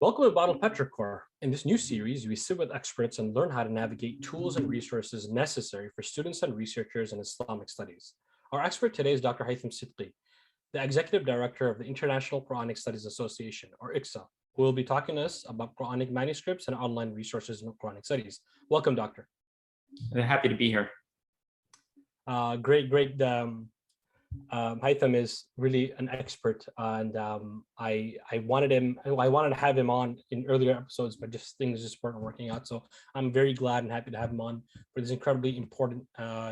Welcome to Bottle Petrichor. In this new series, we sit with experts and learn how to navigate tools and resources necessary for students and researchers in Islamic studies. Our expert today is Dr. Hythem Sidky, the Executive Director of the International Quranic Studies Association, or ICSA, who will be talking to us about Quranic manuscripts and online resources in Quranic studies. Welcome, Doctor. Happy to be here. Great. Hythem is really an expert, and I wanted to have him on in earlier episodes, but things just weren't working out. So I'm very glad and happy to have him on for this incredibly important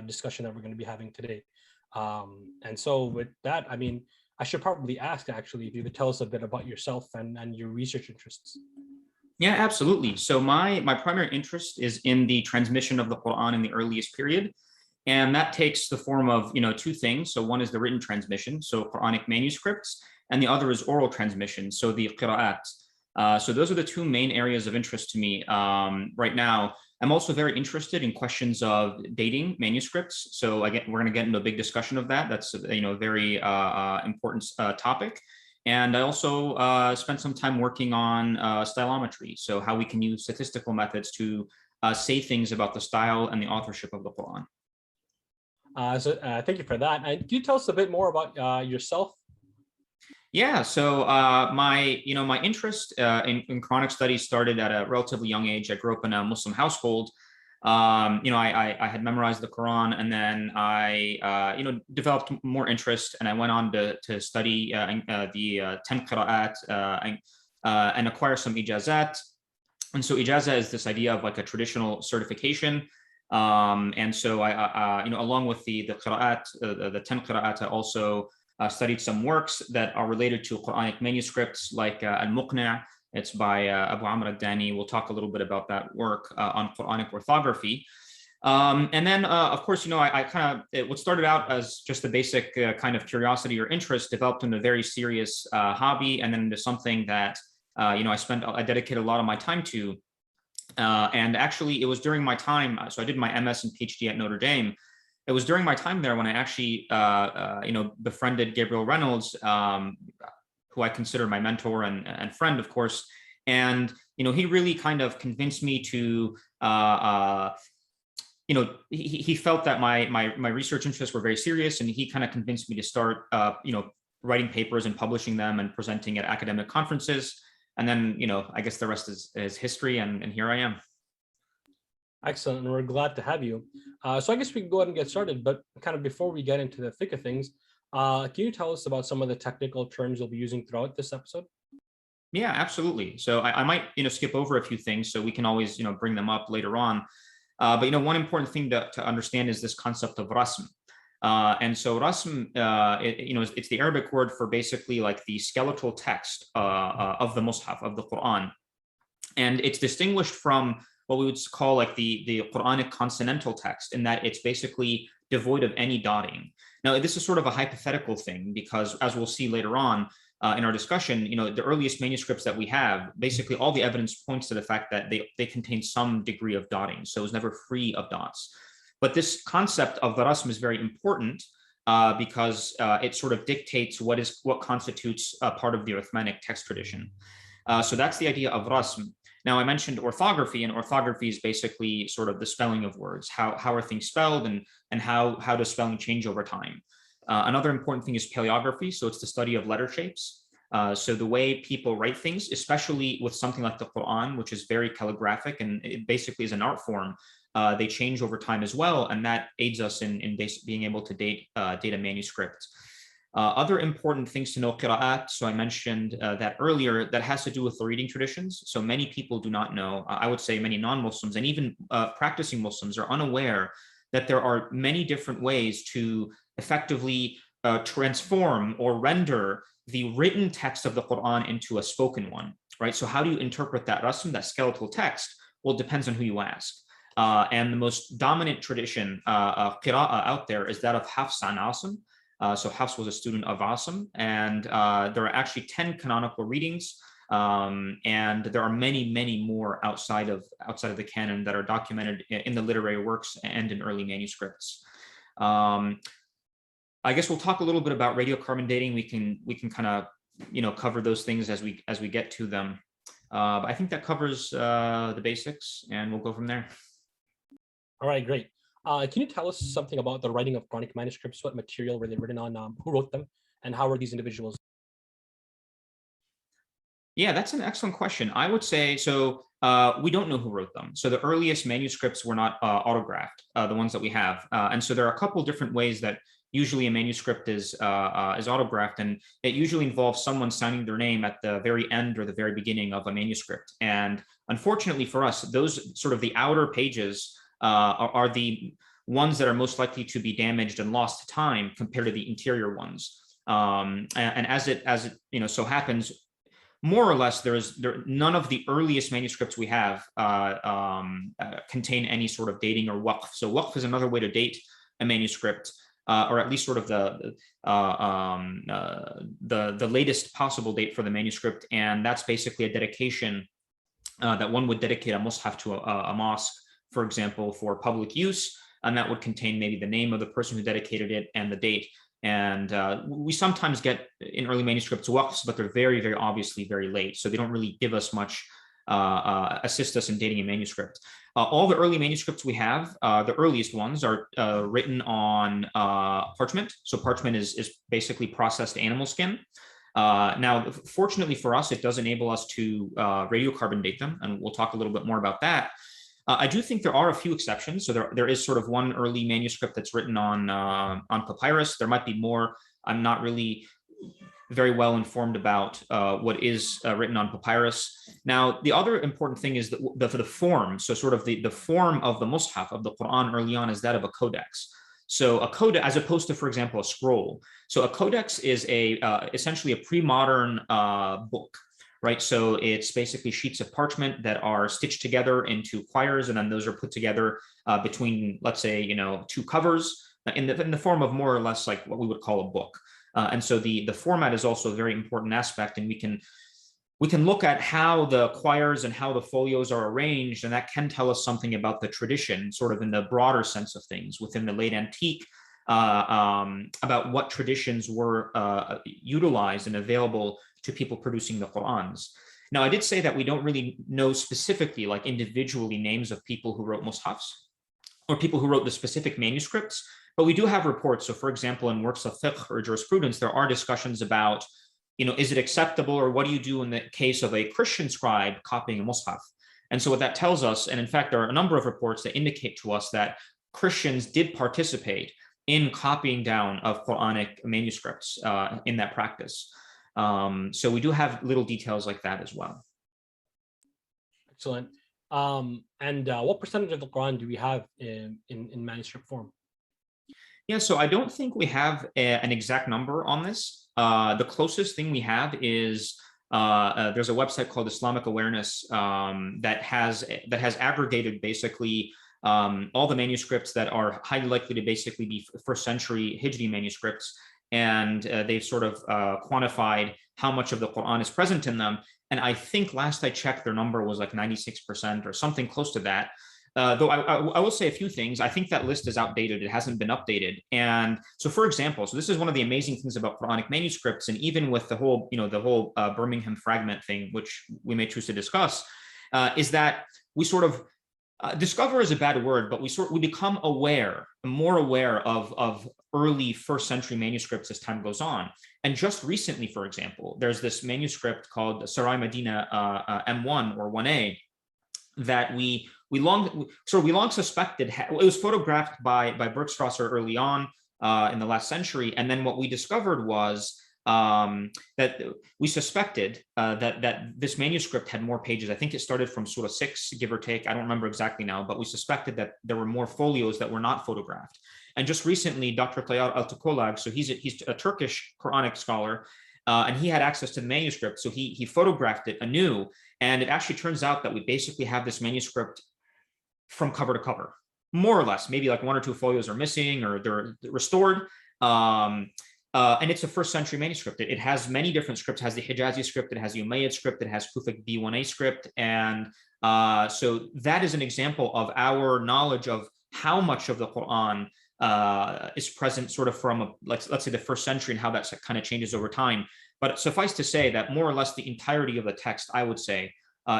discussion that we're going to be having today. And so with that, I should probably ask actually if you could tell us a bit about yourself and your research interests. Yeah, absolutely. So my primary interest is in the transmission of the Quran in the earliest period. And that takes the form of, two things. So one is the written transmission, so Quranic manuscripts, and the other is oral transmission, so the qira'at. So those are the two main areas of interest to me right now. I'm also very interested in questions of dating manuscripts. So again, we're going to get into a big discussion of that. That's a very important topic. And I also spent some time working on stylometry, so how we can use statistical methods to say things about the style and the authorship of the Quran. Thank you for that. Can you tell us a bit more about yourself? Yeah, so my interest in Quranic studies started at a relatively young age. I grew up in a Muslim household. I had memorized the Quran, and then I developed more interest, and I went on to study the 10 qira'at and acquire some ijazat. And so ijazah is this idea of like a traditional certification. And so I along with the qira'at, the 10 qira'at, I also studied some works that are related to Quranic manuscripts, like Al-Muqni'. It's by Abu Amr al-Dani. We'll talk a little bit about that work on Quranic orthography. And then, of course, what started out as just a basic kind of curiosity or interest developed into a very serious hobby, and then into something that, I dedicated a lot of my time to. And actually, it was during my time, so I did my MS and PhD at Notre Dame. It was during my time there when I actually, befriended Gabriel Reynolds, who I consider my mentor and friend, of course. And, he really kind of convinced me to, he felt that my research interests were very serious, and he kind of convinced me to start, writing papers and publishing them and presenting at academic conferences. And then, I guess the rest is history, and here I am. Excellent, and we're glad to have you. So I guess we can go ahead and get started, but kind of before we get into the thick of things, can you tell us about some of the technical terms you'll be using throughout this episode? Yeah, absolutely. So I might, skip over a few things, so we can always, bring them up later on. But, one important thing to understand is this concept of rasm. And so rasm, it's the Arabic word for basically like the skeletal text of the Mus'haf, of the Quran. And it's distinguished from what we would call like the Quranic consonantal text, in that it's basically devoid of any dotting. Now, this is sort of a hypothetical thing, because as we'll see later on in our discussion, the earliest manuscripts that we have, basically all the evidence points to the fact that they contain some degree of dotting. So it was never free of dots. But this concept of the rasm is very important because it sort of dictates what constitutes a part of the arithmetic text tradition. So that's the idea of rasm. Now, I mentioned orthography, and orthography is basically sort of the spelling of words. How are things spelled, and how does spelling change over time? Another important thing is paleography. So it's the study of letter shapes. So the way people write things, especially with something like the Quran, which is very calligraphic, and it basically is an art form, they change over time as well, and that aids us in being able to date a manuscript. Other important things to know, qira'at, so I mentioned that earlier, that has to do with the reading traditions. So many people do not know, I would say many non-Muslims and even practicing Muslims are unaware that there are many different ways to effectively transform or render the written text of the Quran into a spoken one, right? So how do you interpret that rasm, that skeletal text? Well, it depends on who you ask. And the most dominant tradition, qira'ah out there, is that of Hafs and Asim. So Hafs was a student of Asim, and there are actually 10 canonical readings, and there are many, many more outside of the canon that are documented in the literary works and in early manuscripts. I guess we'll talk a little bit about radiocarbon dating. We can kind of cover those things as we get to them. But I think that covers the basics, and we'll go from there. All right, great. Can you tell us something about the writing of Quranic manuscripts? What material were they written on? Who wrote them? And how were these individuals? Yeah, that's an excellent question. I would say so. We don't know who wrote them. So the earliest manuscripts were not autographed, the ones that we have, and so there are a couple different ways that usually a manuscript is autographed, and it usually involves someone signing their name at the very end or the very beginning of a manuscript. And unfortunately for us, those sort of the outer pages are the ones that are most likely to be damaged and lost to time compared to the interior ones. And as it so happens, more or less, none of the earliest manuscripts we have contain any sort of dating or waqf. So waqf is another way to date a manuscript, or at least sort of the latest possible date for the manuscript, and that's basically a dedication that one would dedicate a mushaf to a mosque, for example, for public use, and that would contain maybe the name of the person who dedicated it and the date. And we sometimes get in early manuscripts waqfs, but they're very, very obviously very late. So they don't really give us much, assist us in dating a manuscript. All the early manuscripts we have, the earliest ones are written on parchment. So parchment is basically processed animal skin. Now, fortunately for us, it does enable us to radiocarbon date them, and we'll talk a little bit more about that. I do think there are a few exceptions. So there is sort of one early manuscript that's written on papyrus. There might be more. I'm not really very well informed about what is written on papyrus. Now, the other important thing is the form. So sort of the form of the mushaf of the Quran early on is that of a codex. So a codex, as opposed to, for example, a scroll. So a codex is essentially a pre-modern book. Right, so it's basically sheets of parchment that are stitched together into quires, and then those are put together between, let's say, two covers in the form of more or less like what we would call a book. And so the format is also a very important aspect, and we can look at how the quires and how the folios are arranged, and that can tell us something about the tradition, sort of in the broader sense of things within the late antique, about what traditions were utilized and available to people producing the Qurans. Now, I did say that we don't really know specifically, like individually, names of people who wrote mushafs or people who wrote the specific manuscripts, but we do have reports. So, for example, in works of fiqh or jurisprudence, there are discussions about, is it acceptable, or what do you do in the case of a Christian scribe copying a mushaf? And so what that tells us, and in fact, there are a number of reports that indicate to us that Christians did participate in copying down of Quranic manuscripts in that practice. So we do have little details like that as well. Excellent. And what percentage of the Quran do we have in manuscript form? Yeah, so I don't think we have an exact number on this. The closest thing we have is there's a website called Islamic Awareness that has aggregated basically all the manuscripts that are highly likely to basically be first century Hijri manuscripts. And they've sort of quantified how much of the Quran is present in them. And I think last I checked, their number was like 96% or something close to that. Though I will say a few things. I think that list is outdated. It hasn't been updated. And so, for example, so this is one of the amazing things about Quranic manuscripts, and even with the whole Birmingham fragment thing, which we may choose to discuss, is that we sort of discover is a bad word, but we become more aware of early first century manuscripts as time goes on. And just recently, for example, there's this manuscript called Sarai Medina M1 or 1A that we long suspected it was photographed by Bergstrasser early on in the last century, and then what we discovered was that we suspected that this manuscript had more pages. I think it started from Surah 6, give or take. I don't remember exactly now, but we suspected that there were more folios that were not photographed. And just recently, Dr. Tayyar Altıkolag, so he's a Turkish Quranic scholar, and he had access to the manuscript, so he photographed it anew. And it actually turns out that we basically have this manuscript from cover to cover, more or less. Maybe like one or two folios are missing or they're restored. And it's a first century manuscript. It has many different scripts. It has the Hijazi script, it has the Umayyad script, it has Kufic B1A script. And so that is an example of our knowledge of how much of the Quran is present sort of from, let's say, the first century, and how that kind of changes over time. But suffice to say that more or less the entirety of the text, I would say,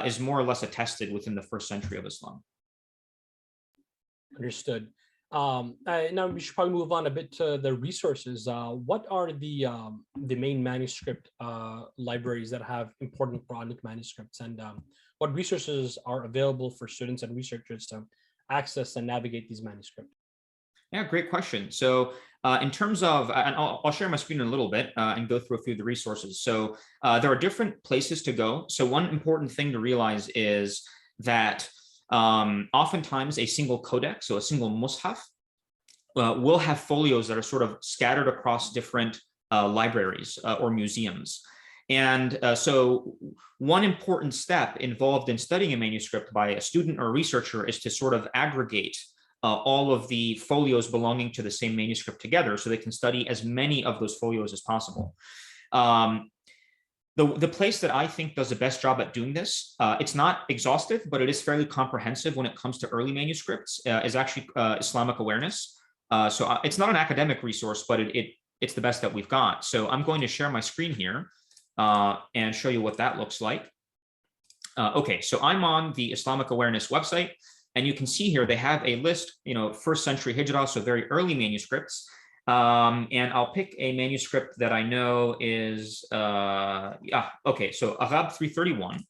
is more or less attested within the 1st century of Islam. Understood. Now we should probably move on a bit to the resources. What are the main manuscript libraries that have important Quranic manuscripts, and what resources are available for students and researchers to access and navigate these manuscripts? Yeah, great question. So in terms of, and I'll share my screen in a little bit and go through a few of the resources. So there are different places to go. So one important thing to realize is that oftentimes a single codex, so a single mushaf, will have folios that are sort of scattered across different libraries or museums. And so one important step involved in studying a manuscript by a student or researcher is to sort of aggregate all of the folios belonging to the same manuscript together so they can study as many of those folios as possible. The place that I think does the best job at doing this, it's not exhaustive, but it is fairly comprehensive when it comes to early manuscripts, is actually Islamic Awareness. So it's not an academic resource, but it's the best that we've got. So I'm going to share my screen here and show you what that looks like. Okay, so I'm on the Islamic Awareness website, and you can see here they have a list, 1st century Hijrah, so very early manuscripts. And I'll pick a manuscript that I know is, okay, so Arab 331.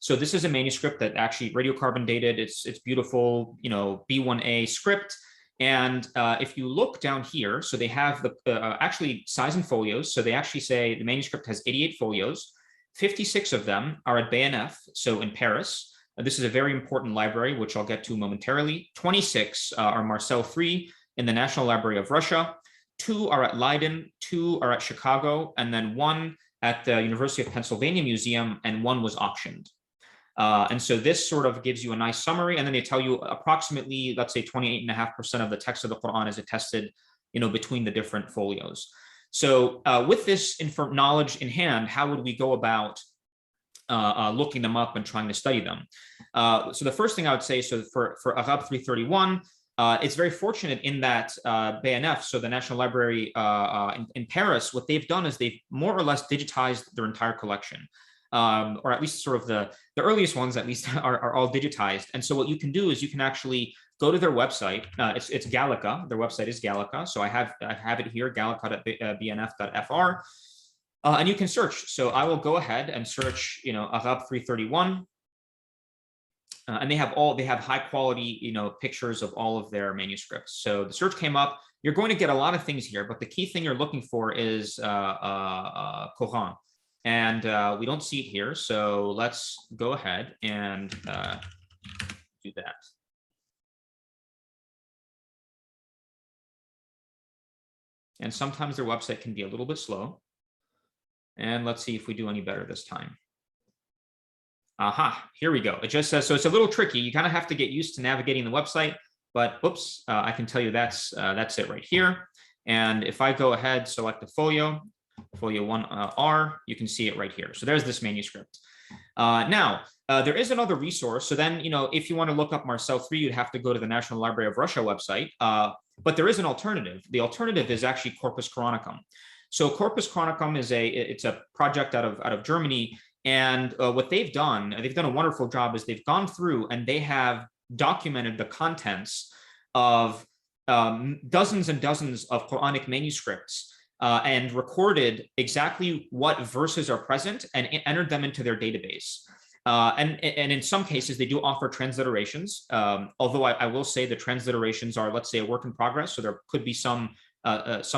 So this is a manuscript that actually radiocarbon dated. It's beautiful, B1A script. And if you look down here, so they have the actually size and folios. So they actually say the manuscript has 88 folios. 56 of them are at BNF, so in Paris. This is a very important library, which I'll get to momentarily. 26 are Marcel III in the National Library of Russia. 2 are at Leiden, 2 are at Chicago, and then 1 at the University of Pennsylvania Museum, and 1 was auctioned. And so this sort of gives you a nice summary, and then they tell you approximately, let's say 28.5% of the text of the Quran is attested, between the different folios. So with this knowledge in hand, how would we go about looking them up and trying to study them? So the first thing I would say, so for Arab 331, it's very fortunate in that BNF, so the National Library in Paris, what they've done is they've more or less digitized their entire collection. Or at least sort of the earliest ones at least are all digitized. And so what you can do is you can actually go to their website. It's Gallica. Their website is Gallica. So I have it here, gallica.bnf.fr. And you can search. So I will go ahead and search, Arab 331. And they have high quality, pictures of all of their manuscripts. So the search came up. You're going to get a lot of things here, but the key thing you're looking for is Quran. And we don't see it here, so let's go ahead and do that. And sometimes their website can be a little bit slow. And let's see if we do any better this time. Aha, here we go. It just says, so it's a little tricky. You kind of have to get used to navigating the website, but oops, I can tell you that's it right here. And if I go ahead, select the folio 1R, you can see it right here. So there's this manuscript. Now, there is another resource. So then, if you want to look up Marcel III, you'd have to go to the National Library of Russia website. But there is an alternative. The alternative is actually Corpus Coranicum. So Corpus Coranicum is it's a project out of Germany. And what they've done a wonderful job, is they've gone through and they have documented the contents of dozens and dozens of Quranic manuscripts. And recorded exactly what verses are present and entered them into their database. And in some cases, they do offer transliterations, although I will say the transliterations are, let's say, a work in progress, so there could be some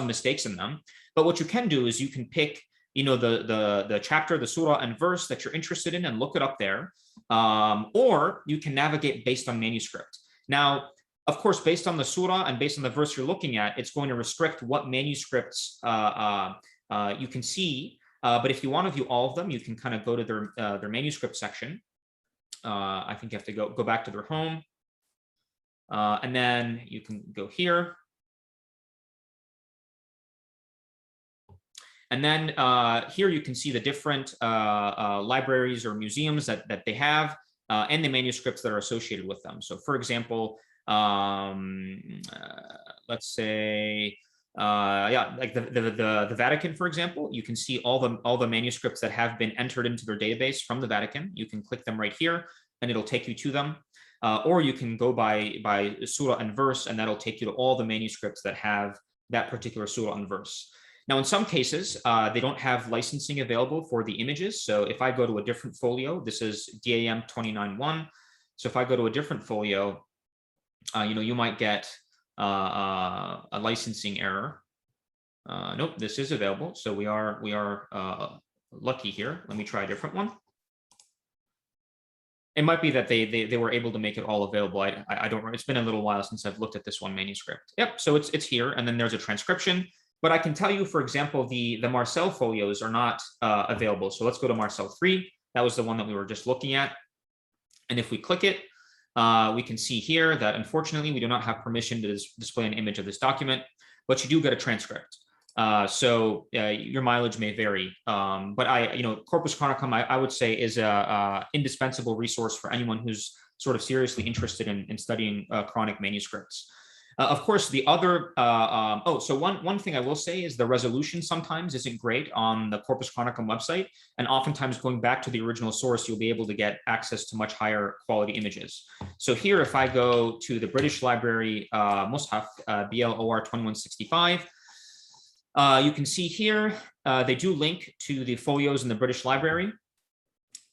mistakes in them. But what you can do is you can pick, the chapter, the surah, and verse that you're interested in and look it up there, or you can navigate based on manuscript. Now, of course, based on the surah and based on the verse you're looking at, it's going to restrict what manuscripts you can see. But if you want to view all of them, you can kind of go to their manuscript section. I think you have to go back to their home. And then you can go here. And then here you can see the different libraries or museums that they have and the manuscripts that are associated with them. So for example, let's say Yeah, like the Vatican, for example, you can see all the manuscripts that have been entered into their database from the Vatican. You can click them right here, and it'll take you to them. Or you can go by surah and verse, and that'll take you to all the manuscripts that have that particular surah and verse. Now, in some cases, they don't have licensing available for the images. So if I go to a different folio, this is DAM 29.1. So if I go to a different folio, you might get a licensing error. Nope, this is available. So we are lucky here. Let me try a different one. It might be that they were able to make it all available. I don't remember. It's been a little while since I've looked at this one manuscript. Yep, so it's here, and then there's a transcription. But I can tell you, for example, the Marcel folios are not available. So let's go to Marcel 3. That was the one that we were just looking at. And if we click it, we can see here that unfortunately we do not have permission to display an image of this document, but you do get a transcript. So your mileage may vary, but Corpus Chronicum, I would say, is a indispensable resource for anyone who's sort of seriously interested in studying Quranic manuscripts. Of course, the other, so one thing I will say is the resolution sometimes isn't great on the Corpus Chronicum website. And oftentimes going back to the original source, you'll be able to get access to much higher quality images. So here, if I go to the British Library Mushaf, BLOR 2165, you can see here, they do link to the folios in the British Library.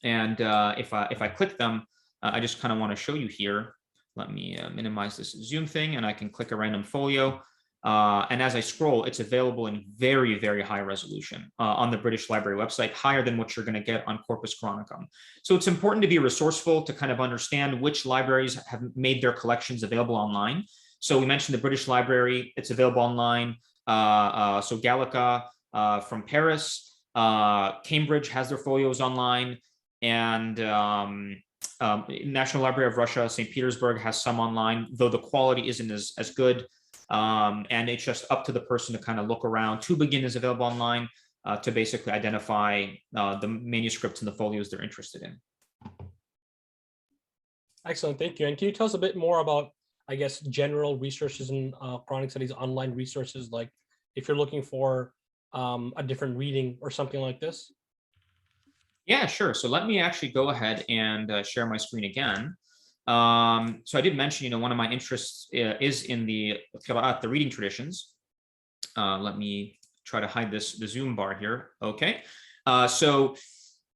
And if I click them, I just kind of want to show you here. Let me minimize this Zoom thing, and I can click a random folio. And as I scroll, it's available in very, very high resolution on the British Library website, higher than what you're going to get on Corpus Chronicum. So it's important to be resourceful to kind of understand which libraries have made their collections available online. So we mentioned the British Library, it's available online. So Gallica from Paris, Cambridge has their folios online, and National Library of Russia, St. Petersburg has some online, though the quality isn't as good. And it's just up to the person to kind of look around. Tübingen is available online to basically identify the manuscripts and the folios they're interested in. Excellent, thank you. And can you tell us a bit more about, I guess, general resources in Quranic studies, online resources, like if you're looking for a different reading or something like this? Yeah, sure. So let me actually go ahead and share my screen again. So I did mention, one of my interests is in the qira'at, the reading traditions. Let me try to hide the Zoom bar here. Okay. So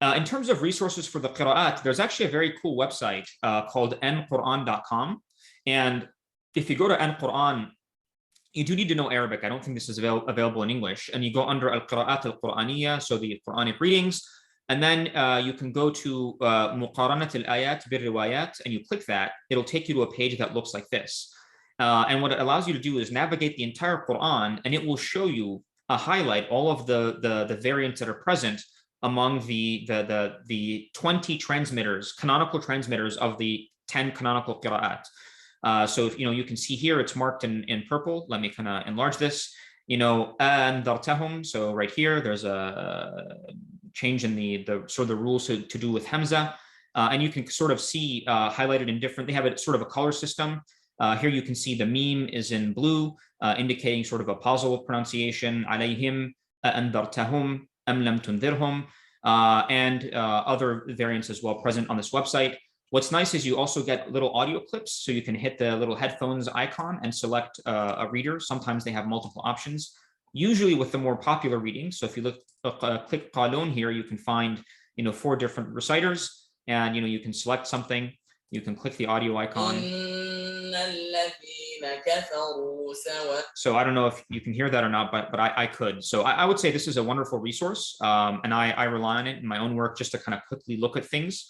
in terms of resources for the qira'at, there's actually a very cool website called nquran.com. And if you go to Quran, you do need to know Arabic. I don't think this is available in English. And you go under al-qira'at al-Qur'aniyya, so the Quranic readings. And then you can go to Muqaranat al-Ayat bir-Riwayat, and you click that. It'll take you to a page that looks like this. And what it allows you to do is navigate the entire Quran, and it will show you highlight all of the variants that are present among the 20 transmitters, canonical transmitters of the 10 canonical qira'at. So if, you can see here, it's marked in purple. Let me kind of enlarge this. Andartahum. So right here, there's a change in the sort of the rules to do with Hamza. And you can sort of see highlighted in different, they have a sort of a color system. Here you can see the meme is in blue, indicating sort of a pausal pronunciation, alayhim, andartahum, am lam tundirhum, and other variants as well present on this website. What's nice is you also get little audio clips, so you can hit the little headphones icon and select a reader. Sometimes they have multiple options, usually with the more popular readings. So if you click Qalun here, you can find 4 different reciters, and you can select something. You can click the audio icon. So I don't know if you can hear that or not, but I could. So I would say this is a wonderful resource, and I rely on it in my own work just to kind of quickly look at things.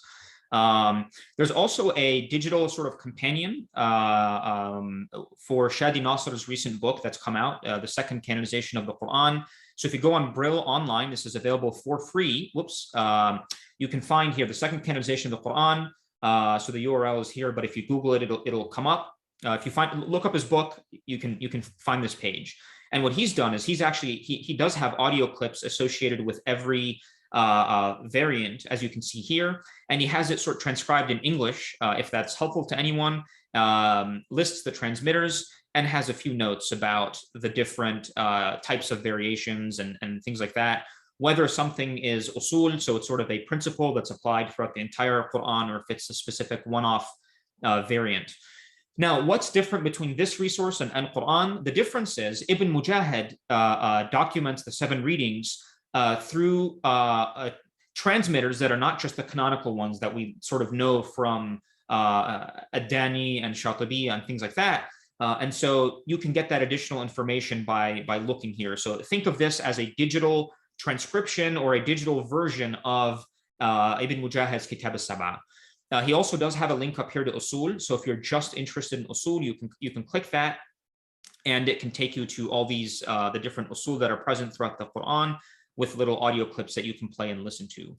There's also a digital sort of companion for Shadi Nasr's recent book that's come out, the second canonization of the Quran. So if you go on Brill online, this is available for free. You can find here the second canonization of the Quran. So the URL is here, but if you Google it, it'll come up. If you look up his book, you can find this page. And what he's done is he does have audio clips associated with every variant, as you can see here, and he has it sort of transcribed in English, if that's helpful to anyone, lists the transmitters, and has a few notes about the different types of variations and things like that. Whether something is usul, so it's sort of a principle that's applied throughout the entire Quran, or if it's a specific one-off variant. Now, what's different between this resource and Quran? The difference is Ibn Mujahid documents the 7 readings through transmitters that are not just the canonical ones that we sort of know from Adani and Shatibi and things like that. And so you can get that additional information by looking here. So think of this as a digital transcription or a digital version of Ibn Mujahid's Kitab al-Sab'a. He also does have a link up here to Usul. So if you're just interested in Usul, you can click that, and it can take you to all these the different Usul that are present throughout the Quran, with little audio clips that you can play and listen to.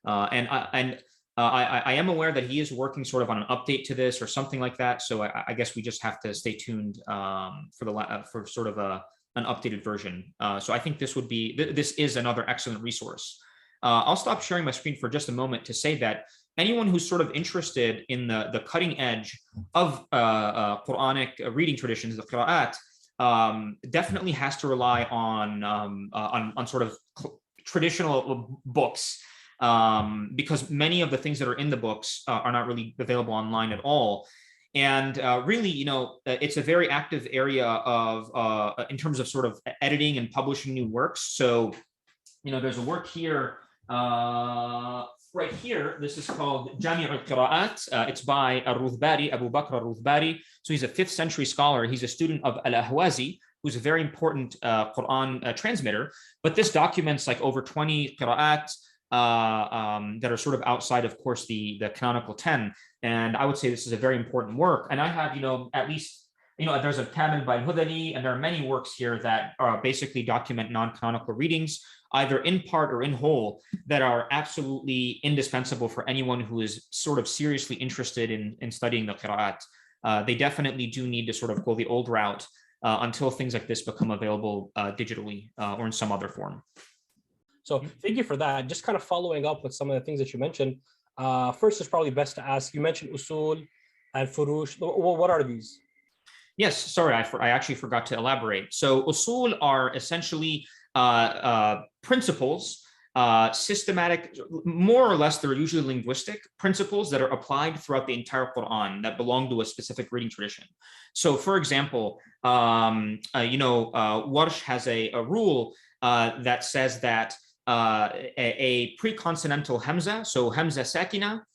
I am aware that he is working sort of on an update to this or something like that. So I guess we just have to stay tuned for sort of an updated version. So I think this is another excellent resource. I'll stop sharing my screen for just a moment to say that anyone who's sort of interested in the cutting edge of Quranic reading traditions, the qira'at, definitely has to rely on sort of traditional books, because many of the things that are in the books are not really available online at all. And really, it's a very active area in terms of sort of editing and publishing new works. So, there's a work here, right here. This is called Jami' al-Qira'at. It's by al-Ruthbari, Abu Bakr al-Ruthbari. So he's a 5th century scholar. He's a student of al-Ahwazi, who's a very important Quran transmitter. But this documents like over 20 qira'at that are sort of outside, of course, the canonical 10. And I would say this is a very important work. And I have, at least, there's a Kamil by Hudali, and there are many works here that basically document non-canonical readings, either in part or in whole, that are absolutely indispensable for anyone who is sort of seriously interested in studying the qira'at. They definitely do need to sort of go the old route until things like this become available digitally or in some other form. So thank you for that. Just kind of following up with some of the things that you mentioned. First, it's probably best to ask, you mentioned usul and furush. What are these? Yes, sorry, I actually forgot to elaborate. So usul are essentially principles, systematic, more or less, they're usually linguistic principles that are applied throughout the entire Quran that belong to a specific reading tradition. So, for example, Warsh has a rule that says that a preconsonantal hamza, so hamza sakina,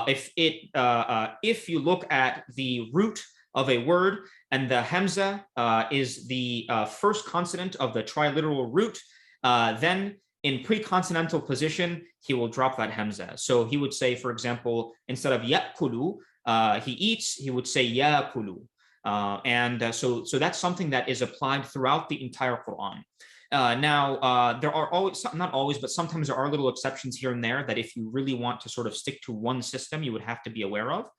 if you look at the root of a word and the hamza is the first consonant of the triliteral root, then in preconsonantal position, he will drop that hamza. So he would say, for example, instead of ya'kulu, he eats, he would say ya'kulu. So that's something that is applied throughout the entire Quran. Now, there are always, not always, but sometimes there are little exceptions here and there that if you really want to sort of stick to one system, you would have to be aware of.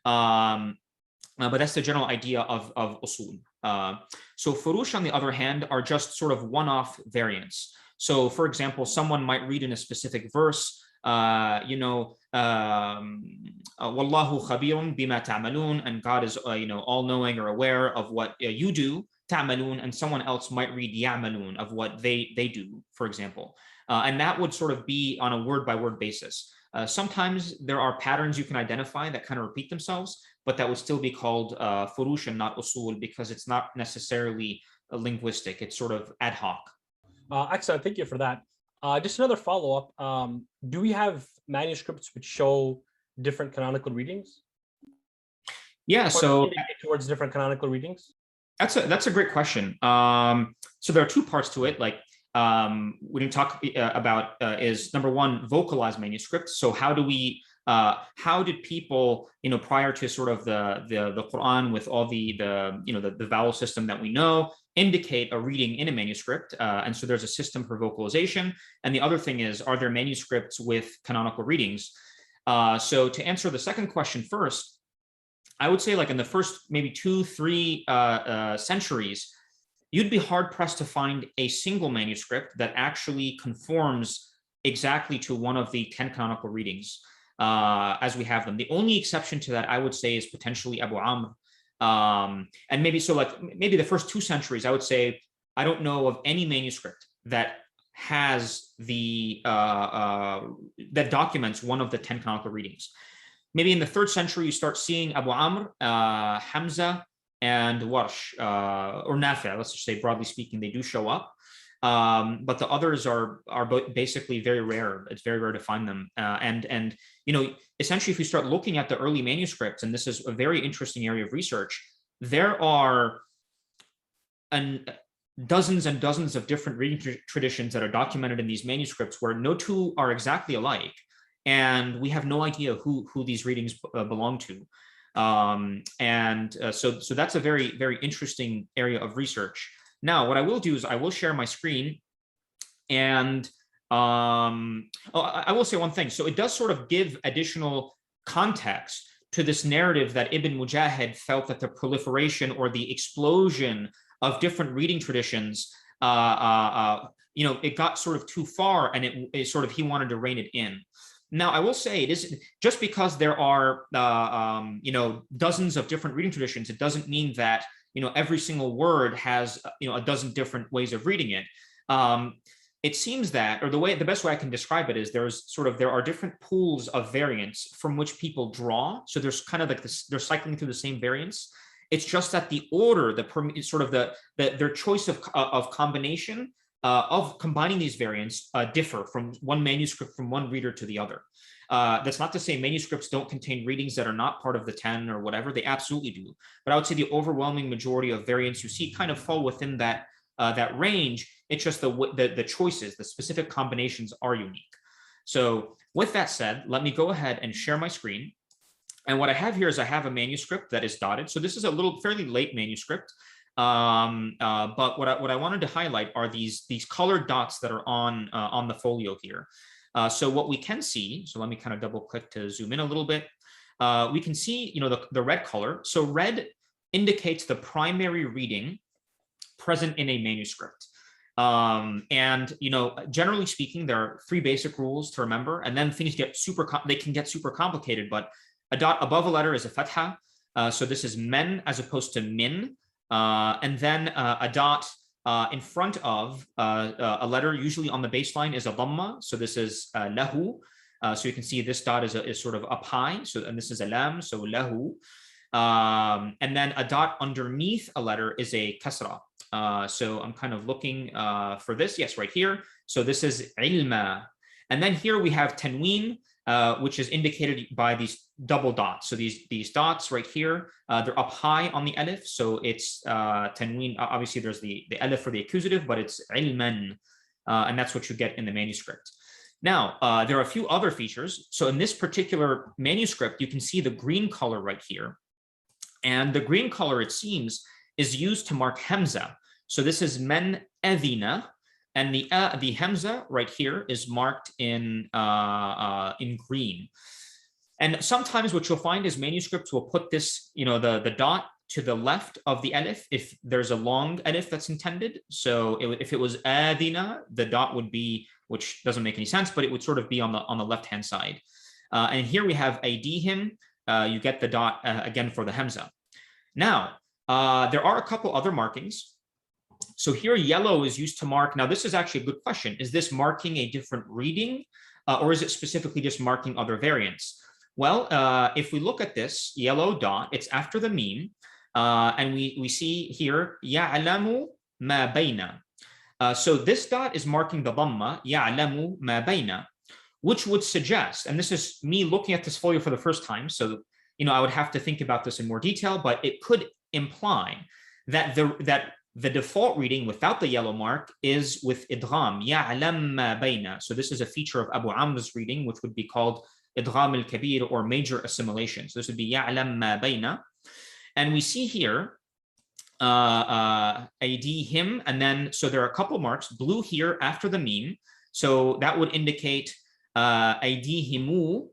But that's the general idea of usul. So furush, on the other hand, are just sort of one-off variants. So, for example, someone might read in a specific verse, Wallahu khabirun bima ta'malun, and God is, all-knowing or aware of what you do, ta'malun, and someone else might read ya'malun, of what they do, for example. And that would sort of be on a word-by-word basis. Sometimes there are patterns you can identify that kind of repeat themselves, but that would still be called furush and not usul, because it's not necessarily linguistic. It's sort of ad hoc. Excellent. Thank you for that. Just another follow-up. Do we have manuscripts which show different canonical readings? Yeah, so towards different canonical readings? That's a great question. So there are two parts to it. Like we didn't talk about is number one, vocalized manuscripts. So how did people, prior to sort of the Quran with all the vowel system that we know, indicate a reading in a manuscript? And so there's a system for vocalization. And the other thing is, are there manuscripts with canonical readings? So to answer the second question first, I would say like in the first maybe 2-3 centuries, you'd be hard pressed to find a single manuscript that actually conforms exactly to one of the 10 canonical readings as we have them. The only exception to that, I would say, is potentially Abu Amr. And maybe so, like maybe the first 2 centuries, I would say I don't know of any manuscript that has the that documents one of the 10 canonical readings. Maybe in the 3rd century, you start seeing Abu Amr, Hamza, and Warsh, or Nafi', let's just say broadly speaking, they do show up. But the others are basically very rare. It's very rare to find them. And you know, essentially, if you start looking at the early manuscripts, and this is a very interesting area of research, there are dozens and dozens of different reading traditions that are documented in these manuscripts where no 2 are exactly alike, and we have no idea who these readings belong to. So that's a very, very interesting area of research. Now, what I will do is I will share my screen, and I will say one thing. So it does sort of give additional context to this narrative that Ibn Mujahid felt that the proliferation or the explosion of different reading traditions, you know, it got sort of too far, and it sort of, he wanted to rein it in. Now, I will say it is just because there are, you know, dozens of different reading traditions, it doesn't mean that, you know, every single word has, you know, a dozen different ways of reading it. It seems that, or the best way I can describe it is there are different pools of variants from which people draw. So there's kind of like this, they're cycling through the same variants. It's just that the order, their choice of combination of combining these variants differ from one manuscript, from one reader to the other. That's not to say manuscripts don't contain readings that are not part of the 10 or whatever. They absolutely do. But I would say the overwhelming majority of variants you see kind of fall within that range. It's just the choices, the specific combinations are unique. So with that said, let me go ahead and share my screen. And what I have here is I have a manuscript that is dotted. So this is a fairly late manuscript. But what I wanted to highlight are these colored dots that are on the folio here. So what we can see, so let me kind of double click to zoom in a little bit. We can see, you know, the red color. So red indicates the primary reading present in a manuscript. And, you know, generally speaking, there are 3 basic rules to remember, and then things get they can get super complicated, but a dot above a letter is a fatha. So this is men as opposed to min. And then a dot in front of a letter, usually on the baseline, is a dhamma. So this is lahu. So you can see this dot is sort of up high. So, and this is a lam, so lahu. And then a dot underneath a letter is a kasra. So I'm kind of looking for this. Yes, right here. So this is ilma. And then here we have tanween, which is indicated by these double dots. So these dots right here, they're up high on the alif. So it's tanween. Obviously, there's the alif for the accusative, but it's ilman. And that's what you get in the manuscript. Now, there are a few other features. So in this particular manuscript, you can see the green color right here. And the green color, it seems, is used to mark Hamza. So this is men adina. And the Hamza right here is marked in green. And sometimes what you'll find is manuscripts will put this, you know, the dot to the left of the alif if there's a long alif that's intended. So if it was adina, the dot would be, which doesn't make any sense, but it would sort of be on the left-hand side. And here we have aidihim. You get the dot again for the Hamza. Now, there are a couple other markings. So here yellow is used to mark. Now, this is actually a good question. Is this marking a different reading or is it specifically just marking other variants? Well, if we look at this yellow dot, it's after the meme. And we see here, ya'lamu ma bayna. So this dot is marking the dhamma, ya'lamu ma bayna, which would suggest, and this is me looking at this folio for the first time, so you know I would have to think about this in more detail, but it could imply that the default reading without the yellow mark is with idgham, ya'lam ma bayna. So this is a feature of Abu Amr's reading, which would be called idgham al-kabir or major assimilation. So this would be ya'lam ma bayna. And we see here aidihim, and then so there are a couple marks, blue here after the meme. So that would indicate aidihimu.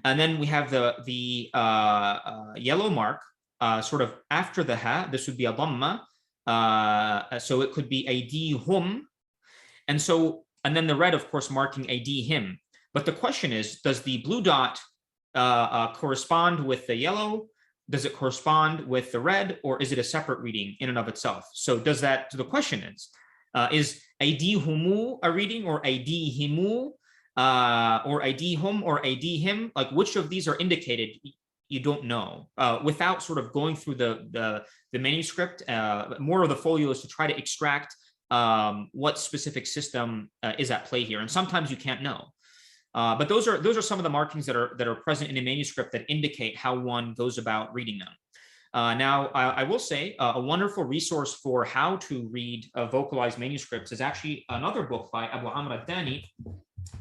And then we have the yellow mark sort of after the ha. This would be a dhamma. So it could be aidihum. And so and then the red, of course, marking a D him. But the question is, does the blue dot correspond with the yellow? Does it correspond with the red, or is it a separate reading in and of itself? So does that, so the question is aydihumu a reading, or aydihimu, or aydihum, or aydihim? Like, which of these are indicated? You don't know. Without sort of going through the manuscript, more of the folio is to try to extract what specific system is at play here. And sometimes you can't know. But those are some of the markings that are present in a manuscript that indicate how one goes about reading them. Now, I will say a wonderful resource for how to read vocalized manuscripts is actually another book by Abu Amr al-Dani,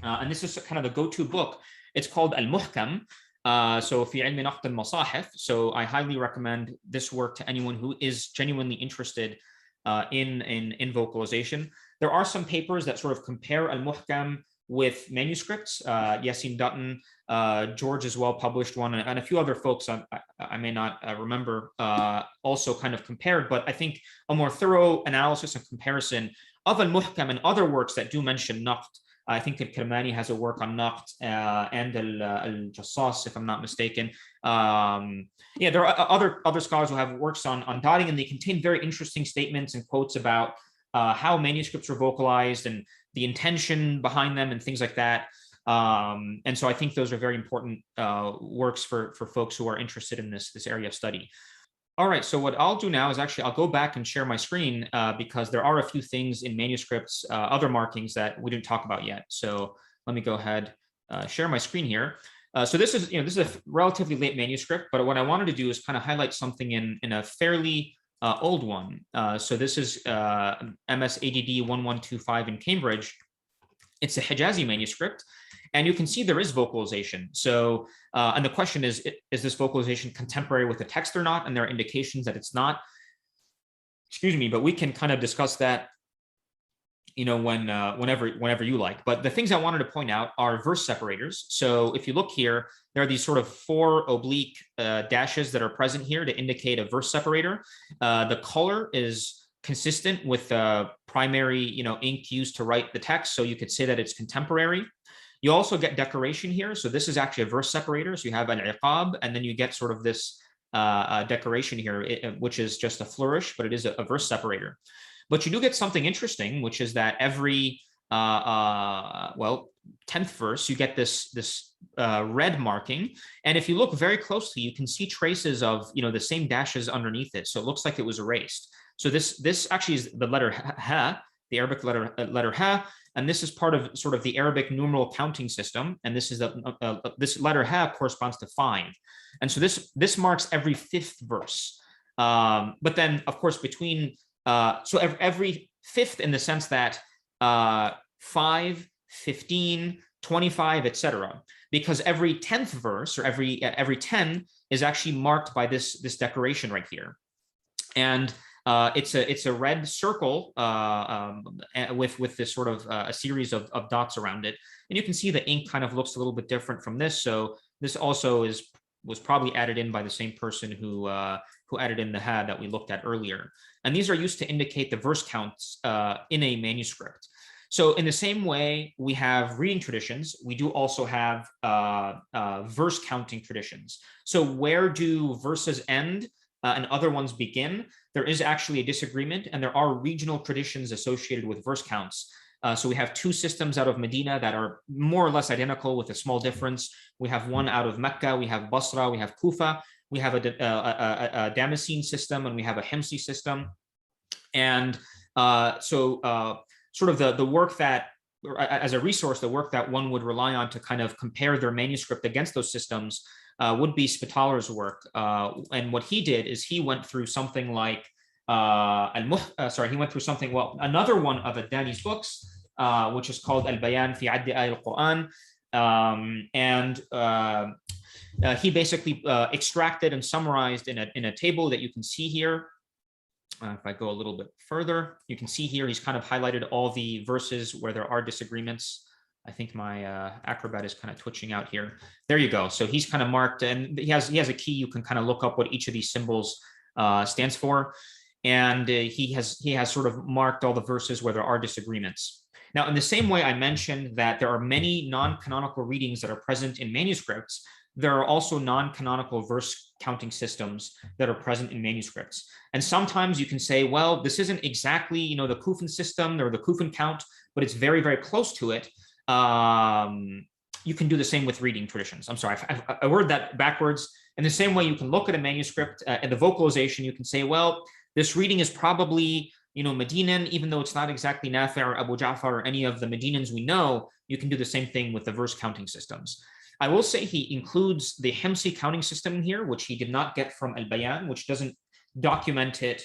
and this is kind of the go-to book. It's called Al-Muhkam. So في علم نقد المصاحف. So I highly recommend this work to anyone who is genuinely interested in vocalization. There are some papers that sort of compare Al-Muhkam with manuscripts. Yassine Dutton, George as well published one, and a few other folks I may not remember also kind of compared, but I think a more thorough analysis and comparison of Al-Muhkam and other works that do mention Naqd. I think Al-Kirmani has a work on Naqd, and Al-Jassas, if I'm not mistaken. Yeah, there are other scholars who have works on dotting, and they contain very interesting statements and quotes about how manuscripts are vocalized and the intention behind them and things like that. And so I think those are very important works for folks who are interested in this area of study. All right, so what I'll do now is actually I'll go back and share my screen because there are a few things in manuscripts, other markings that we didn't talk about yet. So let me go ahead, share my screen here. So this is a relatively late manuscript, but what I wanted to do is kind of highlight something in a fairly old one. So this is MS ADD 1125 in Cambridge. It's a Hijazi manuscript, and you can see there is vocalization. So, and the question is this vocalization contemporary with the text or not? And there are indications that it's not. Excuse me, but we can kind of discuss that, whenever you like. But the things I wanted to point out are verse separators. So if you look here, there are these sort of 4 oblique dashes that are present here to indicate a verse separator. The color is consistent with the primary, ink used to write the text. So you could say that it's contemporary. You also get decoration here. So this is actually a verse separator. So you have an iqab, and then you get sort of this decoration here, which is just a flourish, but it is a verse separator. But you do get something interesting, which is that every 10th verse, you get this red marking. And if you look very closely, you can see traces of, the same dashes underneath it. So it looks like it was erased. So this actually is the letter ha, the Arabic letter ha, and this is part of sort of the Arabic numeral counting system. And this is this letter ha corresponds to 5. And so this marks every 5th verse. But then, of course, between so every 5th in the sense that 5, 15, 25, etc. Because every 10th verse or every 10 is actually marked by this decoration right here. And it's a red circle with this sort of a series of dots around it, and you can see the ink kind of looks a little bit different from this. So this also was probably added in by the same person who added in the ha that we looked at earlier. And these are used to indicate the verse counts in a manuscript. So in the same way we have reading traditions, we do also have verse counting traditions. So where do verses end and other ones begin? There is actually a disagreement, and there are regional traditions associated with verse counts. So we have 2 systems out of Medina that are more or less identical with a small difference. We have one out of Mecca, we have Basra, we have Kufa, we have a Damascene system, and we have a Himsi system. And sort of the work that, as a resource, the work that one would rely on to kind of compare their manuscript against those systems would be Spitaler's work. And what he did is he went through something like another one of Ad-Dani's books, which is called Al-Bayan fi Addi Ay al-Quran. He basically extracted and summarized in a table that you can see here. If I go a little bit further, you can see here he's kind of highlighted all the verses where there are disagreements. I think my Acrobat is kind of twitching out here. There you go. So he's kind of marked, and he has a key. You can kind of look up what each of these symbols stands for, and he has sort of marked all the verses where there are disagreements. Now, in the same way I mentioned that there are many non-canonical readings that are present in manuscripts, there are also non-canonical verse counting systems that are present in manuscripts. And sometimes you can say, well, this isn't exactly, the Kufan system or the Kufan count, but it's very, very close to it. You can do the same with reading traditions. I'm sorry, I worded that backwards. In the same way, you can look at a manuscript and the vocalization, you can say, well, this reading is probably, Medinan, even though it's not exactly Nafi' or Abu Ja'far or any of the Medinans we know. You can do the same thing with the verse counting systems. I will say he includes the Himsi counting system in here, which he did not get from Al-Bayan, which doesn't document it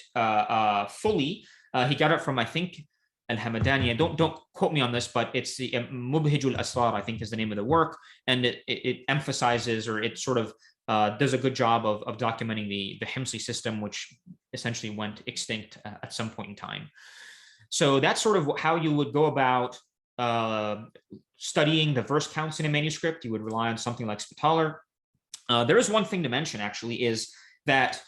fully. He got it from, I think, Al-Hamadani. Don't quote me on this, but it's the Mubhijul Asrar, I think is the name of the work. And it emphasizes, or it sort of does a good job of documenting the Himsi system, which essentially went extinct at some point in time. So that's sort of how you would go about studying the verse counts in a manuscript. You would rely on something like Spitaler. There is one thing to mention, actually, is that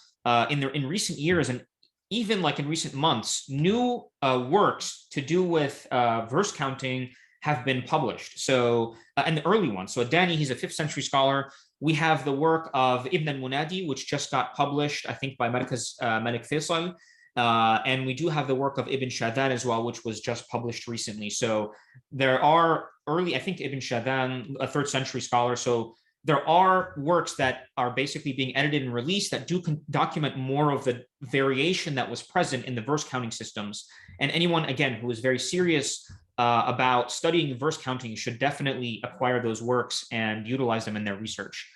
in recent years, and even like in recent months, new works to do with verse counting have been published. So, and the early ones. So Adani, he's a 5th century scholar. We have the work of Ibn al-Munadi, which just got published, I think, by Markaz Malik Faisal. And we do have the work of Ibn Shadan as well, which was just published recently. So there are I think Ibn Shadan, a 3rd century scholar. So there are works that are basically being edited and released that do document more of the variation that was present in the verse counting systems. And anyone, again, who is very serious about studying verse counting should definitely acquire those works and utilize them in their research,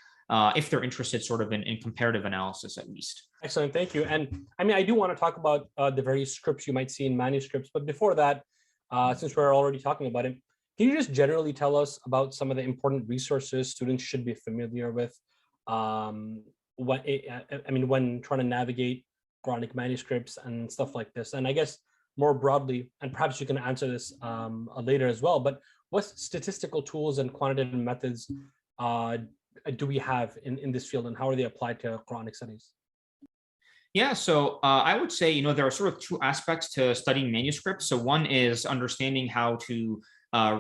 if they're interested sort of in comparative analysis, at least. Excellent, thank you. And I mean, I do want to talk about the various scripts you might see in manuscripts, but before that, since we're already talking about it, can you just generally tell us about some of the important resources students should be familiar with when trying to navigate Quranic manuscripts and stuff like this? And I guess more broadly, and perhaps you can answer this later as well, but what statistical tools and quantitative methods do we have in this field, and how are they applied to Quranic studies? Yeah, so I would say, there are sort of two aspects to studying manuscripts. So one is understanding how to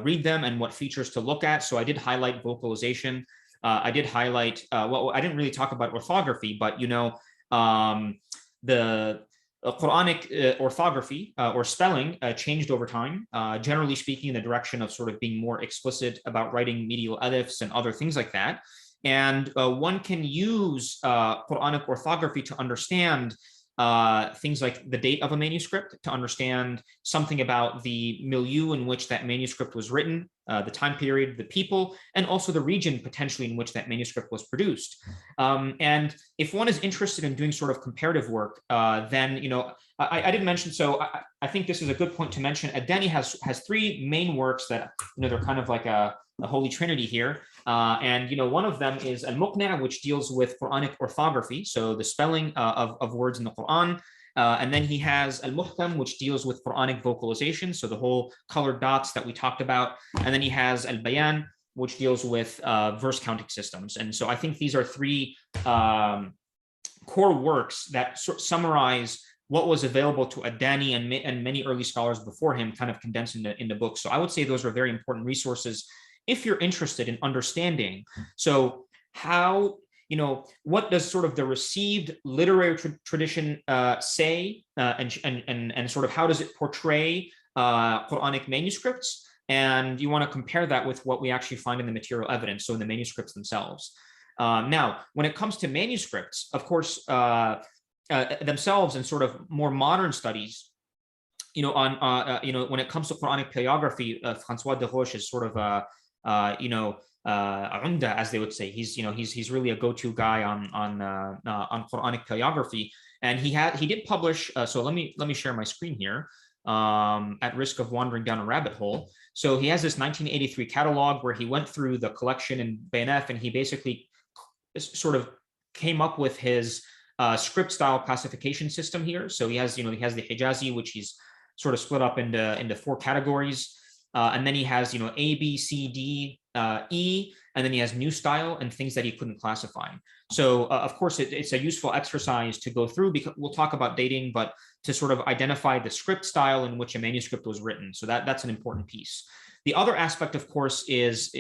read them and what features to look at. So I did highlight vocalization. I did highlight, well, I didn't really talk about orthography, but, the Quranic orthography or spelling changed over time, generally speaking, in the direction of sort of being more explicit about writing medial alifs and other things like that. And one can use Quranic orthography to understand things like the date of a manuscript, to understand something about the milieu in which that manuscript was written, the time period, the people, and also the region potentially in which that manuscript was produced. And if one is interested in doing sort of comparative work, then, I didn't mention, so I think this is a good point to mention. Adani has 3 main works that, they're kind of like a holy trinity here. And one of them is Al-Muqni', which deals with Quranic orthography, so the spelling of words in the Quran. And then he has Al-Muhkam, which deals with Quranic vocalization, so the whole colored dots that we talked about. And then he has Al-Bayan, which deals with verse counting systems. And so I think these are 3 core works that summarize what was available to Adani and many early scholars before him, kind of condensed in the book. So I would say those are very important resources if you're interested in understanding. So how, what does sort of the received literary tradition say, and sort of how does it portray Quranic manuscripts? And you want to compare that with what we actually find in the material evidence, so in the manuscripts themselves. Now, when it comes to manuscripts, of course, themselves and sort of more modern studies, when it comes to Quranic paleography, Francois de Roche is sort of umda, as they would say. He's really a go-to guy on Quranic paleography, and he did publish. So let me share my screen here, at risk of wandering down a rabbit hole. So he has this 1983 catalog where he went through the collection in BNF, and he basically sort of came up with his script style classification system here. So he has the Hijazi, which he's sort of split up into 4 categories. And then he has, A, B, C, D, E, and then he has new style and things that he couldn't classify. So of course, it's a useful exercise to go through, because we'll talk about dating, but to sort of identify the script style in which a manuscript was written. So that's an important piece. The other aspect, of course, is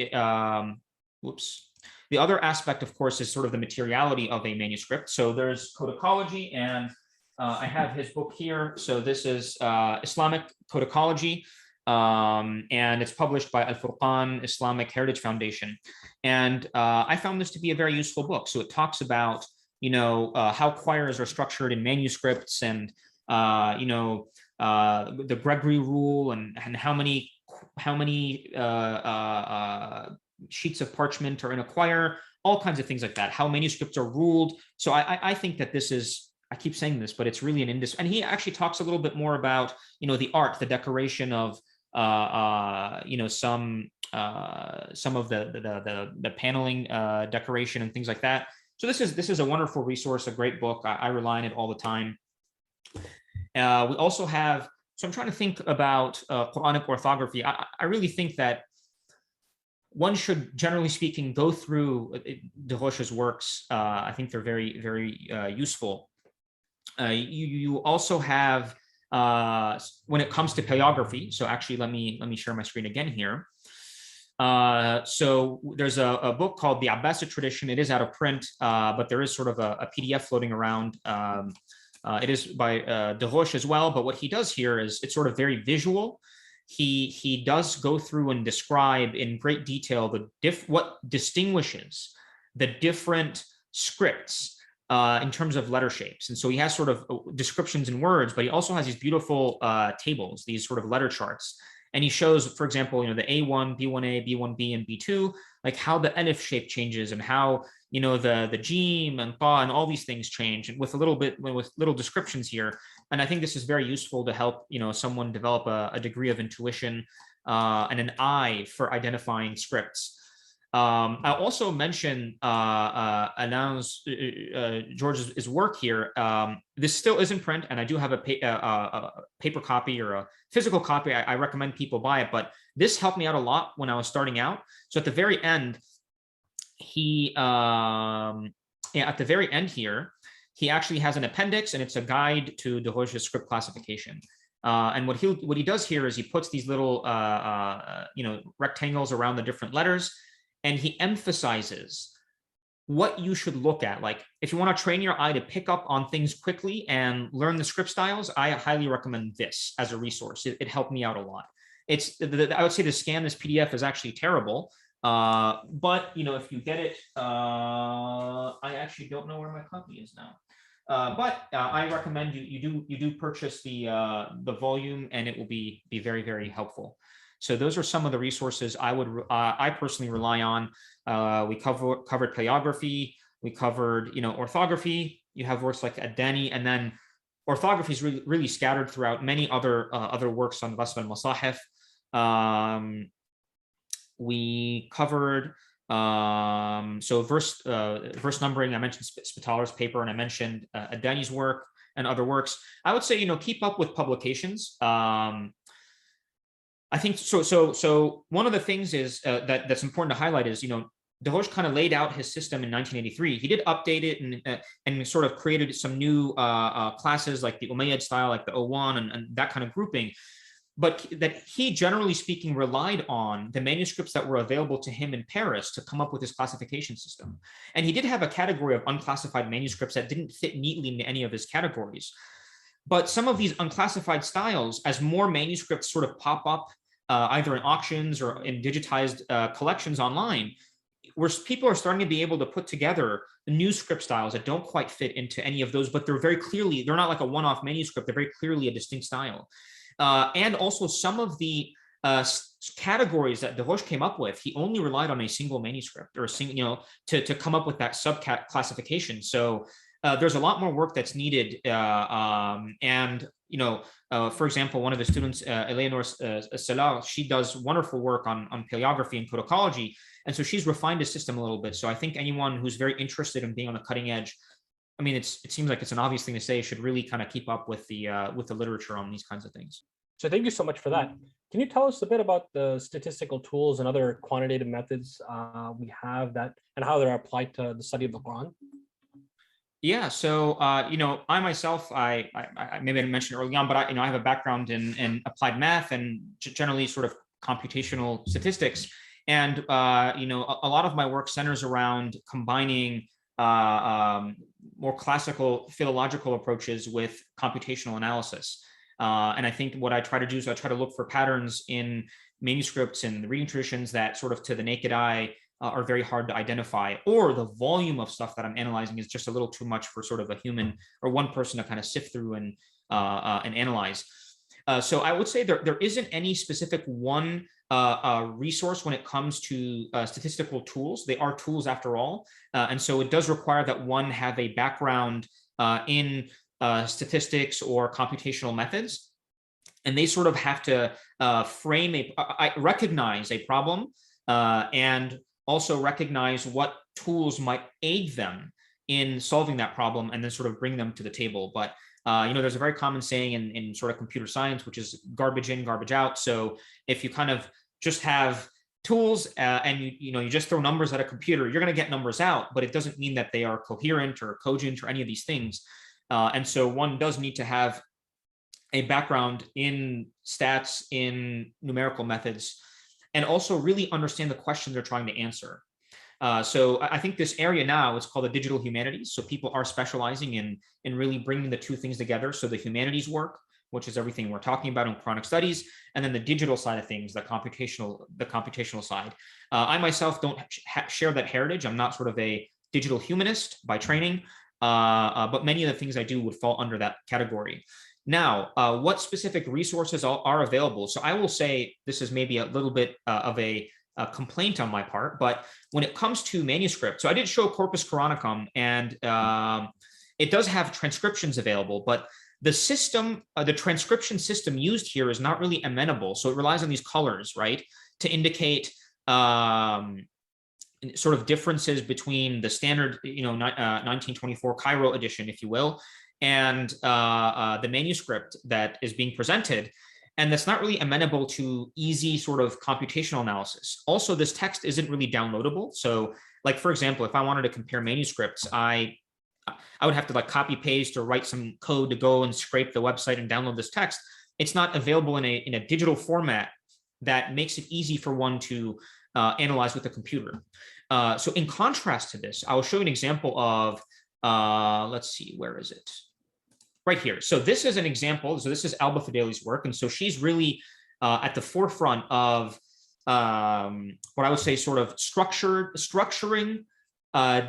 The other aspect, of course, is sort of the materiality of a manuscript. So there's codicology, and I have his book here. So this is Islamic Codicology, and it's published by Al-Furqan Islamic Heritage Foundation. And I found this to be a very useful book. So it talks about, how choirs are structured in manuscripts, and, the Gregory rule, and how many sheets of parchment are in a choir, all kinds of things like that, how manuscripts are ruled. So I think that this is, I keep saying this, but it's really an industry. And he actually talks a little bit more about, the art, the decoration of, some of the paneling decoration and things like that. So this is a wonderful resource, a great book. I rely on it all the time. We also have, so I'm trying to think about Quranic orthography. I really think that one should, generally speaking, go through Deroche's works. I think they're very, very useful. You also have, when it comes to paleography, so actually let me share my screen again here. So there's a book called The Abbasid Tradition. It is out of print, but there is sort of a PDF floating around. It is by Deroche as well, but what he does here is it's sort of very visual. He does go through and describe in great detail what distinguishes the different scripts in terms of letter shapes. And so he has sort of descriptions in words, but he also has these beautiful tables, these sort of letter charts. And he shows, for example, the A1, B1A, B1B, and B2, like how the alif shape changes, and how, the jim and ta and all these things change, and with little descriptions here. And I think this is very useful to help, someone develop a degree of intuition and an eye for identifying scripts. I'll also mention George's work here. This still is in print, and I do have a paper copy or a physical copy. I recommend people buy it, but this helped me out a lot when I was starting out. So at the very end, at the very end here, he actually has an appendix, and it's a guide to Deroche's script classification. And what he does here is he puts these little rectangles around the different letters, and he emphasizes what you should look at. Like, if you want to train your eye to pick up on things quickly and learn the script styles, I highly recommend this as a resource. It helped me out a lot. I would say to scan this PDF is actually terrible. But if you get it, I actually don't know where my copy is now. But I recommend you do purchase the volume, and it will be very, very helpful. So those are some of the resources I personally rely on. We covered paleography, we covered orthography. You have works like Ad-Dani, and then orthography is really scattered throughout many other works on Rasm al-Masahif. We covered so verse numbering. I mentioned Spitaler's paper, and I mentioned Ad-Dani's work and other works. I would say keep up with publications. I think so. So one of the things is that's important to highlight is Deroche kind of laid out his system in 1983. He did update it and sort of created some new classes like the Umayyad style, like the O1 and that kind of grouping. But that he, generally speaking, relied on the manuscripts that were available to him in Paris to come up with his classification system. And he did have a category of unclassified manuscripts that didn't fit neatly into any of his categories. But some of these unclassified styles, as more manuscripts sort of pop up, either in auctions or in digitized collections online, where people are starting to be able to put together new script styles that don't quite fit into any of those, but they're not like a one-off manuscript, they're very clearly a distinct style. And also some of the categories that Deroche came up with, he only relied on a single manuscript or a single, to come up with that subcat classification. So there's a lot more work that's needed. For example, one of the students, Eleanor Salar, she does wonderful work on paleography and codicology. And so she's refined the system a little bit. So I think anyone who's very interested in being on the cutting edge, I mean, it seems like it's an obvious thing to say, should really kind of keep up with the literature on these kinds of things. So thank you so much for that. Can you tell us a bit about the statistical tools and other quantitative methods we have that and how they're applied to the study of the Quran? Yeah, so I myself, I maybe I didn't mention it early on, but I have a background in applied math and generally sort of computational statistics, and a lot of my work centers around combining more classical philological approaches with computational analysis. And I think what I try to do is I try to look for patterns in manuscripts and the reading traditions that sort of to the naked eye are very hard to identify, or the volume of stuff that I'm analyzing is just a little too much for sort of a human or one person to kind of sift through and analyze. So I would say there isn't any specific one resource when it comes to statistical tools. They are tools after all. And so it does require that one have a background in statistics or computational methods. And they sort of have to recognize a problem and also recognize what tools might aid them in solving that problem and then sort of bring them to the table. But there's a very common saying in sort of computer science, which is garbage in, garbage out. So if you kind of just have tools and you just throw numbers at a computer, you're going to get numbers out, but it doesn't mean that they are coherent or cogent or any of these things. And so one does need to have a background in stats, in numerical methods, and also really understand the question they're trying to answer. So I think this area now is called the digital humanities. So people are specializing in really bringing the two things together. So the humanities work, which is everything we're talking about in Quranic studies, and then the digital side of things, the computational side. I myself don't share that heritage. I'm not sort of a digital humanist by training, but many of the things I do would fall under that category. Now, what specific resources are available? So I will say this is maybe a little bit of a complaint on my part, but when it comes to manuscripts, so I did show Corpus Quranicum, and it does have transcriptions available, but the system, the transcription system used here is not really amenable. So it relies on these colors, right, to indicate sort of differences between the standard, 1924 Cairo edition, if you will, and the manuscript that is being presented. And that's not really amenable to easy sort of computational analysis. Also, this text isn't really downloadable. So like, for example, if I wanted to compare manuscripts, I would have to like copy paste or write some code to go and scrape the website and download this text. It's not available in a digital format that makes it easy for one to analyze with a computer. So in contrast to this, I will show you an example of, let's see, where is it? Right here. So this is an example. So this is Alba Fideli's work. And so she's really at the forefront of what I would say sort of structuring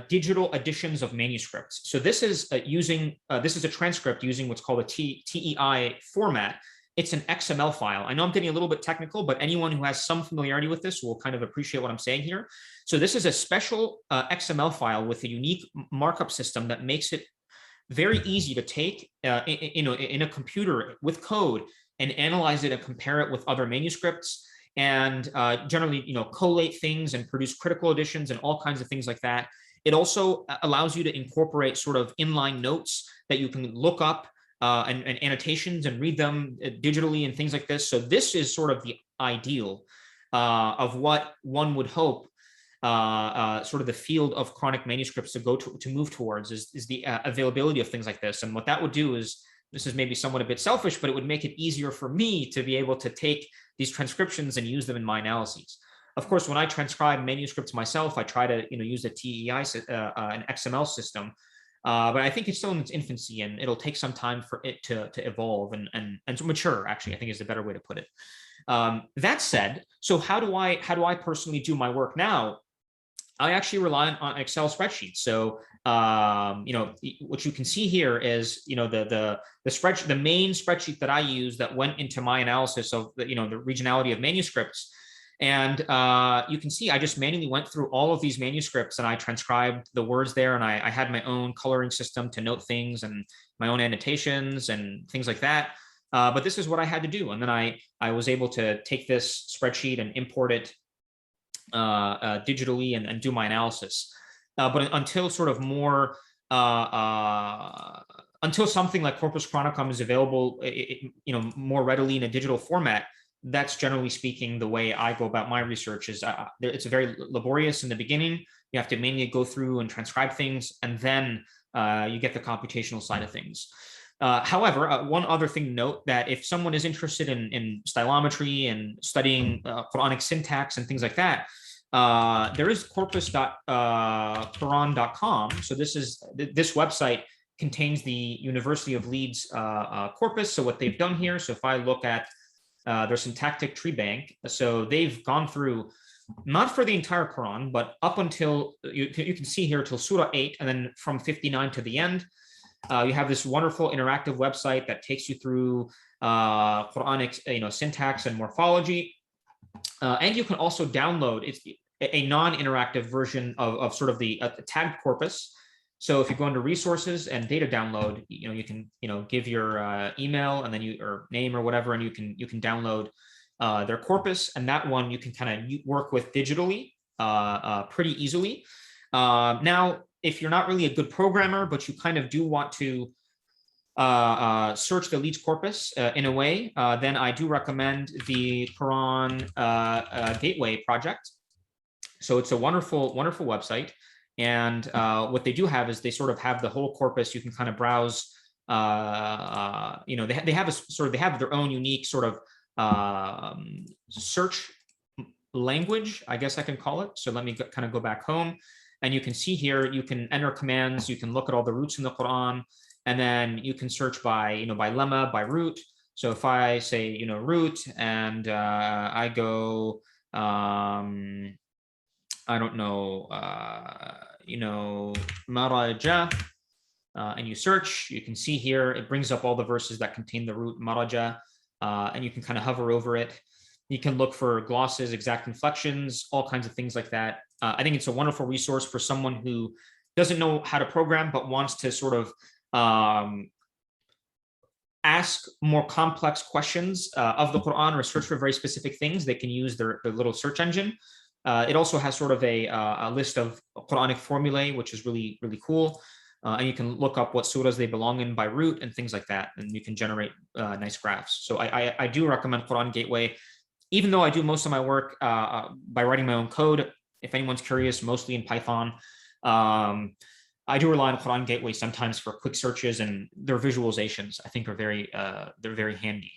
digital editions of manuscripts. So this is this is a transcript using what's called a TEI format. It's an XML file. I know I'm getting a little bit technical, but anyone who has some familiarity with this will kind of appreciate what I'm saying here. So this is a special XML file with a unique markup system that makes it very easy to take in a computer with code and analyze it and compare it with other manuscripts, and generally collate things and produce critical editions and all kinds of things like that. It also allows you to incorporate sort of inline notes that you can look up and annotations and read them digitally and things like this. So this is sort of the ideal of what one would hope sort of the field of Quranic manuscripts to move towards is the availability of things like this. And what that would do is, this is maybe somewhat a bit selfish, but it would make it easier for me to be able to take these transcriptions and use them in my analyses. Of course, when I transcribe manuscripts myself, I try to use a TEI, an XML system, but I think it's still in its infancy, and it'll take some time for it to evolve and to mature. Actually, I think is a better way to put it. That said, so how do I personally do my work now? I actually rely on Excel spreadsheets. So, what you can see here is, the spreadsheet, the main spreadsheet that I use that went into my analysis of the regionality of manuscripts. And you can see I just manually went through all of these manuscripts and I transcribed the words there. And I had my own coloring system to note things and my own annotations and things like that. But this is what I had to do. And then I was able to take this spreadsheet and import it digitally and do my analysis. But until sort of more, until something like Corpus Chronicum is available, more readily in a digital format, that's generally speaking the way I go about my research. Is it's very laborious in the beginning. You have to mainly go through and transcribe things, and then you get the computational side of things. However, one other thing to note, that if someone is interested in stylometry and studying Quranic syntax and things like that, there is corpus.quran.com. So this website contains the University of Leeds corpus. So what they've done here, so if I look at their syntactic tree bank, so they've gone through, not for the entire Quran, but up until, you can see here till Surah 8, and then from 59 to the end. You have this wonderful interactive website that takes you through Quranic, syntax and morphology. And you can also download, it's a non-interactive version of sort of the tagged corpus. So if you go into resources and data download, you can give your email and then or name or whatever, and you can download their corpus, and that one you can kind of work with digitally pretty easily. Now, if you're not really a good programmer, but you kind of do want to search the Leeds corpus in a way, then I do recommend the Quran Gateway project. So it's a wonderful, wonderful website. And what they do have is they sort of have the whole corpus. You can kind of browse, they have their own unique sort of search language, I guess I can call it. So let me kind of go back home. And you can see here, you can enter commands, you can look at all the roots in the Quran, and then you can search by, by lemma, by root. So if I say, root, and I go, I don't know, maraja, and you search, you can see here, it brings up all the verses that contain the root maraja, and you can kind of hover over it. You can look for glosses, exact inflections, all kinds of things like that. I think it's a wonderful resource for someone who doesn't know how to program, but wants to sort of ask more complex questions of the Quran, or search for very specific things. They can use their little search engine. It also has sort of a list of Quranic formulae, which is really, really cool. And you can look up what surahs they belong in by root and things like that. And you can generate nice graphs. So I do recommend Quran Gateway, even though I do most of my work by writing my own code. If anyone's curious, mostly in Python. I do rely on Quran Gateway sometimes for quick searches, and their visualizations I think are they're very handy.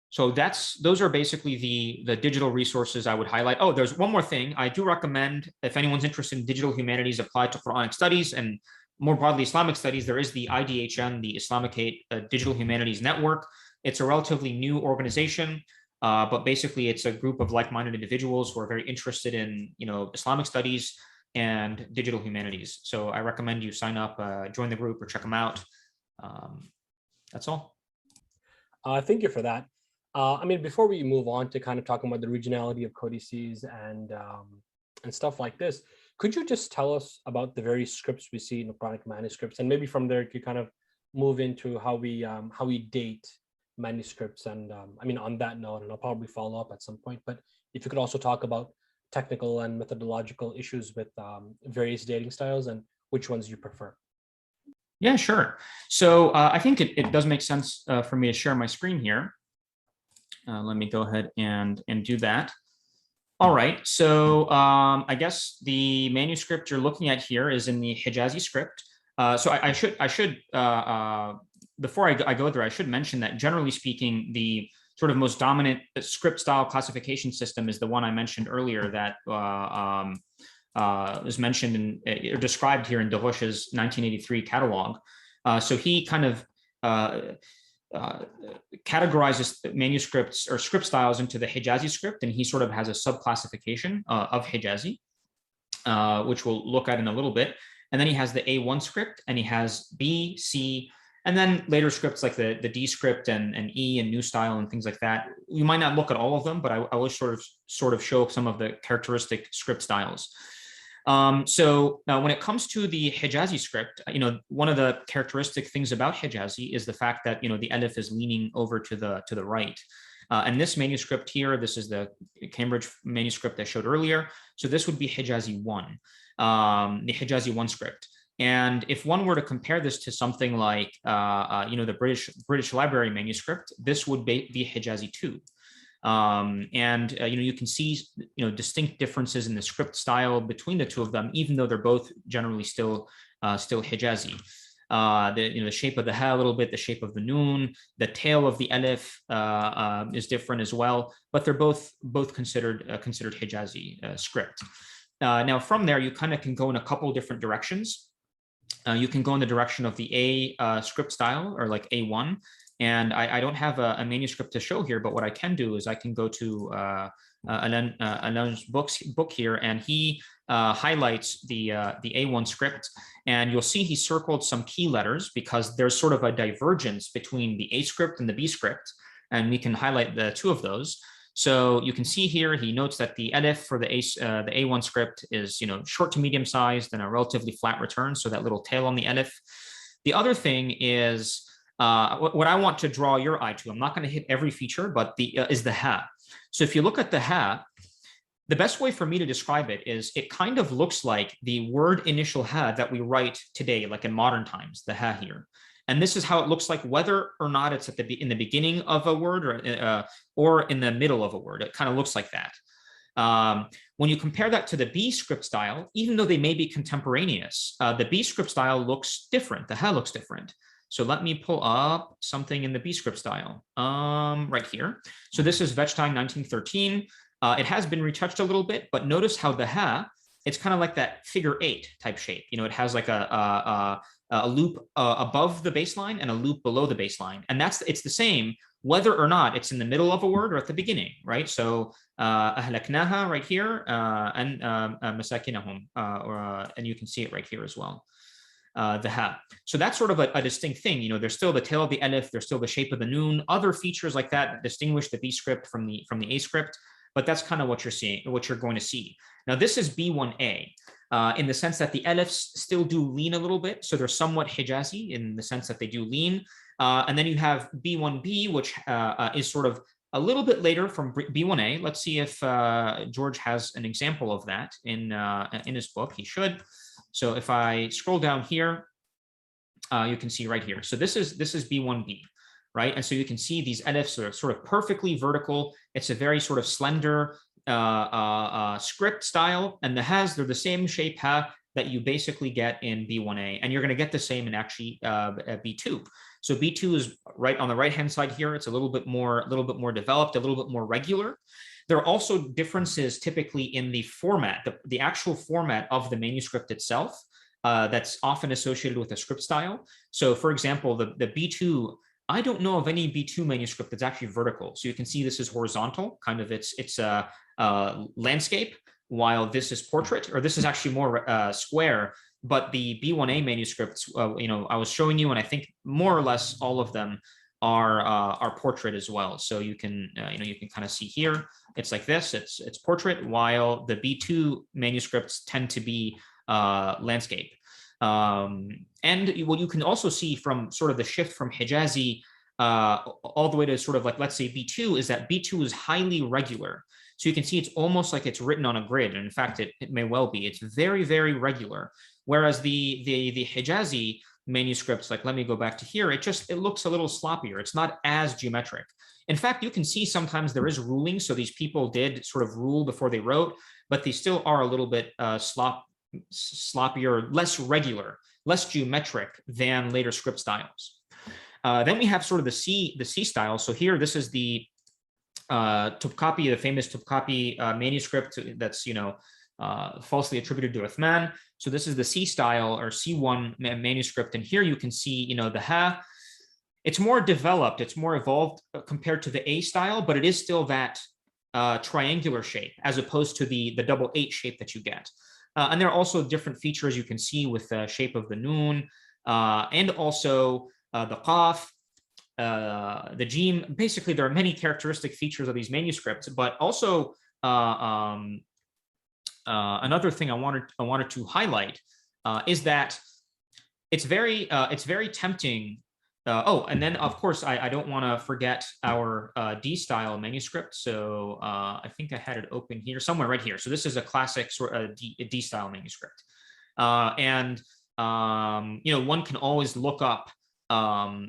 So those are basically the digital resources I would highlight. Oh, there's one more thing. I do recommend, if anyone's interested in digital humanities applied to Quranic studies and more broadly Islamic studies, there is the IDHN, the Islamicate Digital Humanities Network. It's a relatively new organization, but basically it's a group of like-minded individuals who are very interested in Islamic studies and digital humanities. So I recommend you sign up, join the group, or check them out. That's all. Thank you for that. I mean, before we move on to kind of talking about the regionality of codices and stuff like this, could you just tell us about the various scripts we see in the Quranic manuscripts, and maybe from there you could kind of move into how we date manuscripts? And I mean, on that note, and I'll probably follow up at some point, but if you could also talk about technical and methodological issues with various dating styles and which ones you prefer. Yeah, sure. So I think it does make sense for me to share my screen here. Let me go ahead and do that. All right, so I guess the manuscript you're looking at here is in the Hijazi script. So I should before I go there, I should mention that generally speaking, the sort of most dominant script style classification system is the one I mentioned earlier that is mentioned or described here in de Roche's 1983 catalog. So he kind of categorizes manuscripts or script styles into the Hijazi script, and he sort of has a subclassification of Hijazi, which we'll look at in a little bit. And then he has the A1 script, and he has B, C, and then later scripts like the D script and E and New Style and things like that. You might not look at all of them, but I will sort of show some of the characteristic script styles. So now when it comes to the Hijazi script, one of the characteristic things about Hijazi is the fact that, the alif is leaning over to the right. And this manuscript here, this is the Cambridge manuscript I showed earlier. So this would be Hijazi 1, the Hijazi 1 script. And if one were to compare this to something like, the British Library manuscript, this would be Hijazi too. You can see, distinct differences in the script style between the two of them, even though they're both generally still Hijazi. The shape of the ha a little bit, the shape of the noon, the tail of the alif is different as well, but they're both considered Hijazi script. Now from there, you kind of can go in a couple different directions. You can go in the direction of the A script style, or like A1. And I don't have a manuscript to show here, but what I can do is I can go to Alan's book here, and he highlights the A1 script, and you'll see he circled some key letters because there's sort of a divergence between the A script and the B script, and we can highlight the two of those. So you can see here, he notes that the alif for the A1 script is, short to medium sized and a relatively flat return. So that little tail on the alif. The other thing is what I want to draw your eye to. I'm not going to hit every feature, but is the ha. So if you look at the ha, the best way for me to describe it is it kind of looks like the word initial ha that we write today, like in modern times, the ha here. And this is how it looks like, whether or not it's in the beginning of a word or in the middle of a word. It kind of looks like that. When you compare that to the B script style, even though they may be contemporaneous, the B script style looks different. The ha looks different. So let me pull up something in the B script style right here. So this is Wettstein 1913. It has been retouched a little bit, but notice how the ha, it's kind of like that figure 8 type shape. It has like a loop above the baseline and a loop below the baseline. And it's the same whether or not it's in the middle of a word or at the beginning, right? So ahlaknaha right here and masakinahum, and you can see it right here as well. The ha. So that's sort of a distinct thing. There's still the tail of the alif, there's still the shape of the noon, other features like that distinguish the B script from the A script, but that's kind of what you're seeing, what you're going to see. Now this is B1A. In the sense that the alifs still do lean a little bit. So they're somewhat Hijazi in the sense that they do lean. And then you have B1B, which is sort of a little bit later from B1A. Let's see if George has an example of that in his book. He should. So if I scroll down here, you can see right here. So this is B1B, right? And so you can see these alifs are sort of perfectly vertical. It's a very sort of slender script style, and the has, they're the same shape ha that you basically get in B1A, and you're going to get the same in actually B2. So B2 is right on the right hand side here. It's a little bit more developed, a little bit more regular. There are also differences typically in the format, the actual format of the manuscript itself, that's often associated with a script style. So for example, the B2, I don't know of any B2 manuscript that's actually vertical. So you can see this is horizontal, kind of it's landscape, while this is portrait, or this is actually more square. But the B1A manuscripts, I was showing you, and I think more or less all of them are portrait as well. So you can kind of see here, it's like this, it's portrait, while the B2 manuscripts tend to be landscape. And what you can also see from sort of the shift from Hijazi all the way to sort of like, let's say B2, is that B2 is highly regular. So you can see it's almost like it's written on a grid. And in fact, it may well be. It's very, very regular. Whereas the Hijazi manuscripts, like let me go back to here, it looks a little sloppier. It's not as geometric. In fact, you can see sometimes there is ruling. So these people did sort of rule before they wrote, but they still are a little bit sloppier, less regular, less geometric than later script styles. Then we have sort of the C style. So here, this is the Topkapi, the famous Topkapi manuscript that's falsely attributed to Uthman. So this is the C style or C1 manuscript, and here you can see the ha. It's more developed, it's more evolved compared to the A style, but it is still that triangular shape as opposed to the double 8 shape that you get. And there are also different features you can see with the shape of the noon and also the qaf, the jim. Basically, there are many characteristic features of these manuscripts, but also another thing I wanted to highlight is that it's very tempting. And then of course I don't want to forget our D style manuscript. So I think I had it open here somewhere right here. So this is a classic sort of D style manuscript, and one can always look up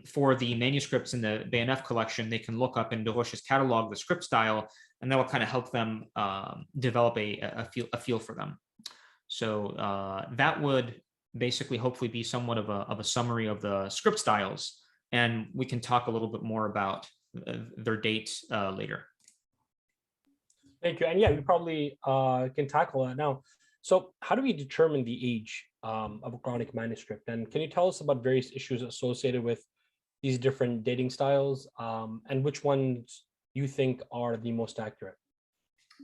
for the manuscripts in the BNF collection. They can look up in Deroche's catalog the script style, and that will kind of help them develop a feel for them. So that would basically hopefully be somewhat of a summary of the script styles, and we can talk a little bit more about their dates later. Thank you. And yeah, we probably can tackle that now. So how do we determine the age of a Quranic manuscript? And can you tell us about various issues associated with these different dating styles, and which ones you think are the most accurate?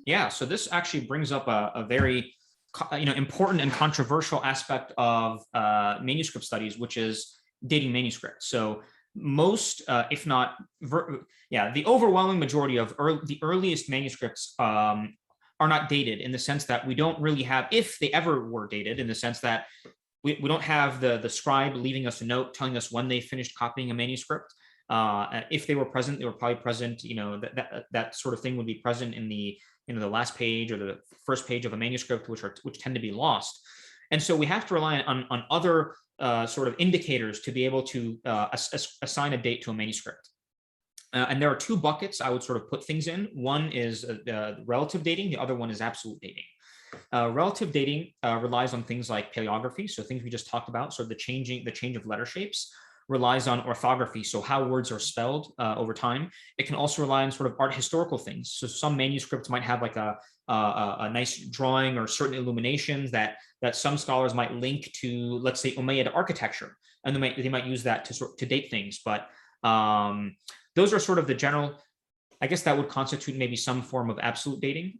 Yeah, so this actually brings up a very important and controversial aspect of manuscript studies, which is dating manuscripts. So most, if not, the overwhelming majority of the earliest manuscripts are not dated, in the sense that we don't really have, if they ever were dated, in the sense that we don't have the scribe leaving us a note telling us when they finished copying a manuscript. If they were present, they were probably present, that sort of thing would be present in the the last page or the first page of a manuscript, which tend to be lost. And so we have to rely on other sort of indicators to be able to assign a date to a manuscript. And there are two buckets I would sort of put things in. One is relative dating. The other one is absolute dating. Relative dating relies on things like paleography, so things we just talked about, so the change of letter shapes. Relies on orthography, so how words are spelled over time. It can also rely on sort of art historical things. So some manuscripts might have like a nice drawing or certain illuminations that some scholars might link to, let's say, Umayyad architecture, and they might use that to date things. But those are sort of the general. I guess that would constitute maybe some form of absolute dating.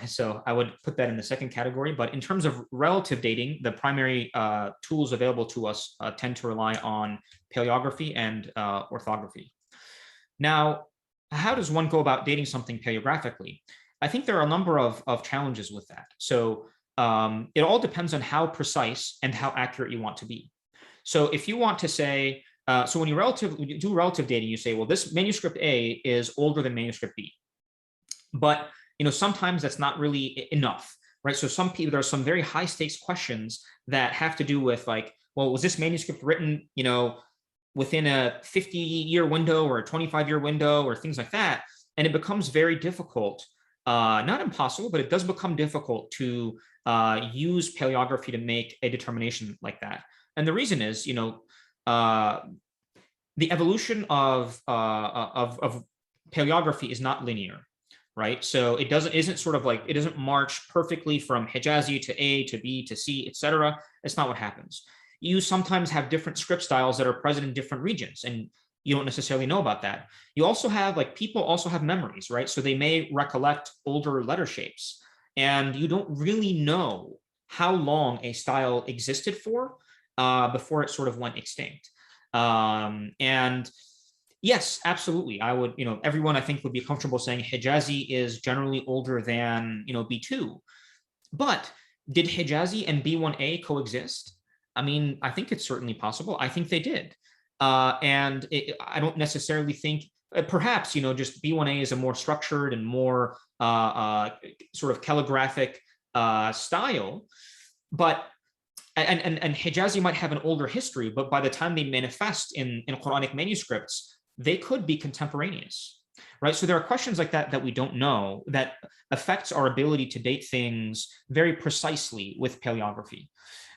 So I would put that in the second category. But in terms of relative dating, the primary tools available to us tend to rely on paleography and orthography. Now, how does one go about dating something paleographically? I think there are a number of challenges with that. So it all depends on how precise and how accurate you want to be. So if you want to say, so when you do relative dating, you say, well, this manuscript A is older than manuscript B. But sometimes that's not really enough, right? So there are some very high stakes questions that have to do with, like, well, was this manuscript written, within a 50-year window or a 25-year window or things like that? And it becomes very difficult, not impossible, but it does become difficult to use paleography to make a determination like that. And the reason is, the evolution of paleography is not linear, right? So it doesn't march perfectly from Hijazi to A to B to C, etc. It's not what happens. You sometimes have different script styles that are present in different regions, and you don't necessarily know about that. You also have, people also have memories, right? So they may recollect older letter shapes, and you don't really know how long a style existed for before it sort of went extinct. And yes, absolutely. I would, everyone I think would be comfortable saying Hijazi is generally older than, B2. But did Hijazi and B1A coexist? I mean, I think it's certainly possible. I think they did. And I don't necessarily think, perhaps, just B1A is a more structured and more sort of calligraphic style. But and Hijazi might have an older history, but by the time they manifest in Quranic manuscripts, they could be contemporaneous, right? So there are questions like that we don't know that affects our ability to date things very precisely with paleography.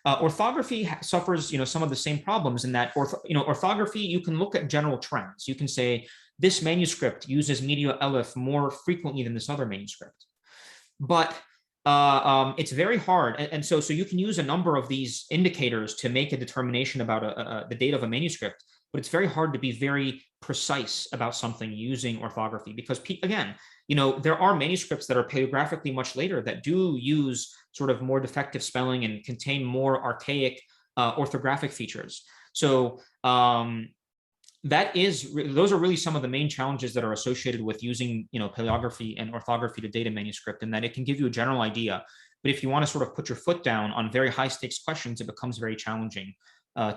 Orthography suffers, some of the same problems in that, orthography, you can look at general trends. You can say this manuscript uses media aleph more frequently than this other manuscript, but it's very hard. And so you can use a number of these indicators to make a determination about the date of a manuscript, but it's very hard to be very precise about something using orthography, because again, there are manuscripts that are paleographically much later that do use sort of more defective spelling and contain more archaic orthographic features. So those are really some of the main challenges that are associated with using, paleography and orthography to date a manuscript, and that it can give you a general idea. But if you want to sort of put your foot down on very high stakes questions, it becomes very challenging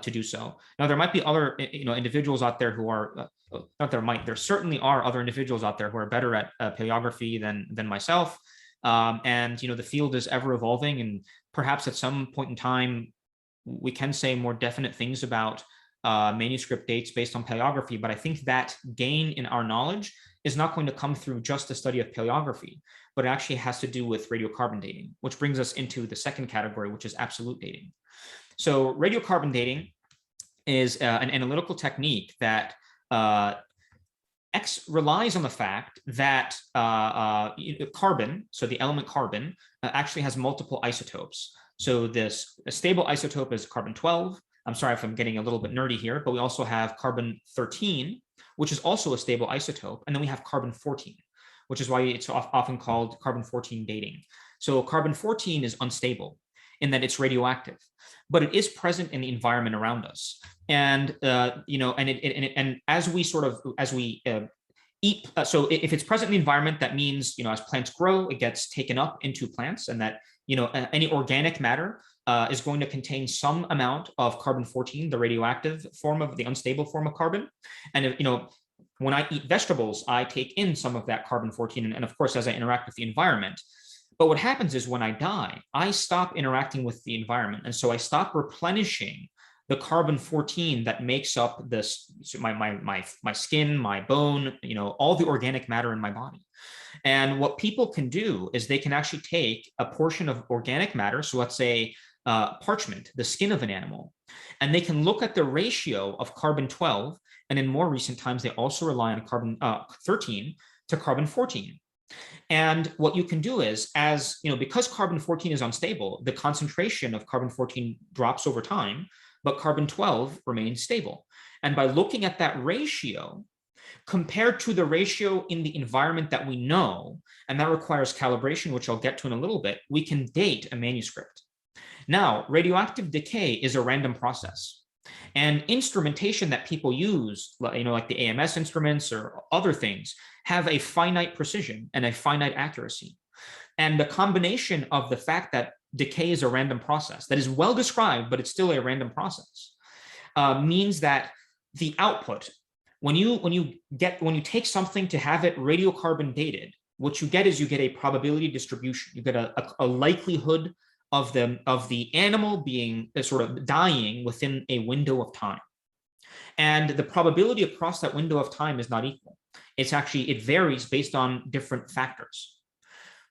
to do so. Now, there might be other, individuals out there who are, there certainly are other individuals out there who are better at paleography than myself. And, the field is ever evolving, and perhaps at some point in time, we can say more definite things about manuscript dates based on paleography, but I think that gain in our knowledge is not going to come through just the study of paleography, but it actually has to do with radiocarbon dating, which brings us into the second category, which is absolute dating. So radiocarbon dating is an analytical technique that relies on the fact that carbon, so the element carbon, actually has multiple isotopes. So this stable isotope is carbon-12. I'm sorry if I'm getting a little bit nerdy here, but we also have carbon-13, which is also a stable isotope. And then we have carbon-14, which is why it's often called carbon-14 dating. So carbon-14 is unstable in that it's radioactive, but it is present in the environment around us. And and as we eat, so if it's present in the environment, that means, as plants grow, it gets taken up into plants, and that any organic matter is going to contain some amount of carbon-14, the radioactive form of the unstable form of carbon. And when I eat vegetables, I take in some of that carbon-14, and of course, as I interact with the environment. But what happens is when I die, I stop interacting with the environment. And so I stop replenishing the carbon-14 that makes up this, my skin, my bone, all the organic matter in my body. And what people can do is they can actually take a portion of organic matter, so let's say parchment, the skin of an animal, and they can look at the ratio of carbon-12, and in more recent times, they also rely on carbon-13 to carbon-14. And what you can do is, because carbon-14 is unstable, the concentration of carbon-14 drops over time, but carbon-12 remains stable. And by looking at that ratio, compared to the ratio in the environment that we know, and that requires calibration, which I'll get to in a little bit, we can date a manuscript. Now, radioactive decay is a random process. And instrumentation that people use, like the AMS instruments or other things, have a finite precision and a finite accuracy. And the combination of the fact that decay is a random process that is well described, but it's still a random process, means that the output, when you take something to have it radiocarbon dated, what you get is you get a probability distribution. You get a likelihood of the animal being sort of dying within a window of time. And the probability across that window of time is not equal. It varies based on different factors.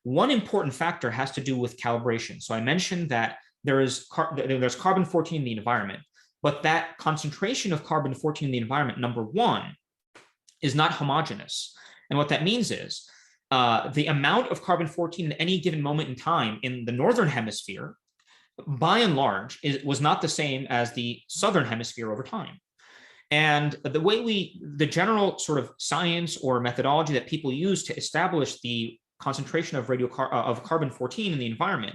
One important factor has to do with calibration. So I mentioned that there's carbon-14 in the environment, but that concentration of carbon-14 in the environment, number one, is not homogeneous. And what that means is the amount of carbon-14 at any given moment in time in the northern hemisphere, by and large, was not the same as the southern hemisphere over time. And the general sort of science or methodology that people use to establish the concentration of carbon-14 in the environment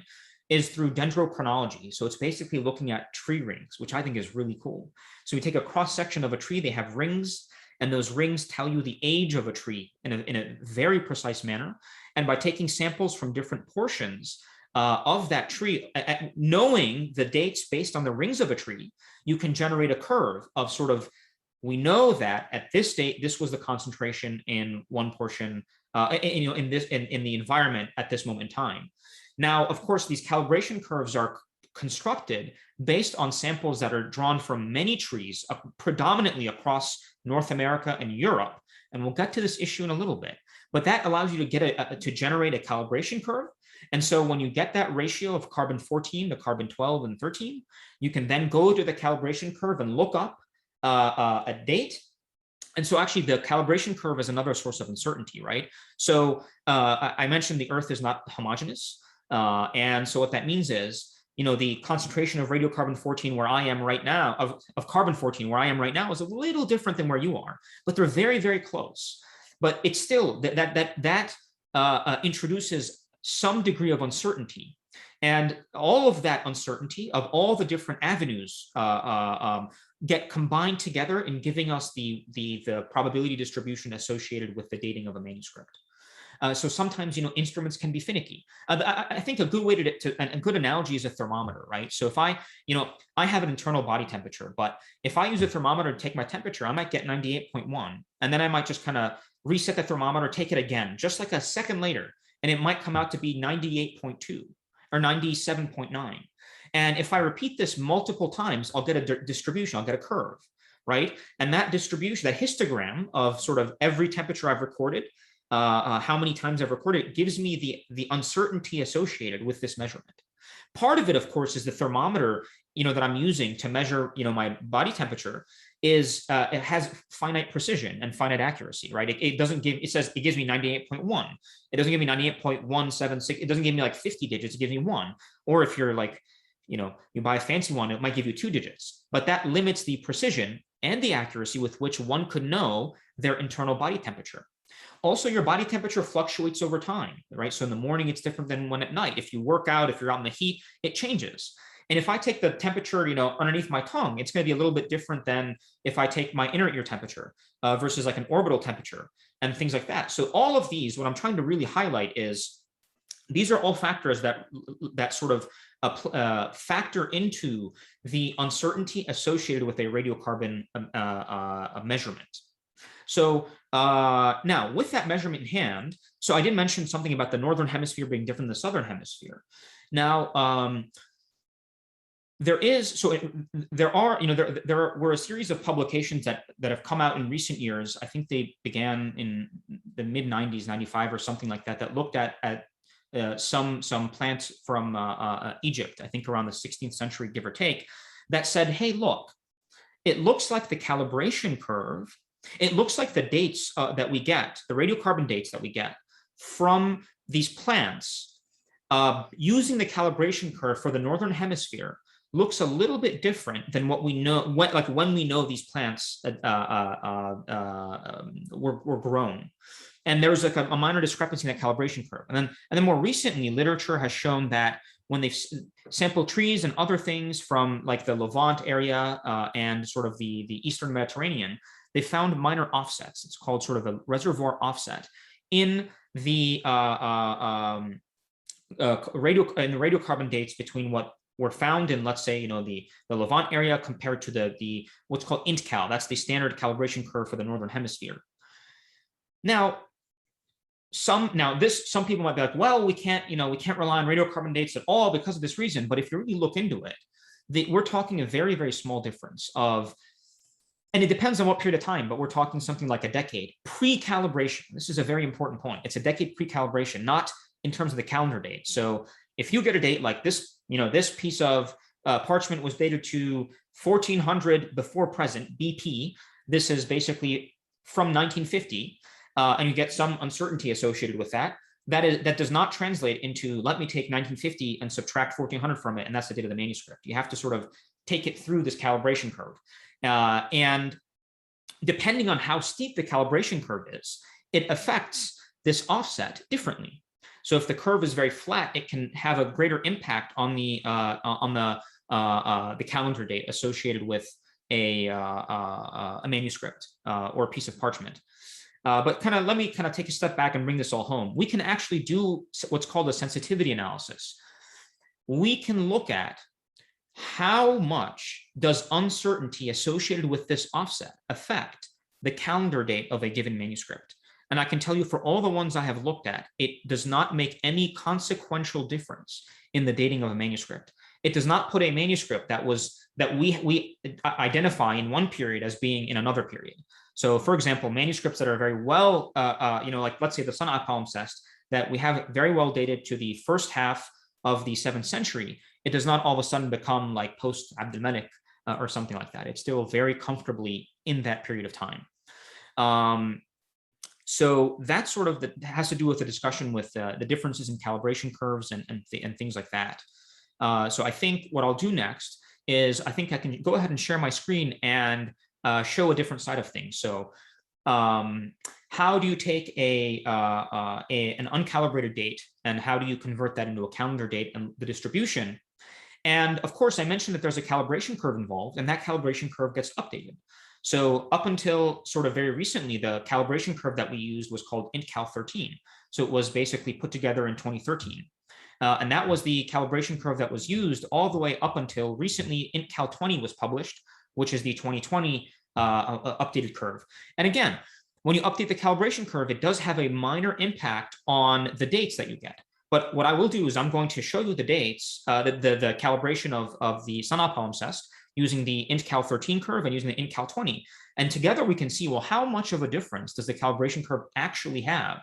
is through dendrochronology. So it's basically looking at tree rings, which I think is really cool. So we take a cross-section of a tree, they have rings, and those rings tell you the age of a tree in a very precise manner. And by taking samples from different portions of that tree, knowing the dates based on the rings of a tree, you can generate a curve of sort of, we know that at this date, this was the concentration in one portion, in the environment at this moment in time. Now, of course, these calibration curves are constructed based on samples that are drawn from many trees, predominantly across North America and Europe. And we'll get to this issue in a little bit, but that allows you to get to generate a calibration curve. And so when you get that ratio of carbon-14 to carbon-12 and 13, you can then go to the calibration curve and look up a date. And so actually the calibration curve is another source of uncertainty, right? So I mentioned the Earth is not homogeneous. And so what that means is, the concentration of radiocarbon-14 where I am right now, of carbon-14 where I am right now, is a little different than where you are, but they're very, very close. But it's still that introduces some degree of uncertainty. And all of that uncertainty of all the different avenues get combined together in giving us the probability distribution associated with the dating of a manuscript. So sometimes, instruments can be finicky. I think a good way a good analogy is a thermometer, right? So if I have an internal body temperature, but if I use a thermometer to take my temperature, I might get 98.1, and then I might just kind of reset the thermometer, take it again, just like a second later, and it might come out to be 98.2 or 97.9. And if I repeat this multiple times, I'll get a distribution, I'll get a curve, right? And that distribution, that histogram of sort of every temperature I've recorded, how many times I've recorded, it gives me the uncertainty associated with this measurement. Part of it, of course, is the thermometer, that I'm using to measure, my body temperature is, it has finite precision and finite accuracy, right? It doesn't give, it says it gives me 98.1. It doesn't give me 98.176. It doesn't give me like 50 digits. It gives me 1. Or if you're like, you buy a fancy one, it might give you 2 digits, but that limits the precision and the accuracy with which one could know their internal body temperature. Also, your body temperature fluctuates over time, right? So in the morning, it's different than when at night. If you work out, if you're out in the heat, it changes. And if I take the temperature, underneath my tongue, it's going to be a little bit different than if I take my inner ear temperature versus like an orbital temperature and things like that. So all of these, what I'm trying to really highlight is these are all factors that sort of factor into the uncertainty associated with a radiocarbon measurement. So now with that measurement in hand, so I did mention something about the northern hemisphere being different than the southern hemisphere. Now, there were a series of publications that have come out in recent years. I think they began in the mid 90s, 95 or something like that, that looked at some plants from Egypt, I think around the 16th century, give or take, that said, hey, look, it looks like the calibration curve, it looks like the dates that we get, the radiocarbon dates that we get from these plants, using the calibration curve for the northern hemisphere looks a little bit different than what we know, when we know these plants were grown. And there was like a minor discrepancy in that calibration curve. And then more recently, literature has shown that when they've sampled trees and other things from like the Levant area and sort of the Eastern Mediterranean, they found minor offsets. It's called sort of a reservoir offset in the radiocarbon dates between what were found in, let's say, the Levant area compared to the what's called INTCAL. That's the standard calibration curve for the northern hemisphere. Now, some people might be like, well, we can't rely on radiocarbon dates at all because of this reason. But if you really look into it, we're talking a very, very small difference of, and it depends on what period of time, but we're talking something like a decade pre-calibration. This is a very important point. It's a decade pre-calibration, not in terms of the calendar date. So if you get a date like this, this piece of parchment was dated to 1400 before present BP. This is basically from 1950, and you get some uncertainty associated with that. That does not translate into, let me take 1950 and subtract 1400 from it, and that's the date of the manuscript. You have to sort of take it through this calibration curve. And depending on how steep the calibration curve is, it affects this offset differently. So if the curve is very flat, it can have a greater impact on the calendar date associated with a manuscript or a piece of parchment. But let me take a step back and bring this all home. We can actually do what's called a sensitivity analysis. We can look at how much does uncertainty associated with this offset affect the calendar date of a given manuscript. And I can tell you, for all the ones I have looked at, it does not make any consequential difference in the dating of a manuscript. It does not put a manuscript that we identify in one period as being in another period. So, for example, manuscripts that are very well, like let's say the Sana'a palimpsest, that we have very well dated to the first half of the 7th century, it does not all of a sudden become like post Abd al-Malik or something like that. It's still very comfortably in that period of time. So that sort of has to do with the discussion with the differences in calibration curves and things like that. So I think what I'll do next is I think I can go ahead and share my screen and show a different side of things. So how do you take an uncalibrated date and how do you convert that into a calendar date and the distribution? And of course, I mentioned that there's a calibration curve involved, and that calibration curve gets updated. So up until sort of very recently, the calibration curve that we used was called INTCAL 13. So it was basically put together in 2013. And that was the calibration curve that was used all the way up until recently. INTCAL 20 was published, which is the 2020 updated curve. And again, when you update the calibration curve, it does have a minor impact on the dates that you get. But what I will do is I'm going to show you the dates, the calibration of the Sana palimpsest using the intcal13 curve and using the intcal20. And together we can see, well, how much of a difference does the calibration curve actually have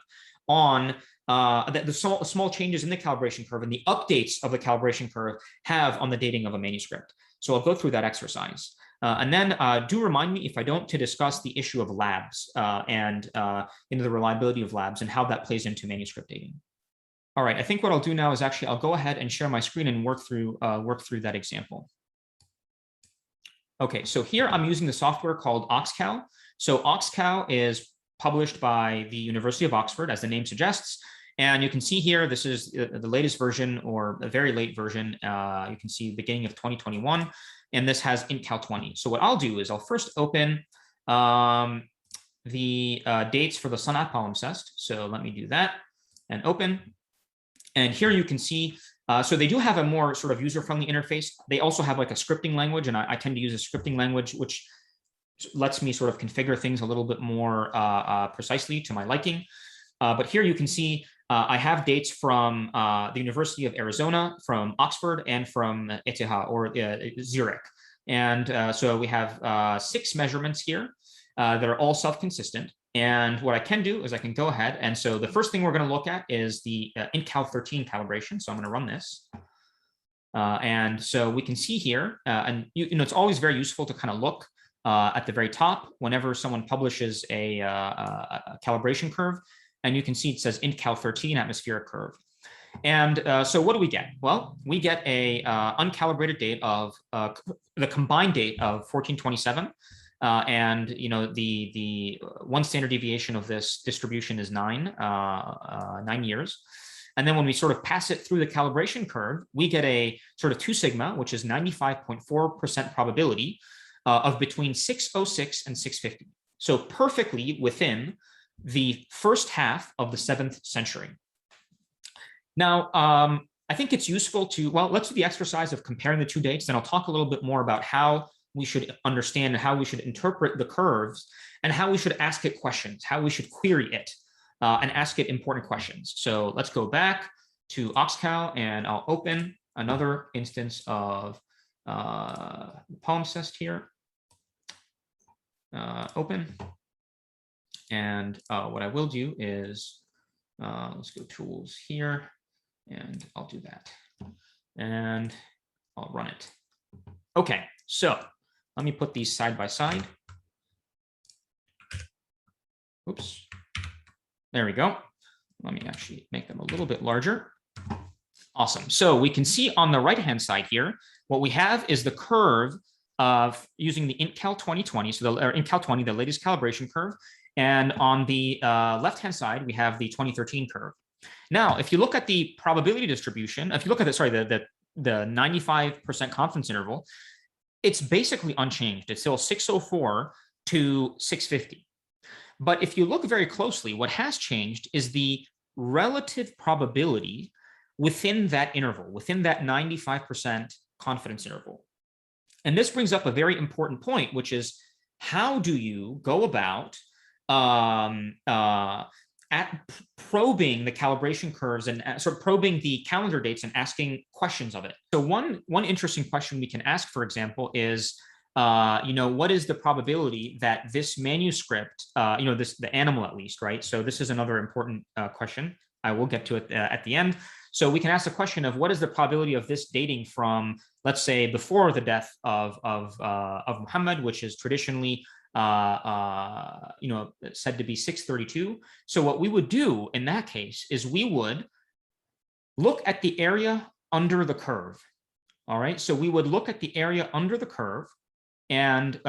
on the small changes in the calibration curve and the updates of the calibration curve have on the dating of a manuscript. So I'll go through that exercise. And then do remind me, if I don't, to discuss the issue of labs and the reliability of labs and how that plays into manuscript dating. All right, I think what I'll do now is actually I'll go ahead and share my screen and work through that example. Okay, so here I'm using the software called Oxcal. So Oxcal is published by the University of Oxford, as the name suggests. And you can see here, this is the latest version or a very late version. You can see beginning of 2021, and this has intcal20. So what I'll do is I'll first open the dates for the Sana palimpsest. So let me do that and open. And here you can see, so they do have a more sort of user-friendly interface. They also have like a scripting language, and I tend to use a scripting language, which lets me sort of configure things a little bit more precisely to my liking. But here you can see I have dates from the University of Arizona, from Oxford, and from Etihad or Zurich. And so we have 6 measurements here that are all self-consistent. And what I can do is I can go ahead. And so the first thing we're going to look at is the intcal13 calibration. So I'm going to run this. And so we can see here, and it's always very useful to kind of look at the very top whenever someone publishes a calibration curve. And you can see it says intcal13 atmospheric curve. And so what do we get? Well, we get a uncalibrated date of the combined date of 1427. And the one standard deviation of this distribution is 9 years. And then when we sort of pass it through the calibration curve, we get a sort of 2 sigma, which is 95.4% probability of between 606 and 650. So perfectly within the first half of the 7th century. Now, I think it's useful to, well, let's do the exercise of comparing the 2 dates. Then I'll talk a little bit more about how we should understand and how we should interpret the curves and how we should ask it questions, how we should query it and ask it important questions. So let's go back to Oxcal and I'll open another instance of palimpsest here. Open. And what I will do is, let's go tools here, and I'll do that. And I'll run it. Okay, so let me put these side by side. Oops. There we go. Let me actually make them a little bit larger. Awesome. So we can see on the right-hand side here, what we have is the curve of using the intcal 2020, so the intcal 20, the latest calibration curve. And on the left-hand side, we have the 2013 curve. Now, if you look at the probability distribution, if you look at the 95% confidence interval, it's basically unchanged. It's still 604 to 650. But if you look very closely, what has changed is the relative probability within that interval, within that 95% confidence interval. And this brings up a very important point, which is how do you go about at probing the calibration curves and sort of probing the calendar dates and asking questions of it. So one interesting question we can ask, for example, is, what is the probability that this manuscript, the animal at least, right? So this is another important question. I will get to it at the end. So we can ask the question of what is the probability of this dating from, let's say, before the death of Muhammad, which is traditionally said to be 632. So what we would do in that case is we would look at the area under the curve. All right. So we would look at the area under the curve, and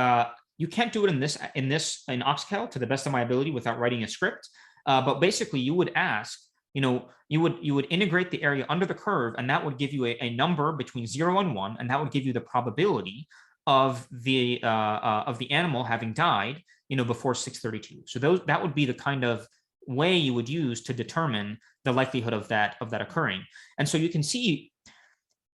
you can't do it in Oxcal to the best of my ability without writing a script. But basically, you would ask, you would integrate the area under the curve, and that would give you a number between 0 and 1, and that would give you the probability of the animal having died, before 632. So that would be the kind of way you would use to determine the likelihood of that occurring. And so you can see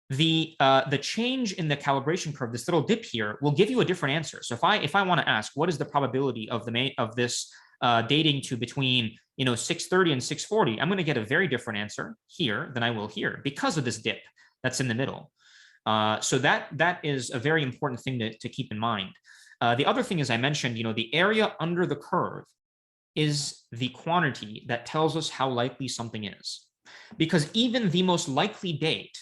the change in the calibration curve, this little dip here, will give you a different answer. So if I want to ask what is the probability of this dating to between 630 and 640, I'm going to get a very different answer here than I will here because of this dip that's in the middle. So that is a very important thing to keep in mind. The other thing, as I mentioned, the area under the curve is the quantity that tells us how likely something is, because even the most likely date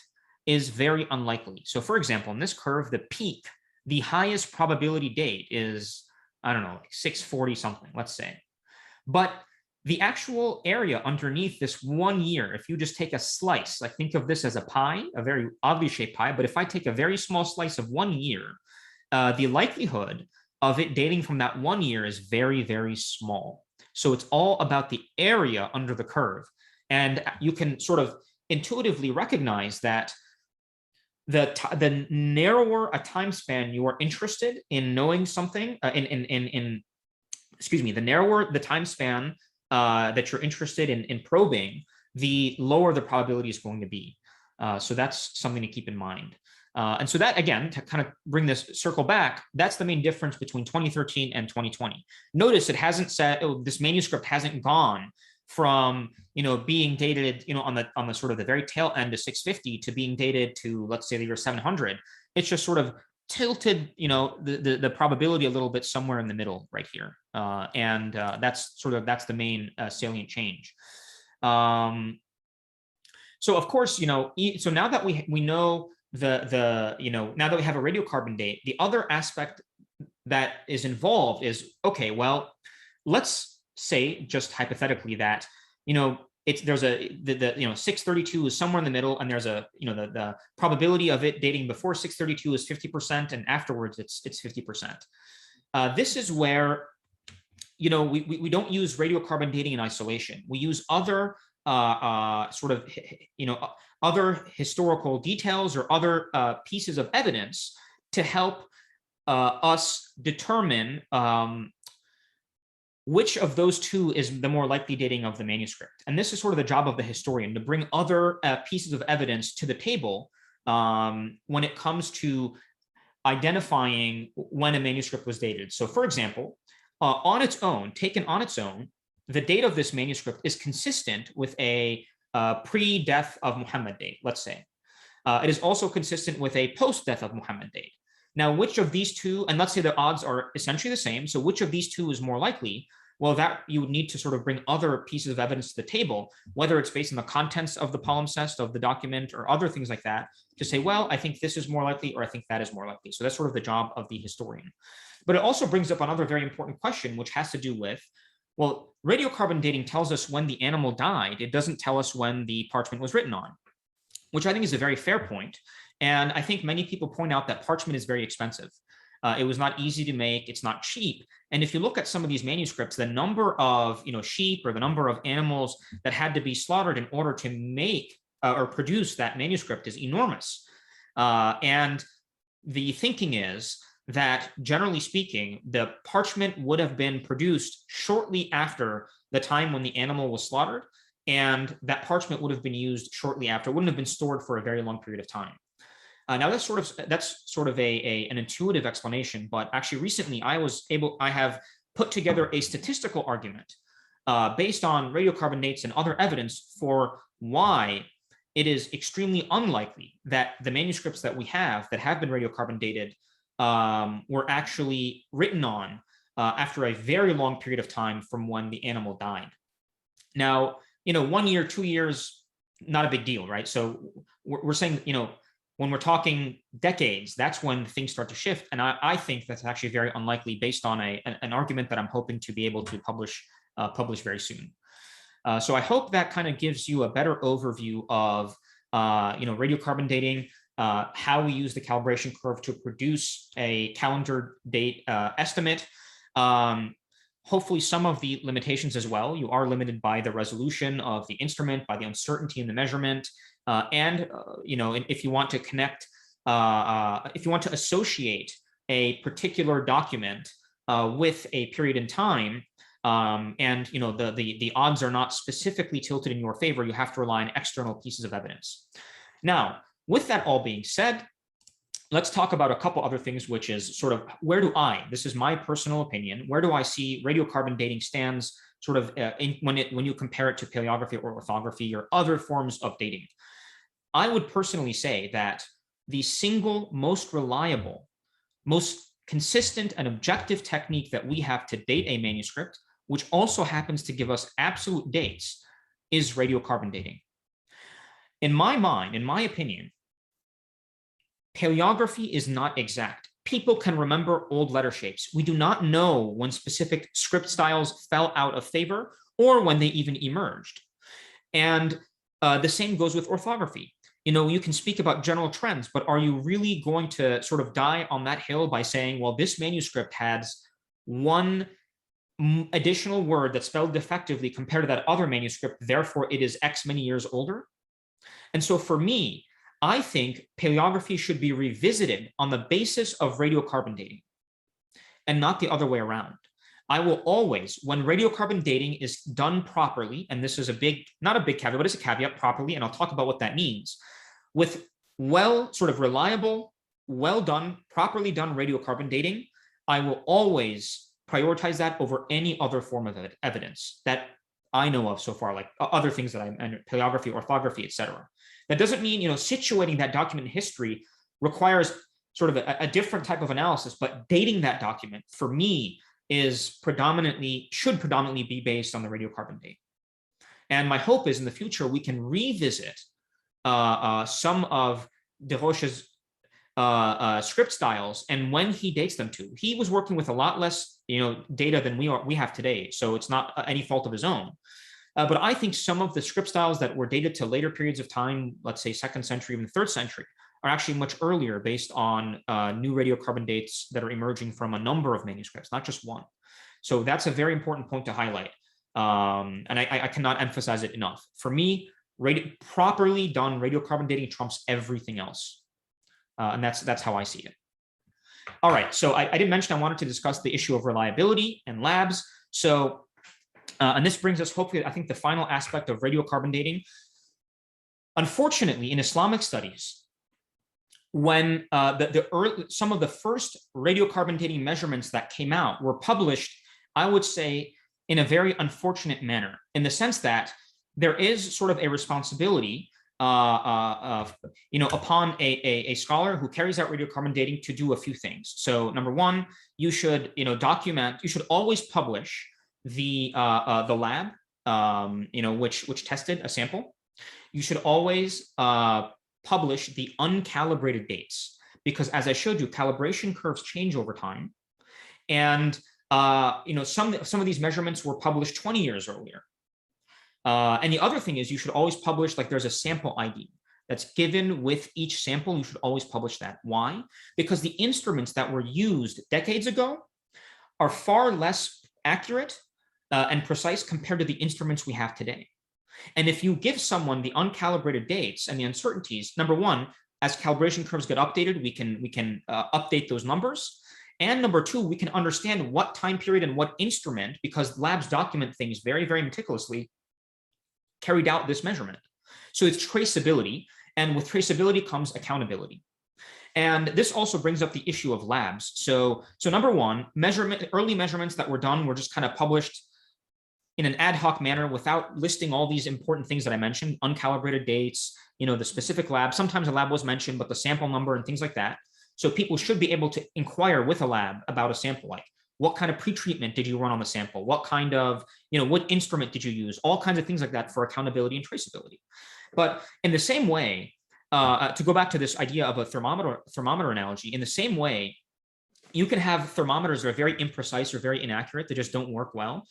is very unlikely. So for example, in this curve, the peak, the highest probability date is, I don't know, 640 something, let's say. But the actual area underneath this 1 year, if you just take a slice, like think of this as a pie, a very oddly shaped pie, but if I take a very small slice of 1 year, the likelihood of it dating from that 1 year is very, very small. So it's all about the area under the curve. And you can sort of intuitively recognize that the narrower a time span you are interested in knowing something, the narrower the time span that you're interested in probing, the lower the probability is going to be. So that's something to keep in mind. And so that, again, to kind of bring this circle back, that's the main difference between 2013 and 2020. Notice it hasn't said, this manuscript hasn't gone from being dated on the sort of the very tail end of 650 to being dated to, let's say, the year 700. It's just sort of tilted the probability a little bit somewhere in the middle right here, and that's the main salient change. So of course, so now that we know now that we have a radiocarbon date, the other aspect that is involved is, okay, well, let's say just hypothetically that there's a 632 is somewhere in the middle, and there's a the probability of it dating before 632 is 50%, and afterwards it's 50%. This is where we don't use radiocarbon dating in isolation. We use other other historical details or other pieces of evidence to help us determine which of those two is the more likely dating of the manuscript. And this is sort of the job of the historian, to bring other pieces of evidence to the table when it comes to identifying when a manuscript was dated. So for example, taken on its own, the date of this manuscript is consistent with a pre-death of Muhammad date, let's say. It is also consistent with a post-death of Muhammad date. Now, which of these two, and let's say the odds are essentially the same, so which of these two is more likely? Well, that you would need to sort of bring other pieces of evidence to the table, whether it's based on the contents of the palimpsest of the document or other things like that, to say, well, I think this is more likely, or I think that is more likely. So that's sort of the job of the historian. But it also brings up another very important question, which has to do with, well, radiocarbon dating tells us when the animal died. It doesn't tell us when the parchment was written on, which I think is a very fair point. And I think many people point out that parchment is very expensive. It was not easy to make. It's not cheap. And if you look at some of these manuscripts, the number of sheep or the number of animals that had to be slaughtered in order to make or produce that manuscript is enormous. And the thinking is that, generally speaking, the parchment would have been produced shortly after the time when the animal was slaughtered, and that parchment would have been used shortly after. It wouldn't have been stored for a very long period of time. Now that's sort of an intuitive explanation, but actually recently I have put together a statistical argument based on radiocarbon dates and other evidence for why it is extremely unlikely that the manuscripts that we have that have been radiocarbon dated were actually written on after a very long period of time from when the animal died. Now, 1 year, 2 years, not a big deal, right? So we're saying, when we're talking decades, that's when things start to shift. And I think that's actually very unlikely based on an argument that I'm hoping to be able to publish very soon. So I hope that kind of gives you a better overview of radiocarbon dating, how we use the calibration curve to produce a calendar date estimate. Hopefully some of the limitations as well. You are limited by the resolution of the instrument, by the uncertainty in the measurement, and if you want to connect, if you want to associate a particular document with a period in time, and the odds are not specifically tilted in your favor, you have to rely on external pieces of evidence. Now, with that all being said, let's talk about a couple other things, which is sort of this is my personal opinion, where do I see radiocarbon dating stands sort of when you compare it to paleography or orthography or other forms of dating. I would personally say that the single most reliable, most consistent and objective technique that we have to date a manuscript, which also happens to give us absolute dates, is radiocarbon dating. In my mind, in my opinion, paleography is not exact. People can remember old letter shapes. We do not know when specific script styles fell out of favor or when they even emerged. And the same goes with orthography. You can speak about general trends, but are you really going to sort of die on that hill by saying, well, this manuscript has one additional word that's spelled defectively compared to that other manuscript, therefore it is X many years older? And so for me, I think paleography should be revisited on the basis of radiocarbon dating and not the other way around. I will always, when radiocarbon dating is done properly, and this is not a big caveat, but it's a caveat, properly, and I'll talk about what that means, with sort of reliable, well done, properly done radiocarbon dating, I will always prioritize that over any other form of evidence that I know of so far, like other things that paleography, orthography, etc. That doesn't mean, situating that document in history requires sort of a different type of analysis, but dating that document for me should predominantly be based on the radiocarbon date. And my hope is in the future, we can revisit some of Desroches' script styles and when he dates them to. He was working with a lot less data than we have today, so it's not any fault of his own. But I think some of the script styles that were dated to later periods of time, let's say 2nd century, even 3rd century, are actually much earlier based on new radiocarbon dates that are emerging from a number of manuscripts, not just one. So that's a very important point to highlight. And I cannot emphasize it enough. For me, properly done radiocarbon dating trumps everything else. And that's how I see it. All right, so I did mention I wanted to discuss the issue of reliability and labs. So, and this brings us hopefully, I think, the final aspect of radiocarbon dating. Unfortunately, in Islamic studies, when some of the first radiocarbon dating measurements that came out were published, I would say in a very unfortunate manner, in the sense that there is sort of a responsibility upon a scholar who carries out radiocarbon dating to do a few things. So number one, you should document. You should always publish the lab which tested a sample. You should always publish the uncalibrated dates, because as I showed you, calibration curves change over time, and some of these measurements were published 20 years earlier. And the other thing is, you should always publish, like, there's a sample ID that's given with each sample. You should always publish that. Why? Because the instruments that were used decades ago are far less accurate and precise compared to the instruments we have today. And if you give someone the uncalibrated dates and the uncertainties, number one, as calibration curves get updated, we can update those numbers. And number two, we can understand what time period and what instrument, because labs document things very, very meticulously, carried out this measurement. So it's traceability, and with traceability comes accountability. And this also brings up the issue of labs. So number one, early measurements that were done were just kind of published in an ad hoc manner without listing all these important things that I mentioned, uncalibrated dates, the specific lab. Sometimes a lab was mentioned, but the sample number and things like that. So people should be able to inquire with a lab about a sample, like, what kind of pretreatment did you run on the sample? What kind of, what instrument did you use? All kinds of things like that for accountability and traceability. But in the same way, to go back to this idea of a thermometer analogy, in the same way, you can have thermometers that are very imprecise or very inaccurate, that just don't work well.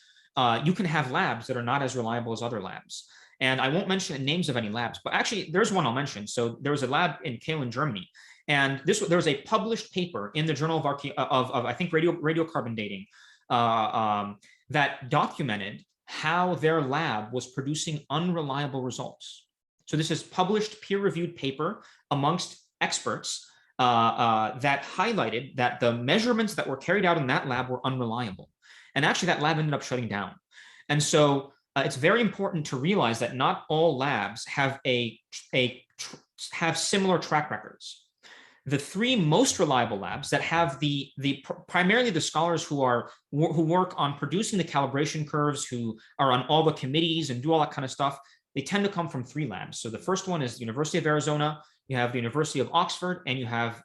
You can have labs that are not as reliable as other labs. And I won't mention the names of any labs, but actually there's one I'll mention. So there was a lab in Kiel in Germany, and there was a published paper in the Journal of I think radiocarbon dating that documented how their lab was producing unreliable results. So this is published peer-reviewed paper amongst experts that highlighted that the measurements that were carried out in that lab were unreliable. And actually that lab ended up shutting down. And so it's very important to realize that not all labs have have similar track records. the three most reliable labs that have primarily the scholars who work on producing the calibration curves, who are on all the committees and do all that kind of stuff, they tend to come from three labs. So the first one is the University of Arizona, you have the University of Oxford, and you have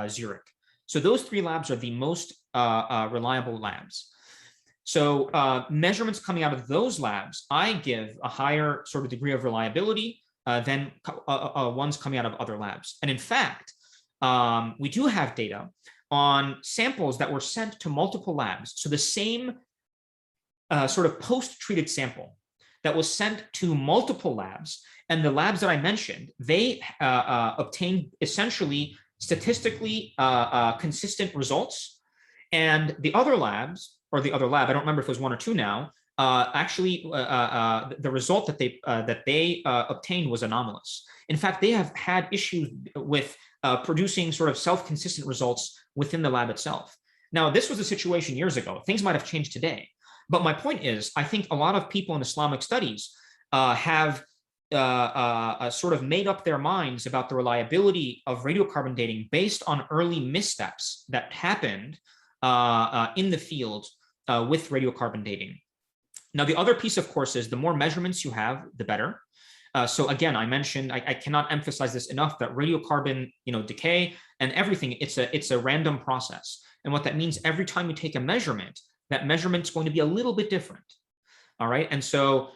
Zurich. So those three labs are the most reliable labs. So measurements coming out of those labs, I give a higher sort of degree of reliability than ones coming out of other labs. And in fact, we do have data on samples that were sent to multiple labs. So the same sort of post-treated sample that was sent to multiple labs, and the labs that I mentioned, they obtained essentially statistically consistent results. And the other labs, or the other lab, I don't remember if it was one or two now, actually the result that they obtained was anomalous. In fact, they have had issues with producing sort of self-consistent results within the lab itself. Now, this was a situation years ago. Things might have changed today. But my point is, I think a lot of people in Islamic studies have sort of made up their minds about the reliability of radiocarbon dating based on early missteps that happened in the field with radiocarbon dating. Now, the other piece, of course, is the more measurements you have, the better. So again, I mentioned, I cannot emphasize this enough, that radiocarbon, decay and everything, it's a random process. And what that means, every time you take a measurement, that measurement's going to be a little bit different. All right. And so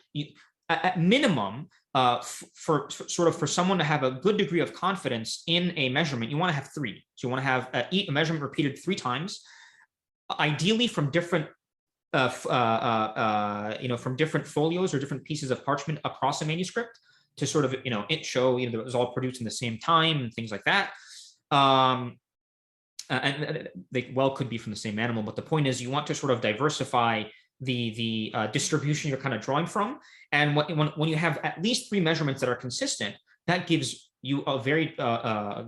at minimum, for someone to have a good degree of confidence in a measurement, you want to have three. So you want to have a measurement repeated 3 times, ideally from different from different folios or different pieces of parchment across a manuscript, to sort of, it show, that it was all produced in the same time and things like that. And they well could be from the same animal, but the point is, you want to sort of diversify the distribution you're kind of drawing from. And when you have at least 3 measurements that are consistent, that gives you a very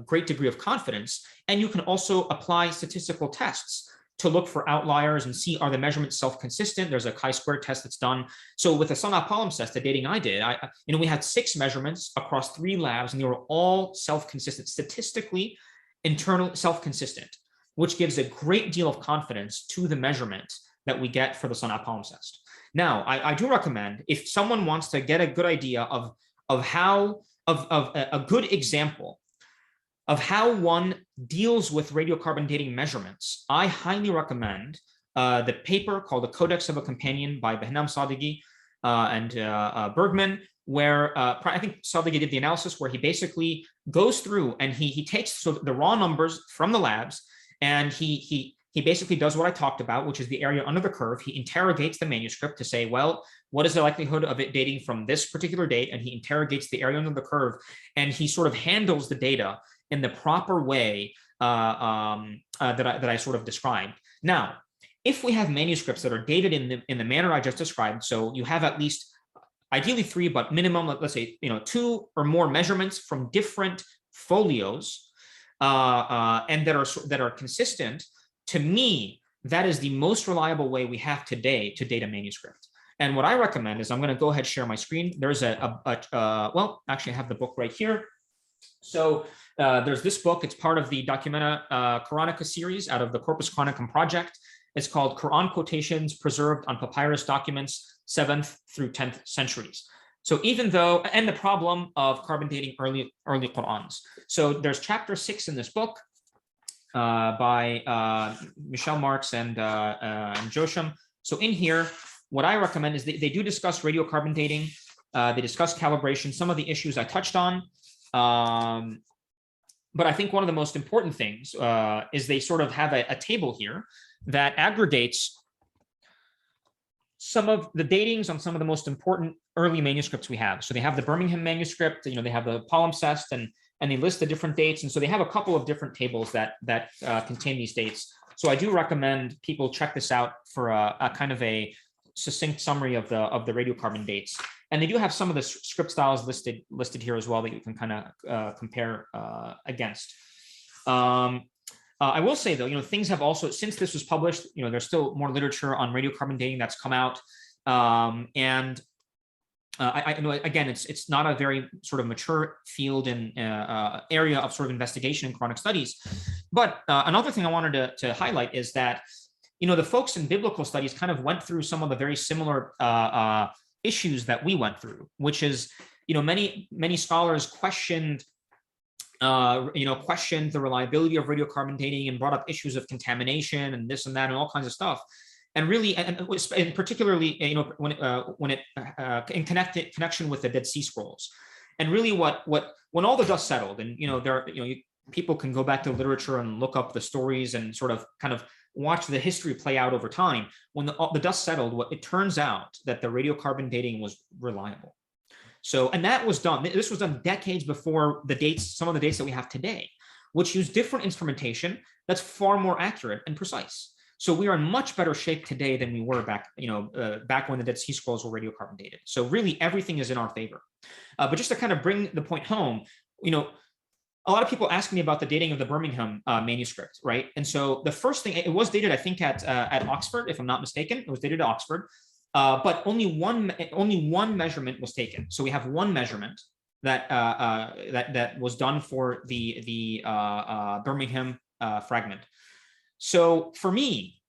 great degree of confidence. And you can also apply statistical tests to look for outliers and see, are the measurements self-consistent? There's a chi-square test that's done. So with the Sana palimpsest, the dating I did, we had 6 measurements across 3 labs, and they were all self-consistent, statistically internal self-consistent, which gives a great deal of confidence to the measurement that we get for the Sana palimpsest. Now, I do recommend, if someone wants to get a good idea of a good example of how one deals with radiocarbon dating measurements, I highly recommend the paper called The Codex of a Companion by Behnam Sadeghi and Bergman, where I think Sadeghi did the analysis where he basically goes through and he takes the raw numbers from the labs, and he basically does what I talked about, which is the area under the curve. He interrogates the manuscript to say, well, what is the likelihood of it dating from this particular date? And he interrogates the area under the curve, and he sort of handles the data in the proper way that I sort of described. Now, if we have manuscripts that are dated in the manner I just described, so you have at least ideally 3, but minimum, let's say 2 or more measurements from different folios, and that are consistent, to me, that is the most reliable way we have today to date a manuscript. And what I recommend is, I'm going to go ahead and share my screen. There's well, actually I have the book right here. So there's this book. It's part of the Documenta Quranica series out of the Corpus Quranicum project. It's called Quran Quotations Preserved on Papyrus Documents, 7th through 10th centuries. So even though, and the problem of carbon dating early Qurans. So there's chapter 6 in this book by Michel Marx and Josham. So in here, what I recommend is they do discuss radiocarbon dating. They discuss calibration, some of the issues I touched on. But I think one of the most important things is they sort of have a table here that aggregates some of the datings on some of the most important early manuscripts we have. So they have the Birmingham manuscript, they have the palimpsest, and they list the different dates. And so they have a couple of different tables that contain these dates. So I do recommend people check this out for a kind of a succinct summary of the radiocarbon dates. And they do have some of the script styles listed here as well that you can kind of compare against. I will say though, things have also, since this was published, there's still more literature on radiocarbon dating that's come out. And I know, again, it's not a very sort of mature field and area of sort of investigation in Quranic studies. But another thing I wanted to highlight is that, the folks in biblical studies kind of went through some of the very similar issues that we went through, which is, many scholars questioned questioned the reliability of radiocarbon dating and brought up issues of contamination and this and that and all kinds of stuff. And really, and particularly, when it in connection with the Dead Sea Scrolls, and really, when all the dust settled, and people can go back to literature and look up the stories and sort of kind of watch the history play out over time. When the dust settled, it turns out that the radiocarbon dating was reliable. So, and that was done. This was done decades before some of the dates that we have today, which use different instrumentation that's far more accurate and precise. So we are in much better shape today than we were back when the Dead Sea Scrolls were radiocarbon dated. So really, everything is in our favor. But just to kind of bring the point home, a lot of people ask me about the dating of the Birmingham manuscript, right? And so the first thing, it was dated, I think, at Oxford, if I'm not mistaken. It was dated at Oxford, but only one measurement was taken. So we have one measurement that that was done for the Birmingham fragment. So for me,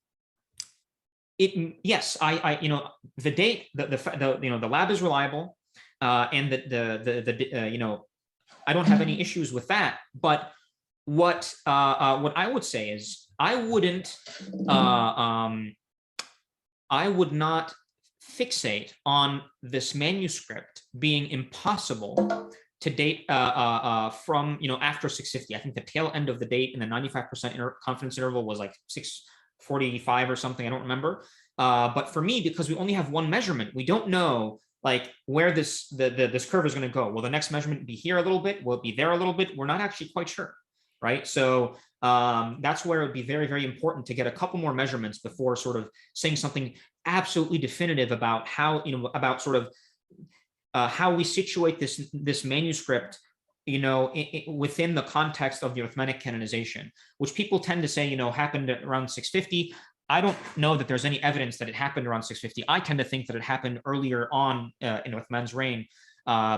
yes, the date, the lab is reliable, and I don't have any issues with that. But what I would say is I would not fixate on this manuscript being impossible to date from after 650. I think the tail end of the date in the 95% confidence interval was like 645 or something. I don't remember. But for me, because we only have one measurement, we don't know like where this curve is going to go. Will the next measurement be here a little bit? Will it be there a little bit? We're not actually quite sure, right? So that's where it would be very, very important to get a couple more measurements before sort of saying something absolutely definitive about how about sort of how we situate this manuscript, within the context of the Uthmanic canonization, which people tend to say, happened around 650. I don't know that there's any evidence that it happened around 650. I tend to think that it happened earlier on in Uthman's reign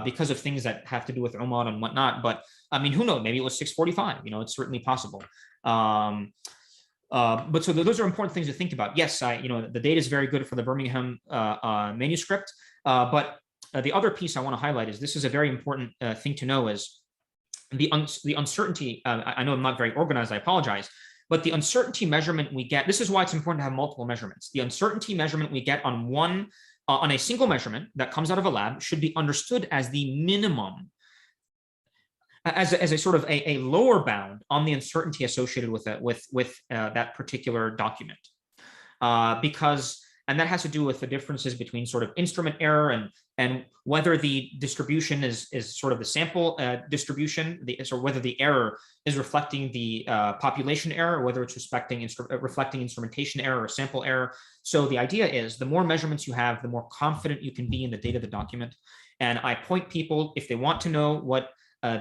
because of things that have to do with Umar and whatnot. But I mean, who knows? Maybe it was 645. It's certainly possible. But so those are important things to think about. Yes, the data is very good for the Birmingham manuscript, but the other piece I want to highlight is this is a very important thing to know is the uncertainty. I know I'm not very organized, I apologize, but the uncertainty measurement we get, this is why it's important to have multiple measurements. The uncertainty measurement we get on a single measurement that comes out of a lab should be understood as the minimum, as a sort of a lower bound on the uncertainty associated with that particular document. And that has to do with the differences between sort of instrument error and whether the distribution is sort of the sample distribution, so whether the error is reflecting the population error, or whether it's reflecting instrumentation error or sample error. So the idea is the more measurements you have, the more confident you can be in the data of the document. And I point people, if they want to know what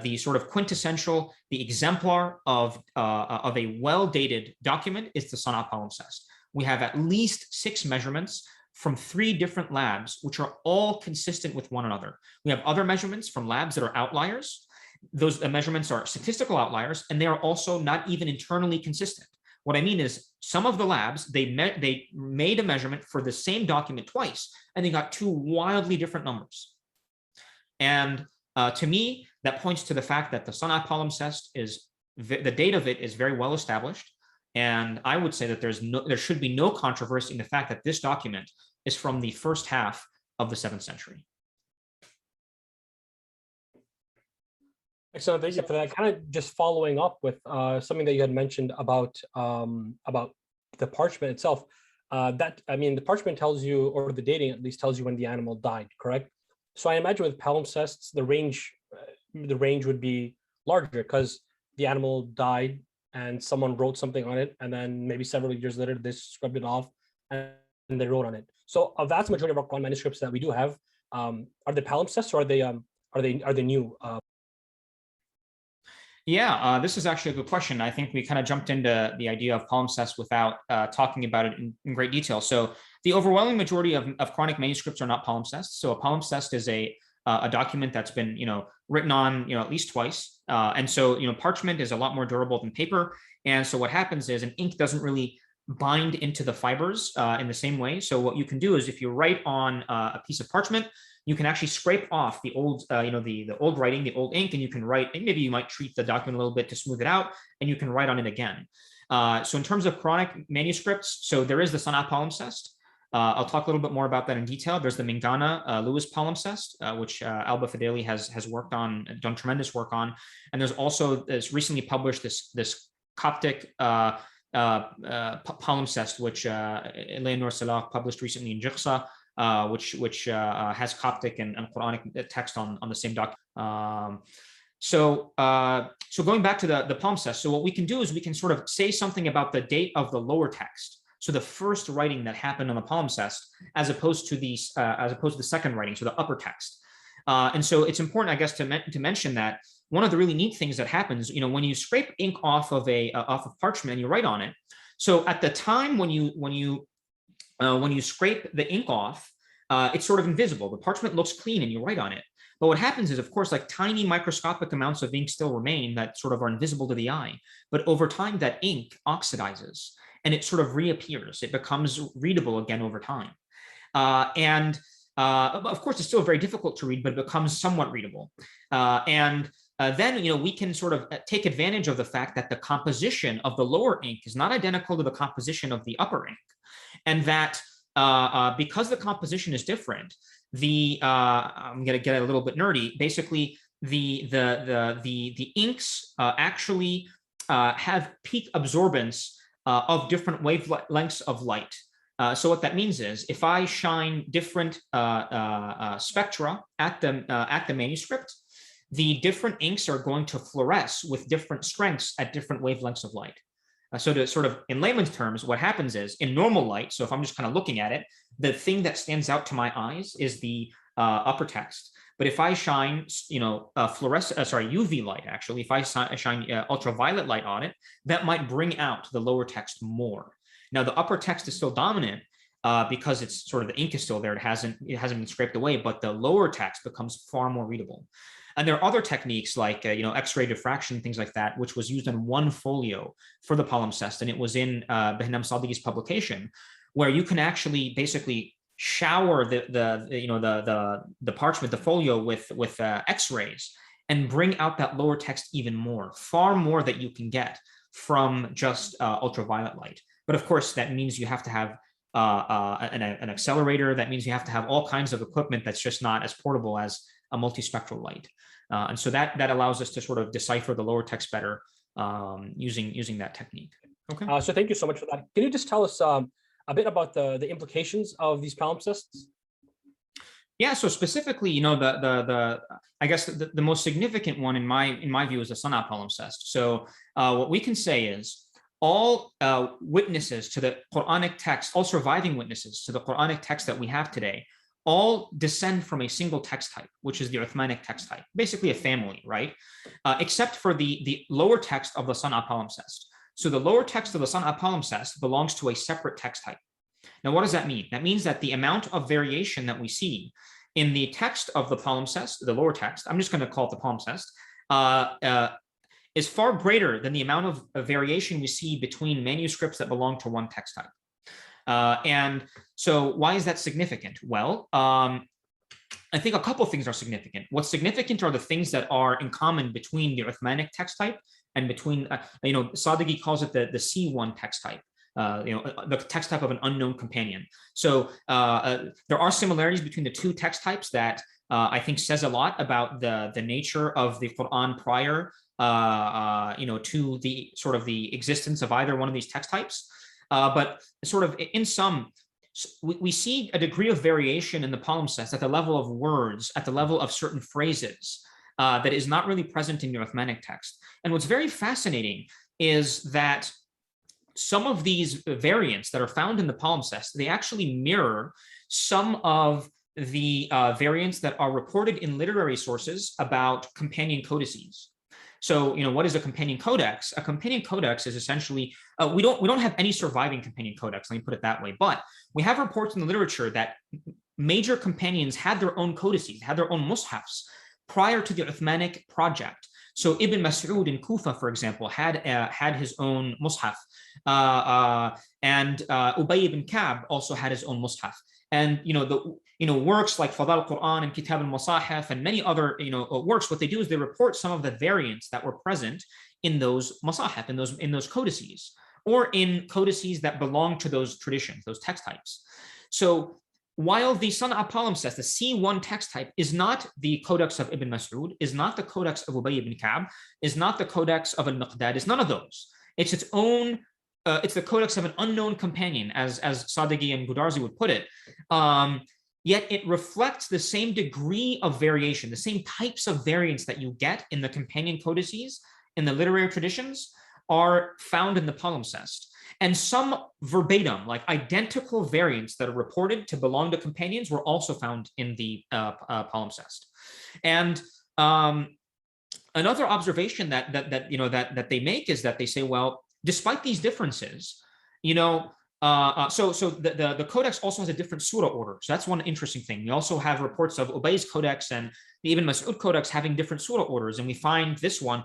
the sort of quintessential, the exemplar of a well-dated document is the Sana'a palimpsest. We have at least 6 measurements from 3 different labs, which are all consistent with one another. We have other measurements from labs that are outliers. Those measurements are statistical outliers, and they are also not even internally consistent. What I mean is some of the labs, they made a measurement for the same document twice, and they got 2 wildly different numbers. And to me, that points to the fact that the Sana'a palimpsest the date of it is very well established. And I would say that there should be no controversy in the fact that this document is from the first half of the 7th century. Excellent, thank you for that. Kind of just following up with something that you had mentioned about the parchment itself. The parchment tells you, or the dating at least tells you when the animal died, correct? So I imagine with palimpsests, the range would be larger because the animal died and someone wrote something on it, and then maybe several years later they scrubbed it off and they wrote on it. So a vast majority of our Quran manuscripts that we do have are they palimpsests, or are they new? Yeah, this is actually a good question. I think we kind of jumped into the idea of palimpsest without talking about it in great detail. So The overwhelming majority of Quranic manuscripts are not palimpsest. So a palimpsest is a document that's been, written on, at least twice. And so, parchment is a lot more durable than paper. And so what happens is an ink doesn't really bind into the fibers in the same way. So what you can do is if you write on a piece of parchment, you can actually scrape off the old, the old writing, the old ink, and you can write, and maybe you might treat the document a little bit to smooth it out, and you can write on it again. So in terms of Quranic manuscripts, so there is the Sana palimpsest. I'll talk a little bit more about that in detail. There's the Mingana Lewis palimpsest, which Alba Fadeli has worked on, done tremendous work on. And there's also this recently published this Coptic palimpsest, which Eleanor Salah published recently in Jiqsa, which has Coptic and Quranic text on the same document. So going back to the palimpsest, so what we can do is we can sort of say something about the date of the lower text. So the first writing that happened on the palimpsest, as opposed to the second writing, so the upper text. And so it's important, I guess, to mention that one of the really neat things that happens, when you scrape ink off of parchment and you write on it. So at the time when you scrape the ink off, it's sort of invisible. The parchment looks clean and you write on it. But what happens is, of course, like tiny microscopic amounts of ink still remain that sort of are invisible to the eye. But over time, that ink oxidizes and it sort of reappears. It becomes readable again over time. And of course, it's still very difficult to read, but it becomes somewhat readable. Then, we can sort of take advantage of the fact that the composition of the lower ink is not identical to the composition of the upper ink. And that because the composition is different, I'm going to get a little bit nerdy. Basically, the inks actually have peak absorbance of different wavelengths of light. So what that means is, if I shine different spectra at the manuscript, the different inks are going to fluoresce with different strengths at different wavelengths of light. So to sort of, in layman's terms, what happens is, in normal light, so if I'm just kind of looking at it, the thing that stands out to my eyes is the upper text. But if I shine, UV light, actually, if I shine ultraviolet light on it, that might bring out the lower text more. Now, the upper text is still dominant because it's sort of, the ink is still there. It hasn't been scraped away, but the lower text becomes far more readable. And there are other techniques like, X-ray diffraction, things like that, which was used on one folio for the palimpsest. And it was in Behnam Sadeghi's publication, where you can actually basically shower the parchment, the folio with X-rays, and bring out that lower text even more, far more that you can get from just ultraviolet light. But of course, that means you have to have an accelerator. That means you have to have all kinds of equipment that's just not as portable as a multispectral light. And so that allows us to sort of decipher the lower text better using that technique. Okay. So thank you so much for that. Can you just tell us a bit about the implications of these palimpsests? Yeah. So specifically, I guess the most significant one in my view is the Sana palimpsest. So what we can say is, all witnesses to the Quranic text, all surviving witnesses to the Quranic text that we have today, all descend from a single text type, which is the Uthmanic text type, basically a family, right? Except for the lower text of the Sana palimpsest. So the lower text of the Sana palimpsest belongs to a separate text type. Now, what does that mean? That means that the amount of variation that we see in the text of the palimpsest, the lower text, I'm just going to call it the palimpsest, is far greater than the amount of variation we see between manuscripts that belong to one text type. And so why is that significant? Well, I think a couple of things are significant. What's significant are the things that are in common between the Uthmanic text type and between, Sadeghi calls it the C1 text type, the text type of an unknown companion. So there are similarities between the two text types that I think says a lot about the nature of the Quran prior to the sort of the existence of either one of these text types. But sort of in sum, we see a degree of variation in the palimpsest at the level of words, at the level of certain phrases that is not really present in the Uthmanic text. And what's very fascinating is that some of these variants that are found in the palimpsest, they actually mirror some of the variants that are reported in literary sources about companion codices. So, what is a companion codex? A companion codex is essentially, we don't have any surviving companion codex, let me put it that way, but we have reports in the literature that major companions had their own codices, had their own mushafs prior to the Uthmanic project. So Ibn Mas'ud in Kufa, for example, had his own mushaf, and Ubay ibn Ka'b also had his own mushaf. And works like Fadal al-Quran and Kitab al-Masahif and many other works, what they do is they report some of the variants that were present in those masahif, in those codices, or in codices that belong to those traditions, those text types. So while the Sana'a palimpsest, the C1 text type, is not the codex of Ibn Mas'ud, is not the codex of Ubay ibn Ka'b, is not the codex of al-Miqdad, is none of those. It's its own, it's the codex of an unknown companion, as Sidky and Gudarzi would put it. Yet it reflects the same degree of variation, the same types of variants that you get in the companion codices, in the literary traditions, are found in the palimpsest. And some verbatim, like identical variants that are reported to belong to companions, were also found in the palimpsest. And another observation that they make is that they say, well, despite these differences, so the codex also has a different surah order. So that's one interesting thing. We also have reports of Ubay's codex and the Ibn Mas'ud codex having different surah orders, and we find this one,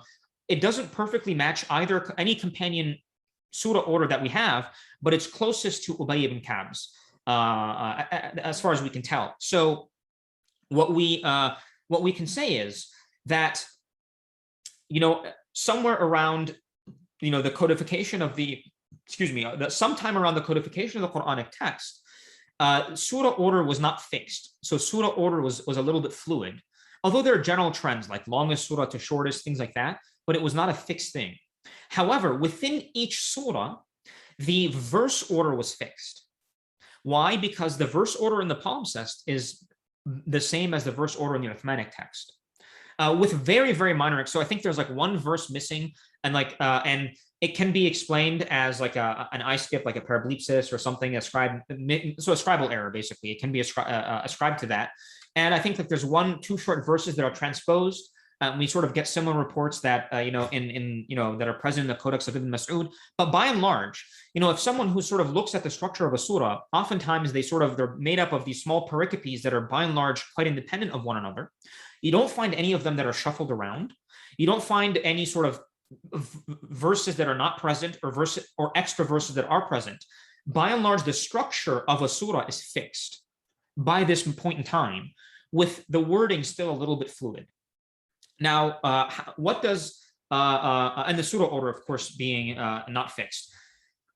it doesn't perfectly match any companion surah order that we have, but it's closest to Ubay ibn Ka'b's as far as we can tell. So what we can say is that somewhere around the codification of sometime around the codification of the Quranic text, surah order was not fixed. So surah order was a little bit fluid, although there are general trends like longest surah to shortest, things like that, but it was not a fixed thing. However, within each surah, the verse order was fixed. Why? Because the verse order in the palimpsest is the same as the verse order in the Uthmanic text, with very, very minor. So I think there's like one verse missing, and and it can be explained as like an eye skip, like a parablipsis or something, so a scribal error, basically. It can be ascribed to that. And I think that there's 2 short verses that are transposed. We sort of get similar reports that that are present in the Codex of Ibn Mas'ud. But by and large, if someone who sort of looks at the structure of a surah, oftentimes they're made up of these small pericopes that are by and large quite independent of one another. You don't find any of them that are shuffled around. You don't find any sort of verses that are not present or extra verses that are present. By and large, the structure of a surah is fixed by this point in time, with the wording still a little bit fluid. Now, what does and the surah order, of course, being not fixed,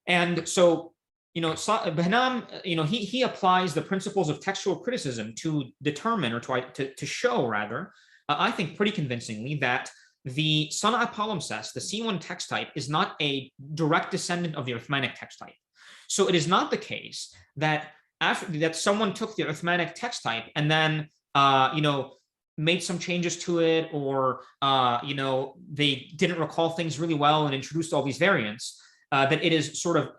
and so Behnam, he applies the principles of textual criticism to determine, or to show rather, I think pretty convincingly, that the Sana'a palimpsest, the C1 text type, is not a direct descendant of the Uthmanic text type. So it is not the case that someone took the Uthmanic text type and then made some changes to it, or they didn't recall things really well and introduced all these variants. That it is sort of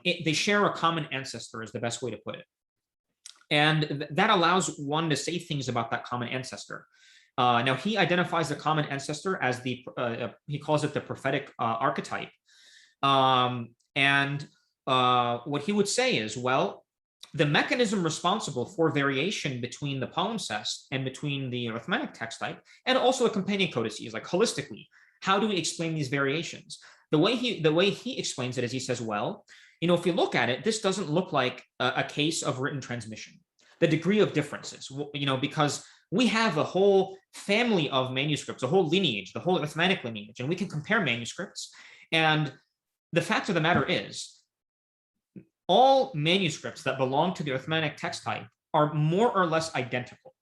they share a common ancestor, is the best way to put it, and that allows one to say things about that common ancestor. Now he identifies the common ancestor as he calls it the prophetic archetype, and what he would say is, well, the mechanism responsible for variation between the palimpsest and between the Uthmanic text type, and also the companion codices, like holistically, how do we explain these variations? The way he explains it is, he says, well, if you look at it, this doesn't look like a case of written transmission. The degree of differences, because we have a whole family of manuscripts, a whole lineage, the whole Uthmanic lineage, and we can compare manuscripts. And the fact of the matter is, all manuscripts that belong to the Uthmanic text type are more or less identical,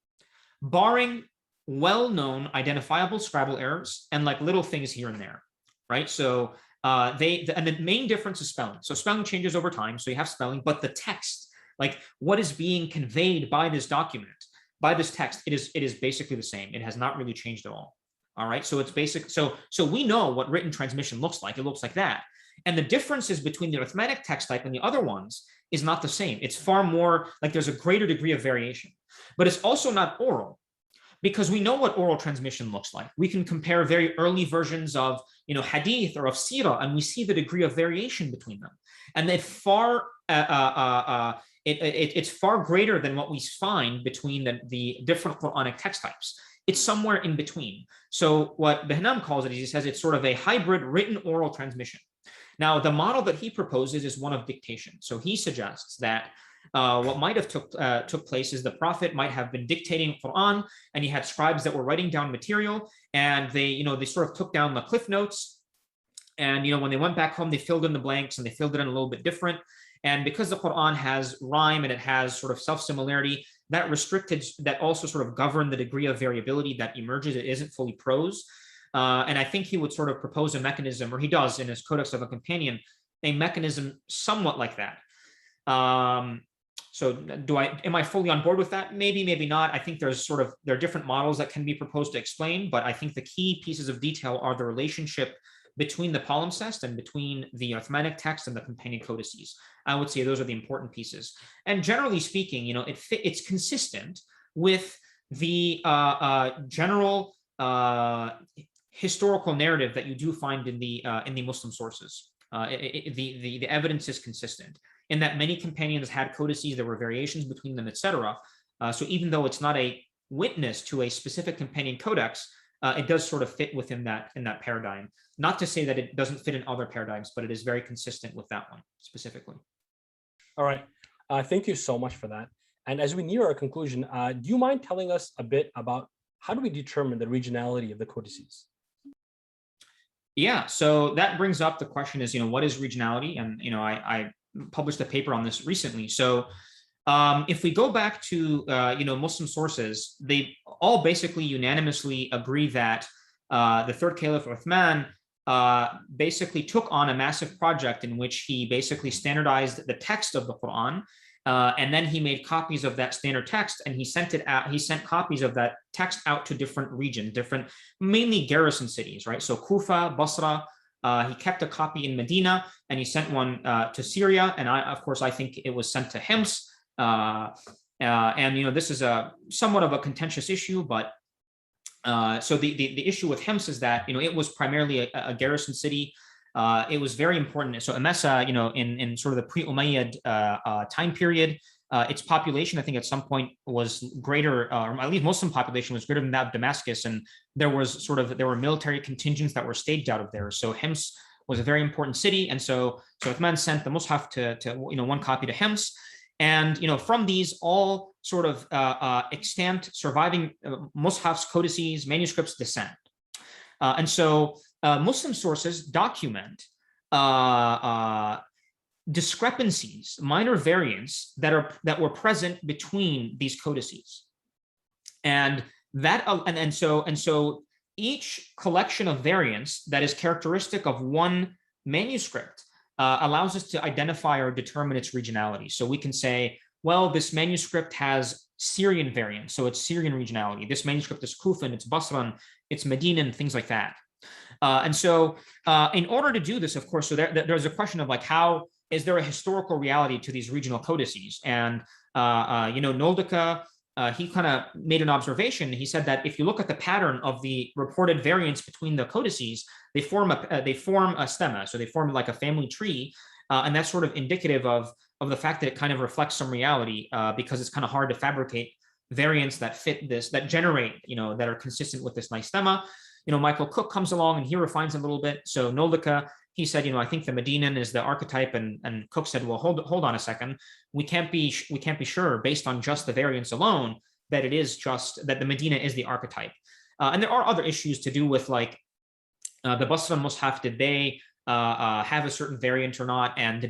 barring well-known identifiable scribal errors and like little things here and there, right? So and the main difference is spelling. So spelling changes over time, so you have spelling, but the text, like what is being conveyed by this document, by this text, it is basically the same. It has not really changed at all. All right, so it's basic. So we know what written transmission looks like. It looks like that. And the differences between the Uthmanic text type and the other ones is not the same. It's far more like there's a greater degree of variation, but it's also not oral, because we know what oral transmission looks like. We can compare very early versions of, hadith or of seerah, and we see the degree of variation between them. And it's far greater than what we find between the different Quranic text types. It's somewhere in between. So what Hythem calls it is, he says it's sort of a hybrid written oral transmission. Now, the model that he proposes is one of dictation. So he suggests that what might have took place is the Prophet might have been dictating Quran, and he had scribes that were writing down material, and they sort of took down the cliff notes, and when they went back home, they filled in the blanks, and they filled it in a little bit different. And because the Quran has rhyme and it has sort of self-similarity, that also sort of governed the degree of variability that emerges. It isn't fully prose. And I think he would sort of propose a mechanism, or he does in his Codex of a Companion, a mechanism somewhat like that. So am I fully on board with that? Maybe, maybe not. I think there are different models that can be proposed to explain, but I think the key pieces of detail are the relationship between the palimpsest and between the Uthmanic text and the companion codices. I would say those are the important pieces. And generally speaking, it's consistent with the general historical narrative that you do find in the Muslim sources. The evidence is consistent in that many companions had codices. There were variations between them, etc. So even though it's not a witness to a specific companion codex, it does sort of fit within that paradigm. Not to say that it doesn't fit in other paradigms, but it is very consistent with that one specifically. All right. Thank you so much for that. And as we near our conclusion, do you mind telling us a bit about how do we determine the regionality of the codices? Yeah, so that brings up the question is, what is regionality? And, I published a paper on this recently. So if we go back to, Muslim sources, they all basically unanimously agree that the third Caliph Uthman basically took on a massive project in which he basically standardized the text of the Quran. And then he made copies of that standard text, and he sent it out. He sent copies of that text out to different regions, mainly garrison cities, right? So Kufa, Basra. He kept a copy in Medina, and he sent one to Syria. And of course, I think it was sent to Hims. And this is somewhat of a contentious issue, but so the issue with Hims is that it was primarily a garrison city. It was very important. So Emesa, in sort of the pre-Umayyad time period, its population, I think at some point was greater, or at least Muslim population was greater than that of Damascus. And there were military contingents that were staged out of there. So Hims was a very important city. And so Uthman sent the Mus'haf to one copy to Hims. And, from these all sort of extant surviving Mus'hafs, codices, manuscripts descend. And so Muslim sources document discrepancies, minor variants that were present between these codices, and so each collection of variants that is characteristic of one manuscript allows us to identify or determine its regionality. So we can say, well, this manuscript has Syrian variants, so it's Syrian regionality. This manuscript is Kufan, it's Basran, it's Medinan, things like that. And so in order to do this, of course, so there's a question of how is there a historical reality to these regional codices? And, Noldeke, he kind of made an observation. He said that if you look at the pattern of the reported variants between the codices, they form a stemma, so they form like a family tree. And that's sort of indicative of the fact that it kind of reflects some reality because it's kind of hard to fabricate variants that fit this, that generate, that are consistent with this nice stemma. Michael Cook comes along and he refines a little bit. So Noldeke, he said, I think the Medinan is the archetype, and Cook said, well, hold on a second. We can't be sure based on just the variants alone that it is just that the Medina is the archetype. And there are other issues to do with the Basra Mus'haf. Did they have a certain variant or not? And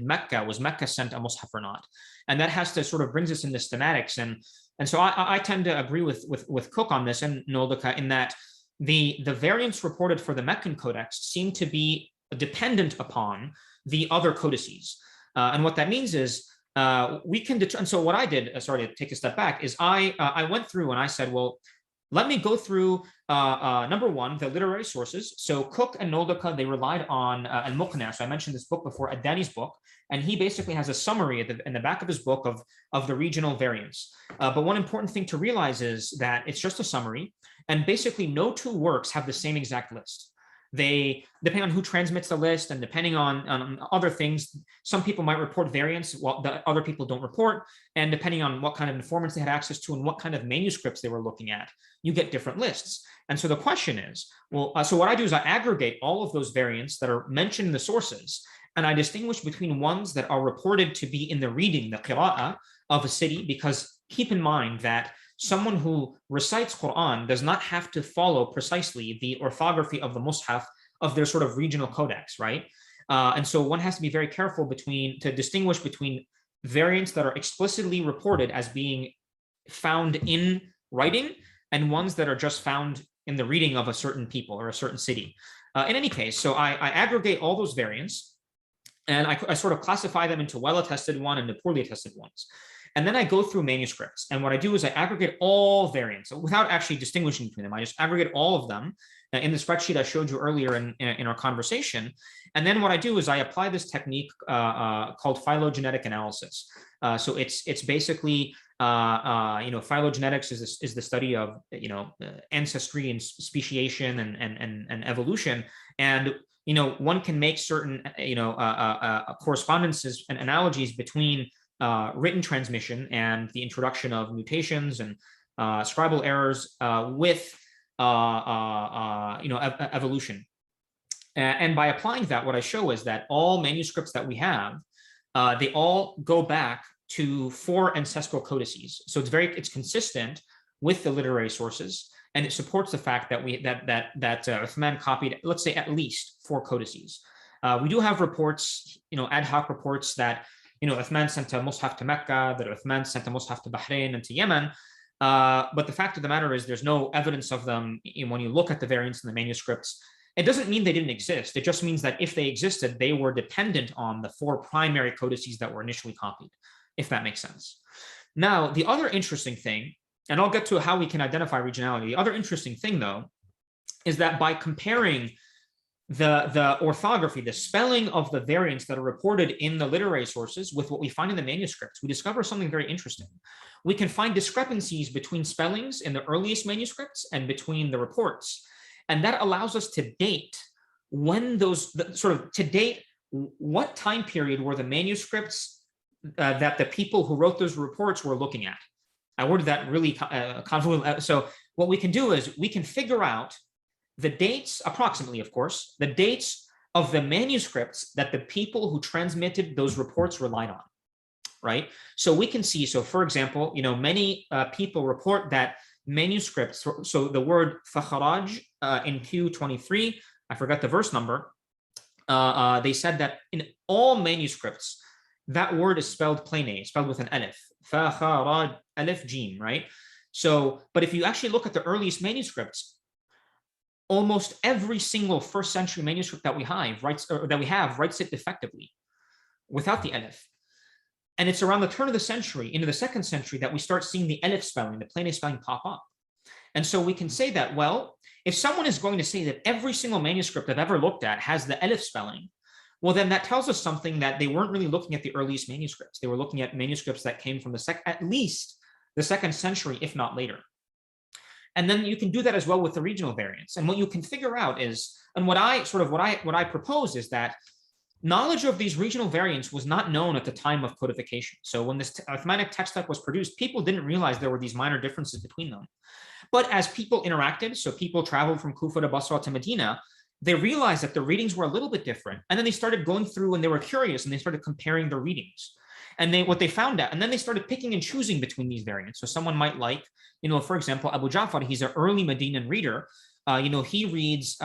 was Mecca sent a Mus'haf or not? And that has to sort of brings us into schematics. And so I tend to agree with Cook on this and Noldeke in that the variants reported for the Meccan Codex seem to be dependent upon the other codices. And what that means is we can determine. So what I did, sorry to take a step back, is I went through and I said, well, let me go through number one, the literary sources. So Cook and Noldeke, they relied on Al-Muqni'. So I mentioned this book before, Adani's book. And he basically has a summary in the back of his book of the regional variants. But one important thing to realize is that it's just a summary, and basically no two works have the same exact list. They, depending on who transmits the list and depending on other things, some people might report variants while the other people don't report. And depending on what kind of informants they had access to and what kind of manuscripts they were looking at, you get different lists. And so the question is, well, so what I do is I aggregate all of those variants that are mentioned in the sources, and I distinguish between ones that are reported to be in the reading, the qira'ah of a city, because keep in mind that someone who recites Quran does not have to follow precisely the orthography of the mushaf of their sort of regional codex, right? And so one has to be very careful to distinguish between variants that are explicitly reported as being found in writing and ones that are just found in the reading of a certain people or a certain city. In any case, so I aggregate all those variants, and I sort of classify them into well-attested one and the poorly attested ones. And then I go through manuscripts. And what I do is I aggregate all variants without actually distinguishing between them. I just aggregate all of them in the spreadsheet I showed you earlier in our conversation. And then what I do is I apply this technique called phylogenetic analysis. So it's basically, phylogenetics is the study of, ancestry and speciation and evolution. And one can make certain, correspondences and analogies between written transmission and the introduction of mutations and scribal errors with evolution. And by applying that, what I show is that all manuscripts that we have, they all go back to 4 ancestral codices. So it's consistent with the literary sources, and it supports the fact that Uthman copied, let's say, at least 4 codices. We do have reports, ad hoc reports that Uthman sent a mushaf to Mecca, that Uthman sent a mushaf to Bahrain and to Yemen. But the fact of the matter is there's no evidence of them when you look at the variants in the manuscripts. It doesn't mean they didn't exist. It just means that if they existed, they were dependent on the 4 primary codices that were initially copied, if that makes sense. Now, the other interesting thing, and I'll get to how we can identify regionality. The other interesting thing, though, is that by comparing the orthography, the spelling of the variants that are reported in the literary sources with what we find in the manuscripts, we discover something very interesting. We can find discrepancies between spellings in the earliest manuscripts and between the reports. And that allows us to date what time period were the manuscripts that the people who wrote those reports were looking at. I worded that really convoluted. So what we can do is we can figure out the dates, approximately, of course, the dates of the manuscripts that the people who transmitted those reports relied on, right? So we can see, so for example, many people report that manuscripts, so the word fakharaj in Q23, I forgot the verse number, they said that in all manuscripts, that word is spelled plain A, spelled with an alif, fakharaj, alif, jim, right? So, but if you actually look at the earliest manuscripts, almost every single first century manuscript that we have writes it effectively without the alif. And it's around the turn of the century into the 2nd century that we start seeing the alif spelling, the plain A spelling pop up. And so we can say that, well, if someone is going to say that every single manuscript I've ever looked at has the alif spelling, well, then that tells us something that they weren't really looking at the earliest manuscripts. They were looking at manuscripts that came from at least the 2nd century, if not later. And then you can do that as well with the regional variants. And what you can figure out is, and what I propose is that knowledge of these regional variants was not known at the time of codification. So when this Uthmanic text type was produced, people didn't realize there were these minor differences between them. But as people interacted, so people traveled from Kufa to Basra to Medina, they realized that the readings were a little bit different. And then they started going through and they were curious and they started comparing the readings. And what they found out, and then they started picking and choosing between these variants. So someone might like, for example, Abu Ja'far, he's an early Medinan reader. He reads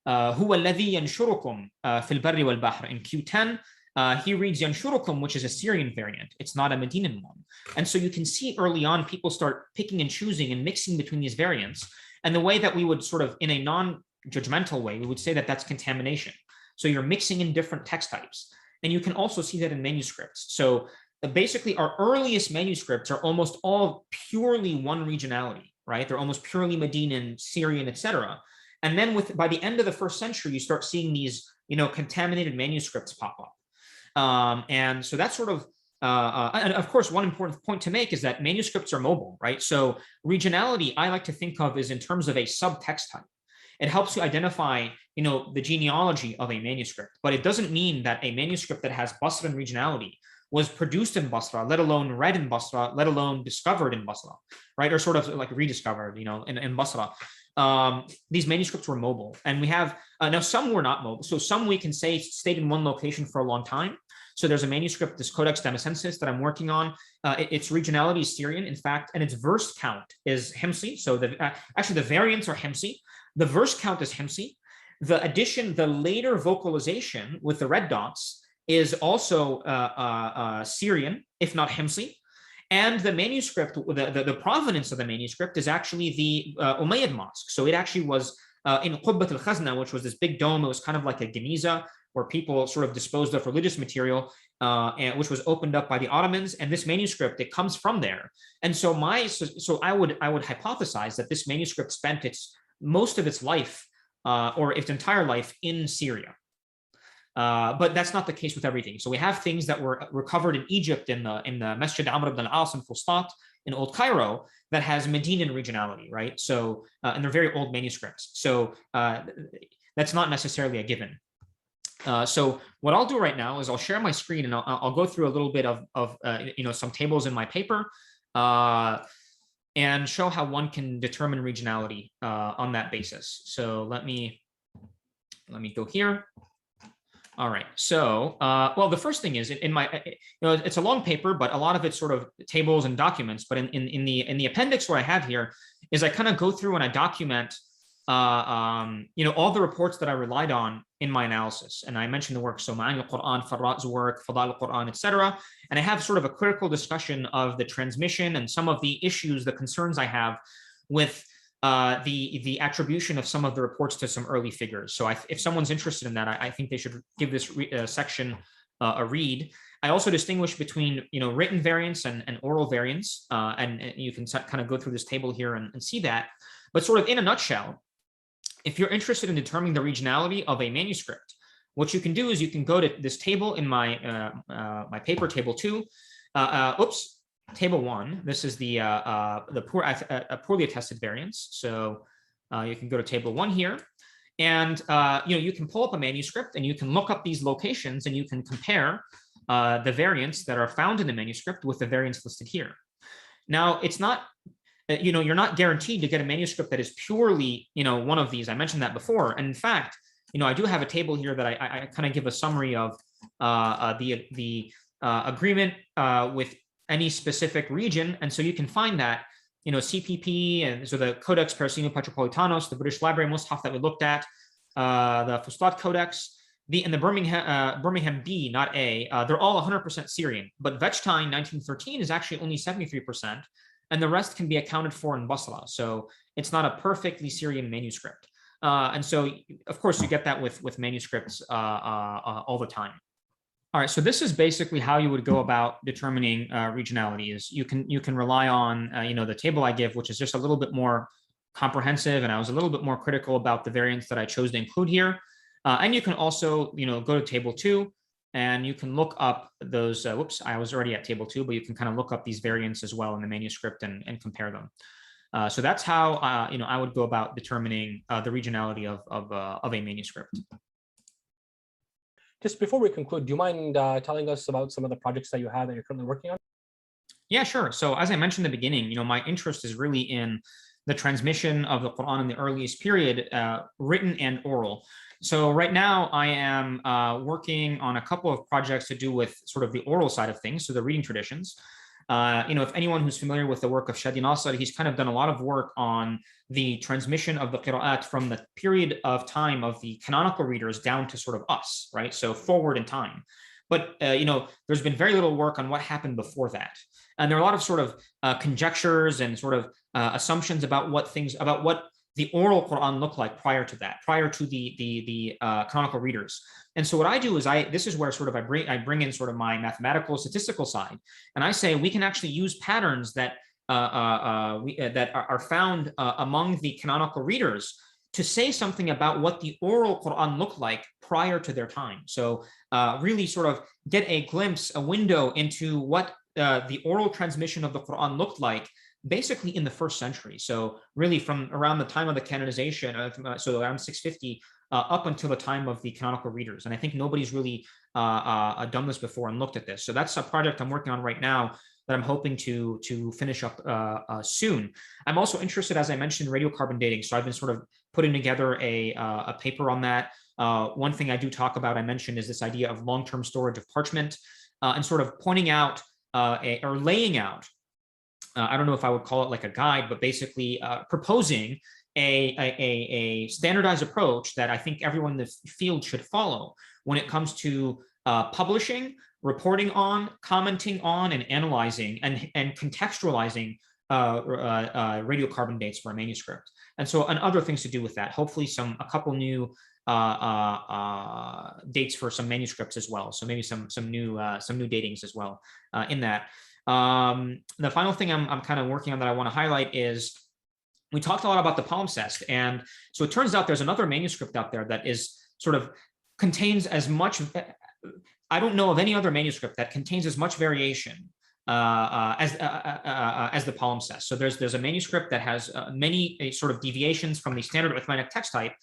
هو الذي ينشركم في البر والبحر in Q10. He reads Yanshurukum, which is a Syrian variant. It's not a Medinan one. And so you can see early on, people start picking and choosing and mixing between these variants. And the way that we would sort of, in a non-judgmental way, we would say that that's contamination. So you're mixing in different text types. And you can also see that in manuscripts. So basically, our earliest manuscripts are almost all purely one regionality, right? They're almost purely Medinan, Syrian, etc. And then by the end of the 1st century, you start seeing these contaminated manuscripts pop up. And so that's sort of, and of course, one important point to make is that manuscripts are mobile, right? So regionality, I like to think of is in terms of a subtext type. It helps you identify, the genealogy of a manuscript, but it doesn't mean that a manuscript that has Basran regionality was produced in Basra, let alone read in Basra, let alone discovered in Basra, right? Or sort of like rediscovered, in Basra. These manuscripts were mobile, and we have now some were not mobile. So some we can say stayed in one location for a long time. So there's a manuscript, this Codex Damascensis, that I'm working on. Its regionality is Syrian, in fact, and its verse count is Himsi. So actually the variants are Himsi. The verse count is Himsi. The addition, the later vocalization with the red dots is also Syrian, if not Himsi. And the manuscript, the provenance of the manuscript is actually the Umayyad mosque. So it actually was in Qubbat al-Khazna, which was this big dome. It was kind of like a geniza where people sort of disposed of religious material, and which was opened up by the Ottomans. And this manuscript, it comes from there. And so I would hypothesize that this manuscript spent most of its life, or its entire life, in Syria. But that's not the case with everything. So we have things that were recovered in Egypt in the Masjid Amr ibn al-As in Fustat in Old Cairo that has Medinan regionality, right? So and they're very old manuscripts. So that's not necessarily a given. So what I'll do right now is I'll share my screen, and I'll go through a little bit of some tables in my paper, and show how one can determine regionality on that basis. So let me go here. All right. So, well, the first thing is in my, it's a long paper, but a lot of it's sort of tables and documents. But in the appendix where I have here is I kind of go through and I document, all the reports that I relied on in my analysis. And I mentioned the work, so Ma'ani al-Quran, Farra''s work, Fadal al-Quran, etc. And I have sort of a critical discussion of the transmission and some of the issues, the concerns I have with the attribution of some of the reports to some early figures. So if someone's interested in that, I think they should give this section a read. I also distinguish between written variants and oral variants, and you can kind of go through this table here and see that. But sort of in a nutshell, if you're interested in determining the regionality of a manuscript, what you can do is you can go to this table in my my paper, table 2. Table 1. This is the poorly attested variants. So you can go to table 1 here, and you can pull up a manuscript and you can look up these locations and you can compare the variants that are found in the manuscript with the variants listed here. Now, it's not, you're not guaranteed to get a manuscript that is purely, one of these. I mentioned that before, and in fact, I do have a table here that I kind of give a summary of the agreement with any specific region. And so you can find that, CPP, and so the Codex Parisino Petropolitanos, the British Library Mushaf that we looked at, the Fustat Codex, and the Birmingham B, not A, they're all 100% Syrian, but Wettstein 1913 is actually only 73%, and the rest can be accounted for in Basra. So it's not a perfectly Syrian manuscript. And so, of course, you get that with manuscripts all the time. All right, so this is basically how you would go about determining regionality. Is you can rely on the table I give, which is just a little bit more comprehensive, and I was a little bit more critical about the variants that I chose to include here. And you can also go to table 2, and you can look up those. Whoops, I was already at table 2, but you can kind of look up these variants as well in the manuscript and compare them. So that's how I would go about determining the regionality of a manuscript. Just before we conclude, do you mind telling us about some of the projects that you have that you're currently working on? Yeah, sure. So as I mentioned in the beginning, my interest is really in the transmission of the Quran in the earliest period, written and oral. So right now I am working on a couple of projects to do with sort of the oral side of things, so the reading traditions. If anyone who's familiar with the work of Shadi Nasser, he's kind of done a lot of work on the transmission of the qira'at from the period of time of the canonical readers down to sort of us, right? So forward in time. But, there's been very little work on what happened before that. And there are a lot of sort of conjectures and sort of assumptions about what the oral Quran looked like prior to that, prior to the canonical readers. And so what I do is this is where sort of I bring in sort of my mathematical statistical side, and I say we can actually use patterns that are found among the canonical readers to say something about what the oral Quran looked like prior to their time. So really sort of get a glimpse, a window into what the oral transmission of the Quran looked like basically in the first century. So really from around the time of the canonization, so around 650, up until the time of the canonical readers. And I think nobody's really done this before and looked at this. So that's a project I'm working on right now that I'm hoping to finish up soon. I'm also interested, as I mentioned, in radiocarbon dating. So I've been sort of putting together a paper on that. One thing I do talk about, I mentioned, is this idea of long-term storage of parchment, and sort of pointing out or laying out, I don't know if I would call it like a guide, but basically proposing a standardized approach that I think everyone in the field should follow when it comes to publishing, reporting on, commenting on, and analyzing and contextualizing radiocarbon dates for a manuscript. And so, and other things to do with that. Hopefully, a couple new dates for some manuscripts as well. So maybe some new datings as well in that. The final thing I'm kind of working on that I want to highlight is, we talked a lot about the palimpsest, and so it turns out there's another manuscript out there that is sort of contains as much. I don't know of any other manuscript that contains as much variation as the palimpsest. So there's a manuscript that has many sort of deviations from the standard Uthmanic text type,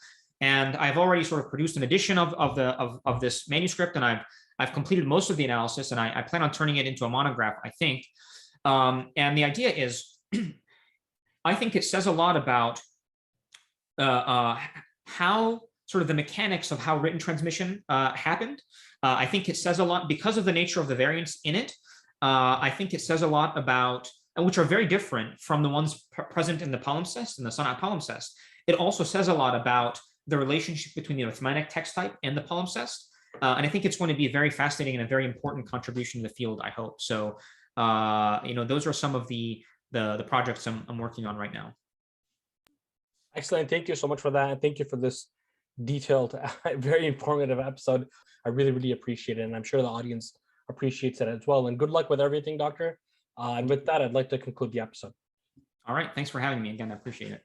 and I've already sort of produced an edition of this manuscript, and I've completed most of the analysis, and I plan on turning it into a monograph, I think. And the idea is, I think it says a lot about how sort of the mechanics of how written transmission happened. I think it says a lot because of the nature of the variants in it. I think it says a lot about, which are very different from the ones present in the palimpsest and the Sanat palimpsest. It also says a lot about the relationship between the Uthmanic text type and the palimpsest. And I think it's going to be very fascinating and a very important contribution to the field, I hope. So, those are some of the projects I'm working on right now. Excellent. Thank you so much for that. And thank you for this detailed, very informative episode. I really, really appreciate it. And I'm sure the audience appreciates it as well. And good luck with everything, Doctor. And with that, I'd like to conclude the episode. All right. Thanks for having me again. I appreciate it.